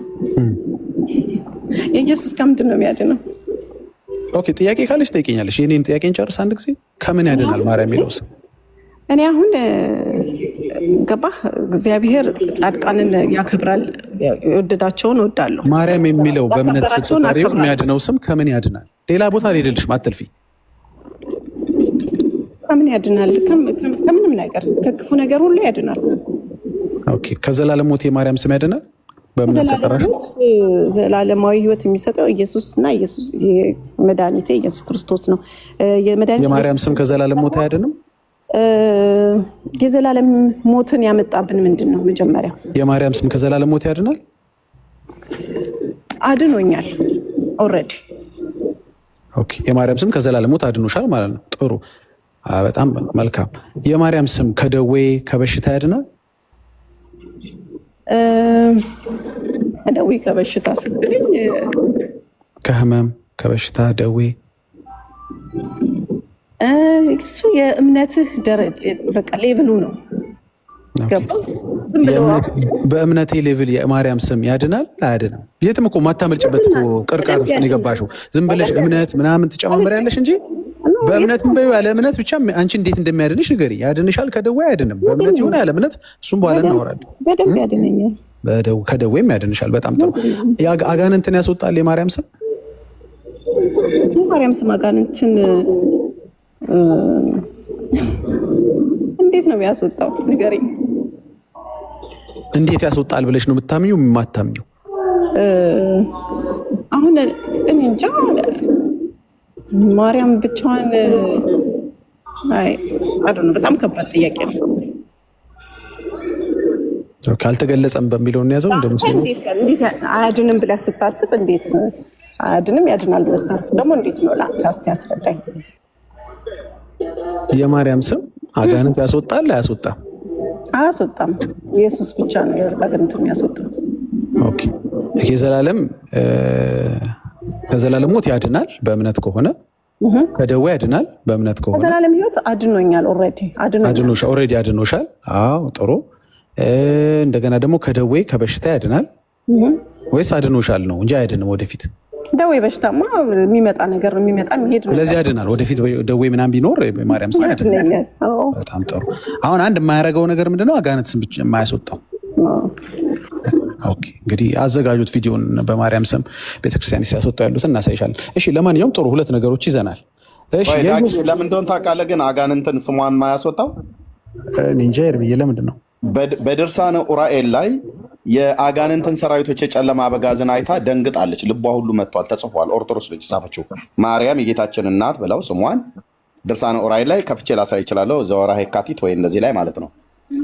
የኢየሱስ ከምንድን ነው የሚያድነው? ኦኬ። ጥያቄ ካለሽ ጠይቀኛለሽ። የኔን ጥያቄን ጨርስ አንድ ጊዜ። ከምን ያድናል ማርያም የሚለው ስም? እኔ አሁን ገባህ? እግዚአብሔር ጻድቃንን ያከብራል፣ የወደዳቸውን እወዳለሁ። ማርያም የሚለው በእምነት ስትጠሪው የሚያድነው ስም ከምን ያድናል? ሌላ ቦታ ሄደልሽ አትልፊ። ከምን ያድናል? ከምንም ነገር፣ ከክፉ ነገር ሁሉ ያድናል። ኦኬ። ከዘላለም ሞት የማርያም ስም ያድናል? ዘላለማዊ ሕይወት የሚሰጠው ኢየሱስ እና ኢየሱስ መድኃኒቴ ኢየሱስ ክርስቶስ ነው። የማርያም ስም ከዘላለም ሞት አያድንም? የዘላለም ሞትን ያመጣብን ምንድን ነው? መጀመሪያ የማርያም ስም ከዘላለም ሞት ያድናል? አድኖኛል ኦልሬዲ። ኦኬ። የማርያም ስም ከዘላለም ሞት አድኖሻል ማለት ነው። ጥሩ፣ በጣም መልካም። የማርያም ስም ከደዌ ከበሽታ ያድናል? ደዌ ከበሽታ ስትልኝ ከህመም ከበሽታ ደዌ እሱ የእምነትህ በቃ ሌቭሉ ነው። በእምነቴ ሌቭል የማርያም ስም ያድናል አያድንም? የትም እኮ ማታመልጭበት እኮ ቅርቃር ውስጥ ነው የገባሽው። ዝም ብለሽ እምነት ምናምን ትጨማመሪያለሽ እንጂ በእምነትም በይው ያለ እምነት ብቻ አንቺ እንዴት እንደሚያድንሽ ንገሪ። ያድንሻል ከደዌ አያድንም? በእምነት ይሁን ያለ እምነት እሱም በኋላ እናወራለን። በደንብ ያድነኛል። ከደዌም ያድንሻል። በጣም ጥሩ። አጋንንትን ያስወጣል የማርያም ስም? የማርያም ስም አጋንንትን እንዴት ነው የሚያስወጣው? ንገሪኝ። እንዴት ያስወጣል ብለሽ ነው የምታምኚው የማታምኚው? አሁን እኔ እንጃ። ማርያም ብቻዋን በጣም ከባድ ጥያቄ ነው። ካልተገለጸም በሚለው እንያዘው። እንደምስሉ አያድንም ብለህ ስታስብ እንዴት አያድንም ያድናል ብለህ ስታስብ ደግሞ እንዴት ነው ላንተ ያስረዳኝ። የማርያም ስም አጋንንት ያስወጣል አያስወጣም? አያስወጣም። ኢየሱስ ብቻ ነው አጋንንት የሚያስወጣው። ኦኬ። ከዘላለም ሞት ያድናል በእምነት ከሆነ፣ ከደዌ ያድናል በእምነት ከሆነ። ከዘላለም ሕይወት አድኖኛል። ኦልሬዲ አድኖሻል። አዎ ጥሩ። እንደገና ደግሞ ከደዌ ከበሽታ ያድናል ወይስ አድኖሻል ነው እንጂ አያድንም ወደፊት? ደዌ በሽታማ የሚመጣ ነገር ነው፣ የሚመጣ የሚሄድ ነው። ስለዚህ ያድናል። ወደፊት ደዌ ምናምን ቢኖር ማርያም ስም ያድናል። በጣም ጥሩ። አሁን አንድ የማያደርገው ነገር ምንድነው? አጋንንት ስም ብቻ የማያስወጣው። ኦኬ እንግዲህ አዘጋጁት ቪዲዮን በማርያም ስም ቤተክርስቲያን ሲያስወጣ ያሉትን እናሳይሻለን። እሺ ለማንኛውም ጥሩ ሁለት ነገሮች ይዘናል። እሺ ለምን እንደሆነ ታውቃለህ? ግን አጋንንትን ስሟን የማያስወጣው እንጃ ይርብዬ ለምንድን ነው? በድርሳነ ኡራኤል ላይ የአጋንንትን ሰራዊቶች የጨለማ አበጋዝን አይታ ደንግጣለች፣ ልቧ ሁሉ መጥቷል ተጽፏል። ኦርቶዶክስ ልጅ ጻፈችው። ማርያም የጌታችን እናት ብለው ስሟን ድርሳነ ኡራኤል ላይ ከፍቼ ላሳይ ይችላለሁ። ዘወርኃ የካቲት ወይ እንደዚህ ላይ ማለት ነው።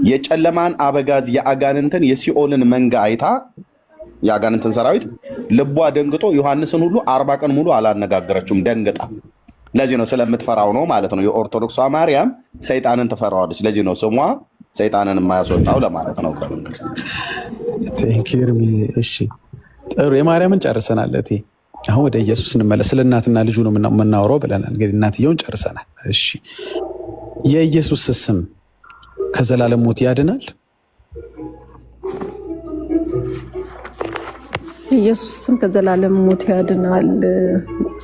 የጨለማን አበጋዝ የአጋንንትን የሲኦልን መንጋ አይታ የአጋንንትን ሰራዊት ልቧ ደንግጦ ዮሐንስን ሁሉ 40 ቀን ሙሉ አላነጋገረችውም፣ ደንግጣ። ለዚህ ነው ስለምትፈራው ነው ማለት ነው። የኦርቶዶክሷ ማርያም ሰይጣንን ትፈራዋለች። ለዚህ ነው ስሟ ሰይጣንን የማያስወጣው ለማለት ነው። እሺ ጥሩ። የማርያምን ጨርሰናል። አሁን ወደ ኢየሱስ እንመለስ። ስለ እናትና ልጁ ነው የምናወራው ብለናል። እንግዲህ እናትየውን ጨርሰናል። እሺ የኢየሱስ ስም ከዘላለም ሞት ያድናል? ኢየሱስ ስም ከዘላለም ሞት ያድናል።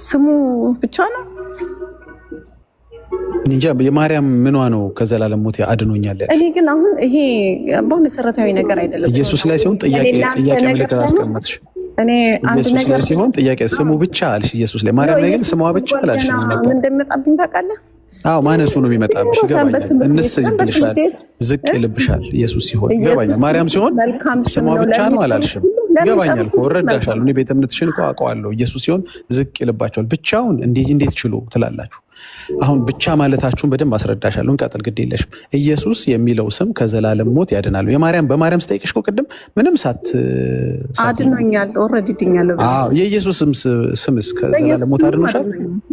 ስሙ ብቻ ነው እንጃ። የማርያም ምኗ ነው ከዘላለም ሞት አድኖኛል? እኔ ግን አሁን ይሄ በመሰረታዊ ነገር አይደለም። ኢየሱስ ላይ ሲሆን ጥያቄ ምልክት አስቀመጥሽ። እኔ አንድ ነገር ሲሆን ጥያቄ ስሙ ብቻ አልሽ። ኢየሱስ ላይ ማርያም ላይ ግን ስሟ ብቻ አላልሽ። ምን እንደሚመጣብኝ ታውቃለህ? አዎ ማነሱ ነው የሚመጣብሽ። ይገባኛል። እንስ ይልብሻል፣ ዝቅ ይልብሻል። ኢየሱስ ሲሆን ይገባኛል። ማርያም ሲሆን ስሟ ብቻ ነው አላልሽም። ይገባኛል እኮ እረዳሻለሁ። እኔ ቤተ እምነትሽን እኮ አውቀዋለሁ። ኢየሱስ ሲሆን ዝቅ ይልባቸዋል። ብቻውን እንዴት ችሎ ትላላችሁ? አሁን ብቻ ማለታችሁን በደንብ አስረዳሻለሁ። እንቀጥል፣ ግድ የለሽም። ኢየሱስ የሚለው ስም ከዘላለም ሞት ያድናሉ። በማርያም ስጠይቅሽ እኮ ቅድም ምንም አድኖኛል፣ ኦልሬዲ ድኛለሁ። የኢየሱስ ስምስ ከዘላለም ሞት አድኖሻል?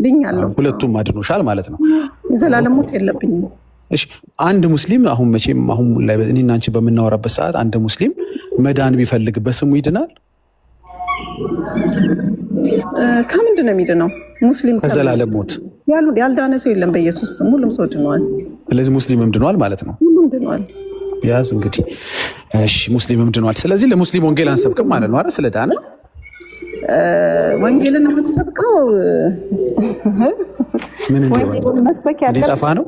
ድኛለሁ። ሁለቱም አድኖሻል ማለት ነው። ዘላለም ሞት የለብኝም። እሺ አንድ ሙስሊም አሁን ላይ እኔና አንቺ በምናወራበት ሰዓት አንድ ሙስሊም መዳን ቢፈልግ በስሙ ይድናል? ከምንድን ነው የሚድነው? ሙስሊም ከዘላለም ሞት ያልዳነ ሰው የለም። በኢየሱስ ስም ሁሉም ሰው ድኗል። ስለዚህ ሙስሊምም ድኗል ማለት ነው። ሁሉም ድኗል። ያዝ እንግዲህ። እሺ ሙስሊምም ድኗል። ስለዚህ ለሙስሊም ወንጌል አንሰብክም ማለት ነው አይደል? ስለዳነ ወንጌልን የምትሰብከው ምን መስበክ እንዲጠፋ ነው?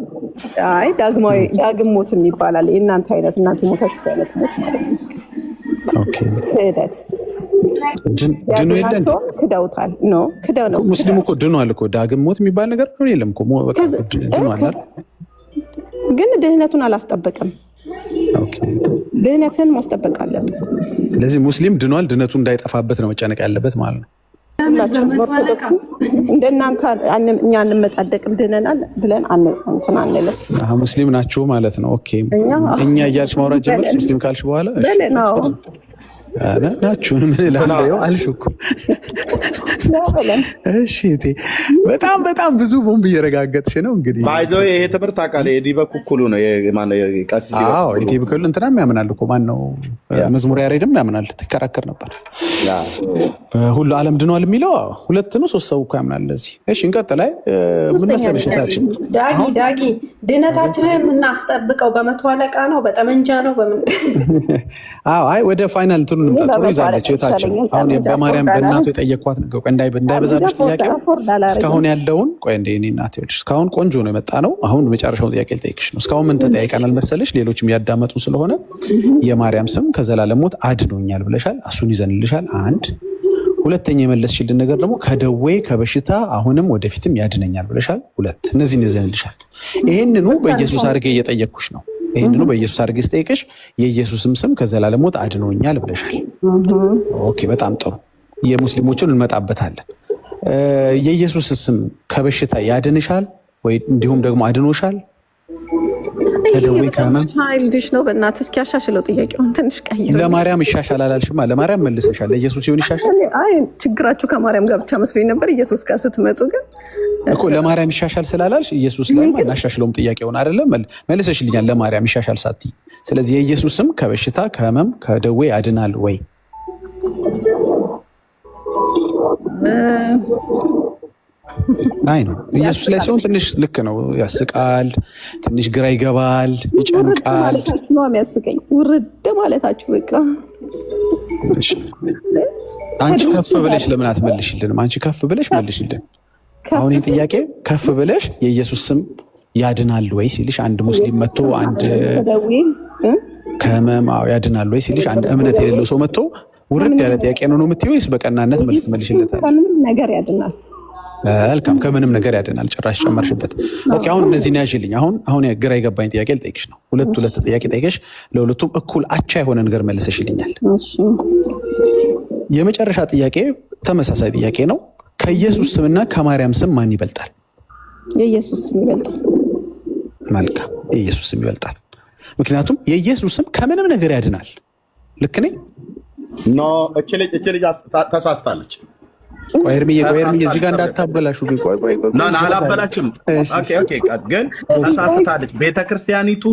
አይ ዳግም ሞት ይባላል። የእናንተ አይነት እናንተ ሞታችሁት አይነት ሞት ማለት ነው። ኦኬ ክህደት ድኑ የለን ክደውታል። ኖ ክደው ነው። ሙስሊሙ እኮ ድኗል እኮ። ዳግም ሞት የሚባል ነገር ነው የለም እኮ። ድኗል ግን ድህነቱን አላስጠበቅም። ኦኬ ድህነትን ማስጠበቅ አለብን። ስለዚህ ሙስሊም ድኗል፣ ድህነቱ እንዳይጠፋበት ነው መጨነቅ ያለበት ማለት ነው። ሁላችንም ኦርቶዶክስ እንደናንተ እኛ እንመጻደቅም ድነናል ብለን እንትን አንልም። ሙስሊም ናችሁ ማለት ነው። ኦኬ እኛ እያልሽ ማውራት ጀመርሽ ሙስሊም ካልሽ በኋላ ናችሁን ምን እላለሁ አልሽ እኮ። እሺ በጣም በጣም ብዙ ቦምብ እየረጋገጥሽ ነው እንግዲህ። ባይዘው ይሄ ትምህርት አቃለ ዲበኩኩሉ ነው ቀሲስ ዲበኩሉ እንትናም ያምናል እኮ ማነው መዝሙር ያሬድም ያምናል። ትከራከር ነበር ሁሉ ዓለም ድኗል የሚለው 2 ነው 3 ሰው እኮ ያምናል ለዚህ። እሺ እንቀጥላይ። ምን መሰለሽ ታችን ዳጊ ድነታችንን የምናስጠብቀው በመቶ አለቃ ነው በጠመንጃ ነው በምን? አይ ወደ ፋይናል እንትኑ ጥሩ ይዛለች እህታችን። አሁን በማርያም በእናቱ የጠየኳት ነገር እንዳይበዛብሽ ጥያቄው እስካሁን ያለውን ቆይ እንደ እኔ እናቴ ልጅ እስካሁን ቆንጆ ነው የመጣ ነው። አሁን መጨረሻውን ጥያቄ ልጠይቅሽ ነው። እስካሁን ምን ተጠያይቀናል መሰለሽ? ሌሎችም ያዳመጡ ስለሆነ የማርያም ስም ከዘላለም ሞት አድኖኛል ብለሻል። እሱን ይዘንልሻል። 1 ሁለተኛ የመለስሽልን ነገር ደግሞ ከደዌ ከበሽታ አሁንም ወደፊትም ያድነኛል ብለሻል። 2 እነዚህን ይዘንልሻል። ይሄንኑ በኢየሱስ አድርጌ እየጠየቅኩሽ ነው። ይሄንኑ በኢየሱስ አድርጌ ስጠይቅሽ የኢየሱስም ስም ከዘላለም ሞት አድኖኛል ብለሻል። ኦኬ በጣም ጥሩ። የሙስሊሞችን እንመጣበታለን። የኢየሱስ ስም ከበሽታ ያድንሻል ወይ እንዲሁም ደግሞ አድኖሻል? ቻይልድሽ ነው በእናትህ እስኪ ያሻሽለው ጥያቄውን ትንሽ ቀይር። ለማርያም ይሻሻል አላልሽማ? ለማርያም መልሰሻል። ለኢየሱስ ይሁን ይሻሻል? አይ ችግራችሁ ከማርያም ጋር ብቻ መስሎኝ ነበር። ኢየሱስ ጋር ስትመጡ ግን እኮ ለማርያም ይሻሻል ስላላልሽ ኢየሱስ ላይ እናሻሽለውም ጥያቄውን አይደለም መልሰሽልኛል። ለማርያም ይሻሻል ሳትይ። ስለዚህ የኢየሱስ ስም ከበሽታ ከህመም ከደዌ ያድናል ወይ? አይ ነው ኢየሱስ ላይ ሲሆን ትንሽ ልክ ነው። ያስቃል፣ ትንሽ ግራ ይገባል፣ ይጨንቃል። ነው የሚያስቀኝ ውርድ ማለታችሁ በቃ። አንቺ ከፍ ብለሽ ለምን አትመልሽልንም? አንቺ ከፍ ብለሽ መልሽልን። አሁን ጥያቄ ከፍ ብለሽ የኢየሱስ ስም ያድናል ወይ ሲልሽ አንድ ሙስሊም መጥቶ አንድ ከህመም ያድናል ወይ ሲልሽ አንድ እምነት የሌለው ሰው መጥቶ ውርድ ያለ ጥያቄ ነው የምትይው ወይስ በቀናነት መልስ መልሽለታል? ከምንም ነገር ያድናል። መልካም ከምንም ነገር ያድናል። ጭራሽ ጨመርሽበት። ኦኬ አሁን እነዚህን ያዥልኝ። አሁን ግራ የገባኝ ጥያቄ ልጠይቅሽ ነው። ሁለት ጥያቄ ጠይቀሽ ለሁለቱም እኩል አቻ የሆነ ነገር መልሰሽልኛል። የመጨረሻ ጥያቄ ተመሳሳይ ጥያቄ ነው። ከኢየሱስ ስምና ከማርያም ስም ማን ይበልጣል? የኢየሱስ ስም ይበልጣል። መልካም የኢየሱስ ስም ይበልጣል። ምክንያቱም የኢየሱስ ስም ከምንም ነገር ያድናል። ልክ ነኝ? ኖ እቺ ልጅ ተሳስታለች። ቆይ እርምዬ እዚህ ጋር እንዳታበላሹ። ቆይ አላበላችም። ግን ተሳስታለች። ቤተክርስቲያኒቱ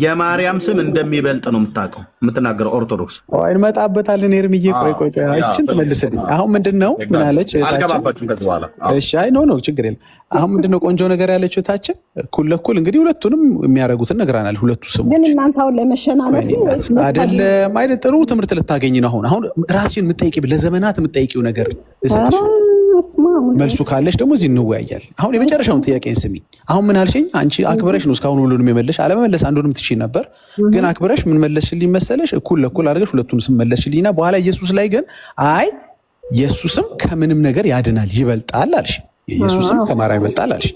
የማርያም ስም እንደሚበልጥ ነው የምትናገረው ኦርቶዶክስ። እንመጣበታለን። እርምዬ ቆይ እችን ትመልስልኝ። አሁን ምንድነው ምን አለች? አልገባባችሁም ከዚህ በኋላ። እሺ አይ ኖ ችግር የለም። አሁን ምንድነው ቆንጆ ነገር ያለችው እህታችን? እኩል ለእኩል እንግዲህ ሁለቱንም የሚያደርጉትን ነግራናል። ሁለቱ ስሞች ግን እናንተ አሁን ለመሸናነፍ አይደለም አይደል? ጥሩ ትምህርት ልታገኝ ነው። አሁን ራስሽን የምትጠይቂው ለዘመናት የምትጠይቂው ነገር ልሰጥሽ፣ መልሱ ካለሽ ደግሞ እዚህ እንወያያለን። አሁን የመጨረሻውን ጥያቄን ስሚ። አሁን ምን አልሽኝ? አንቺ አክብረሽ ነው እስካሁን ሁሉንም የመለሽ። አለመመለስ አንዱንም ትችይ ነበር፣ ግን አክብረሽ ምን መለስሽልኝ መሰለሽ? እኩል ለእኩል አድርገሽ ሁለቱን ስም መለስሽልኝና በኋላ ኢየሱስ ላይ ግን አይ ኢየሱስም ከምንም ነገር ያድናል ይበልጣል አልሽ። ኢየሱስም ከማርያም ይበልጣል አልሽ።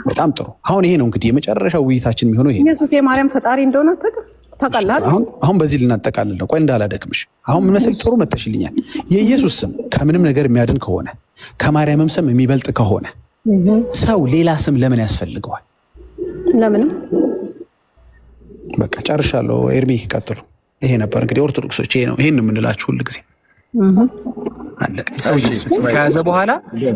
በጣም ጥሩ። አሁን ይሄ ነው እንግዲህ የመጨረሻው ውይይታችን የሚሆነው ይሄ። ኢየሱስ የማርያም ፈጣሪ እንደሆነ ታውቃለህ። አሁን በዚህ ልናጠቃልል ነው። ቆይ እንዳላደክምሽ። አሁን ምን መሰለኝ ጥሩ መተሽልኛል። የኢየሱስ ስም ከምንም ነገር የሚያድን ከሆነ ከማርያምም ስም የሚበልጥ ከሆነ ሰው ሌላ ስም ለምን ያስፈልገዋል? ለምንም። በቃ ጨርሻለሁ። ኤርሚ ቀጥሉ። ይሄ ነበር እንግዲህ ኦርቶዶክሶች ይሄን የምንላችሁ ሁል ጊዜ አለቀ። ሰው ከያዘ በኋላ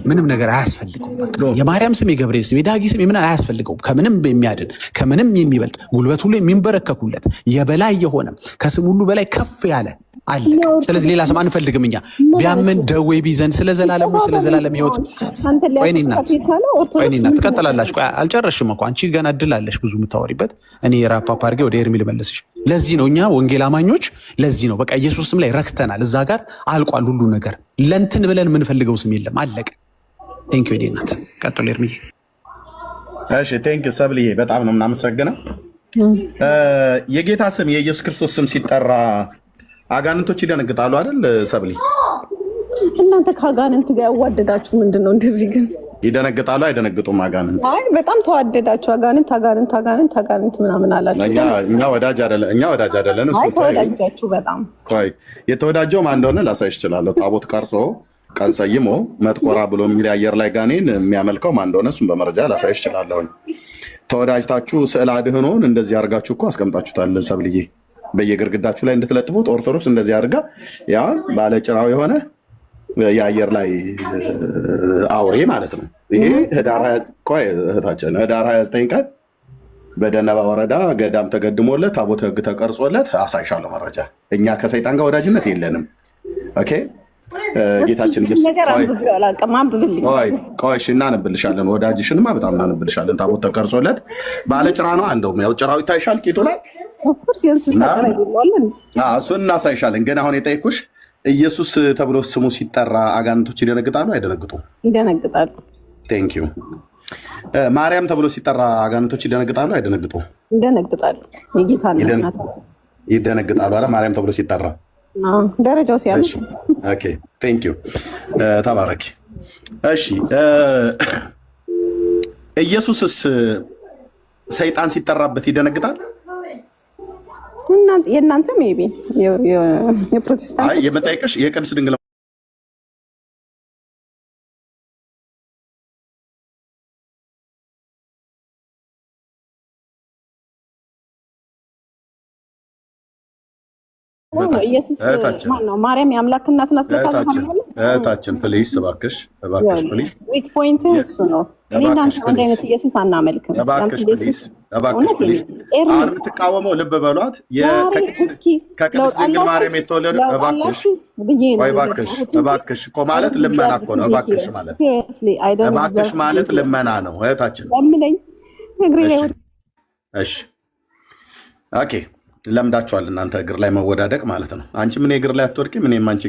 ምንም ነገር አያስፈልገውም። የማርያም ስም የገብርኤል ስም የዳጊ ስም የምን አያስፈልገውም። ከምንም የሚያድን ከምንም የሚበልጥ ጉልበት ሁሉ የሚንበረከኩለት የበላይ የሆነ ከስም ሁሉ በላይ ከፍ ያለ አለ። ስለዚህ ሌላ ስም አንፈልግም እኛ። ቢያምን ደዌ ቢዘን ስለ ዘላለም ሕይወት ወይኔና ትቀጥላላችሁ። አልጨረስሽም እኮ አንቺ ገና እድል አለሽ ብዙ የምታወሪበት። እኔ ራፓፓ አድርጌ ወደ ኤርሚ ልመለስሽ። ለዚህ ነው እኛ ወንጌል አማኞች ለዚህ ነው በቃ ኢየሱስ ስም ላይ ረክተናል። እዛ ጋር አልቋል ሁሉ ነገር። ለንትን ብለን የምንፈልገው ስም የለም። አለቀ። ቴንኪው ዴናት። ቀጥሎ ኤርሚ። እሺ ቴንኪው ሰብልዬ፣ በጣም ነው የምናመሰግነው። የጌታ ስም የኢየሱስ ክርስቶስ ስም ሲጠራ አጋንንቶች ይደነግጣሉ አይደል ሰብሊ? እናንተ ከአጋንንት ጋር ያዋደዳችሁ ምንድን ነው? እንደዚህ ግን ይደነግጣሉ አይደነግጡም? አጋንንት አይ በጣም ተዋደዳችሁ። አጋንንት ምናምን አላችሁ። እኛ ወዳጅ አይደለን። እሱ ተወዳጃችሁ በጣም። ቆይ የተወዳጀው ማን እንደሆነ ላሳይሽ እችላለሁ። ታቦት ቀርጾ ቀን ሰይሞ መጥቆራ ብሎ የሚል አየር ላይ ጋኔን የሚያመልከው ማን እንደሆነ እሱም በመረጃ ላሳይሽ እችላለሁ። ተወዳጅታችሁ ስዕል አድህኖን እንደዚህ አድርጋችሁ እኮ አስቀምጣችሁታል ሰብልዬ። በየግርግዳችሁ ላይ እንድትለጥፉት ኦርቶዶክስ እንደዚህ አድርጋ ያ ባለጭራው የሆነ የአየር ላይ አውሬ ማለት ነው። ይሄ ህዳር 29 ቀን በደነባ ወረዳ ገዳም ተገድሞለት ታቦተ ሕግ ተቀርጾለት አሳይሻለሁ መረጃ። እኛ ከሰይጣን ጋር ወዳጅነት የለንም። ኦኬ ጌታችን ቆይሽ እናነብልሻለን። ወዳጅሽንማ በጣም እናነብልሻለን። ታቦት ተቀርጾለት ባለጭራ ነው። እንደውም ያው ጭራው ይታይሻል ቂጡ ላይ እሱን እናሳይሻለን። ግን አሁን የጠየኩሽ ኢየሱስ ተብሎ ስሙ ሲጠራ አጋንንቶች ይደነግጣሉ አይደነግጡም? ይደነግጣሉ። ቴንክ ዩ። ማርያም ተብሎ ሲጠራ አጋንንቶች ይደነግጣሉ አይደነግጡም? ይደነግጣሉ። የጌታ እናት ይደነግጣሉ አለ ማርያም ተብሎ ሲጠራ ደረጃው ሲያልፍ። ኦኬ ቴንክ ዩ ተባረኪ። እሺ ኢየሱስስ ሰይጣን ሲጠራበት ይደነግጣል? የእናንተ ሜይ ቢ የፕሮቴስታንት የመጠየቅሽ የቅድስት ድንግል ኢየሱስ ማነው? ማርያም የአምላክ እናት ናት። እህታችን ፕሊስ እባክሽ ፕሊስ፣ ዊክ ፖይንት እሱ ነው። እኔ እናንተ አንድ አይነት ኢየሱስ አናመልክም። እባክሽ ፕሊስ። አሁን የምትቃወመው ልብ በሏት ከቅድስት ድንግል ማርያም የተወለደ እባክሽ እኮ ማለት ልመና እኮ ነው። እባክሽ ማለት ልመና ነው እህታችን። እሺ ኦኬ ለምዳችኋል እናንተ እግር ላይ መወዳደቅ ማለት ነው። አንቺ ምን እግር ላይ አትወድቂም፣ እኔም አንቺ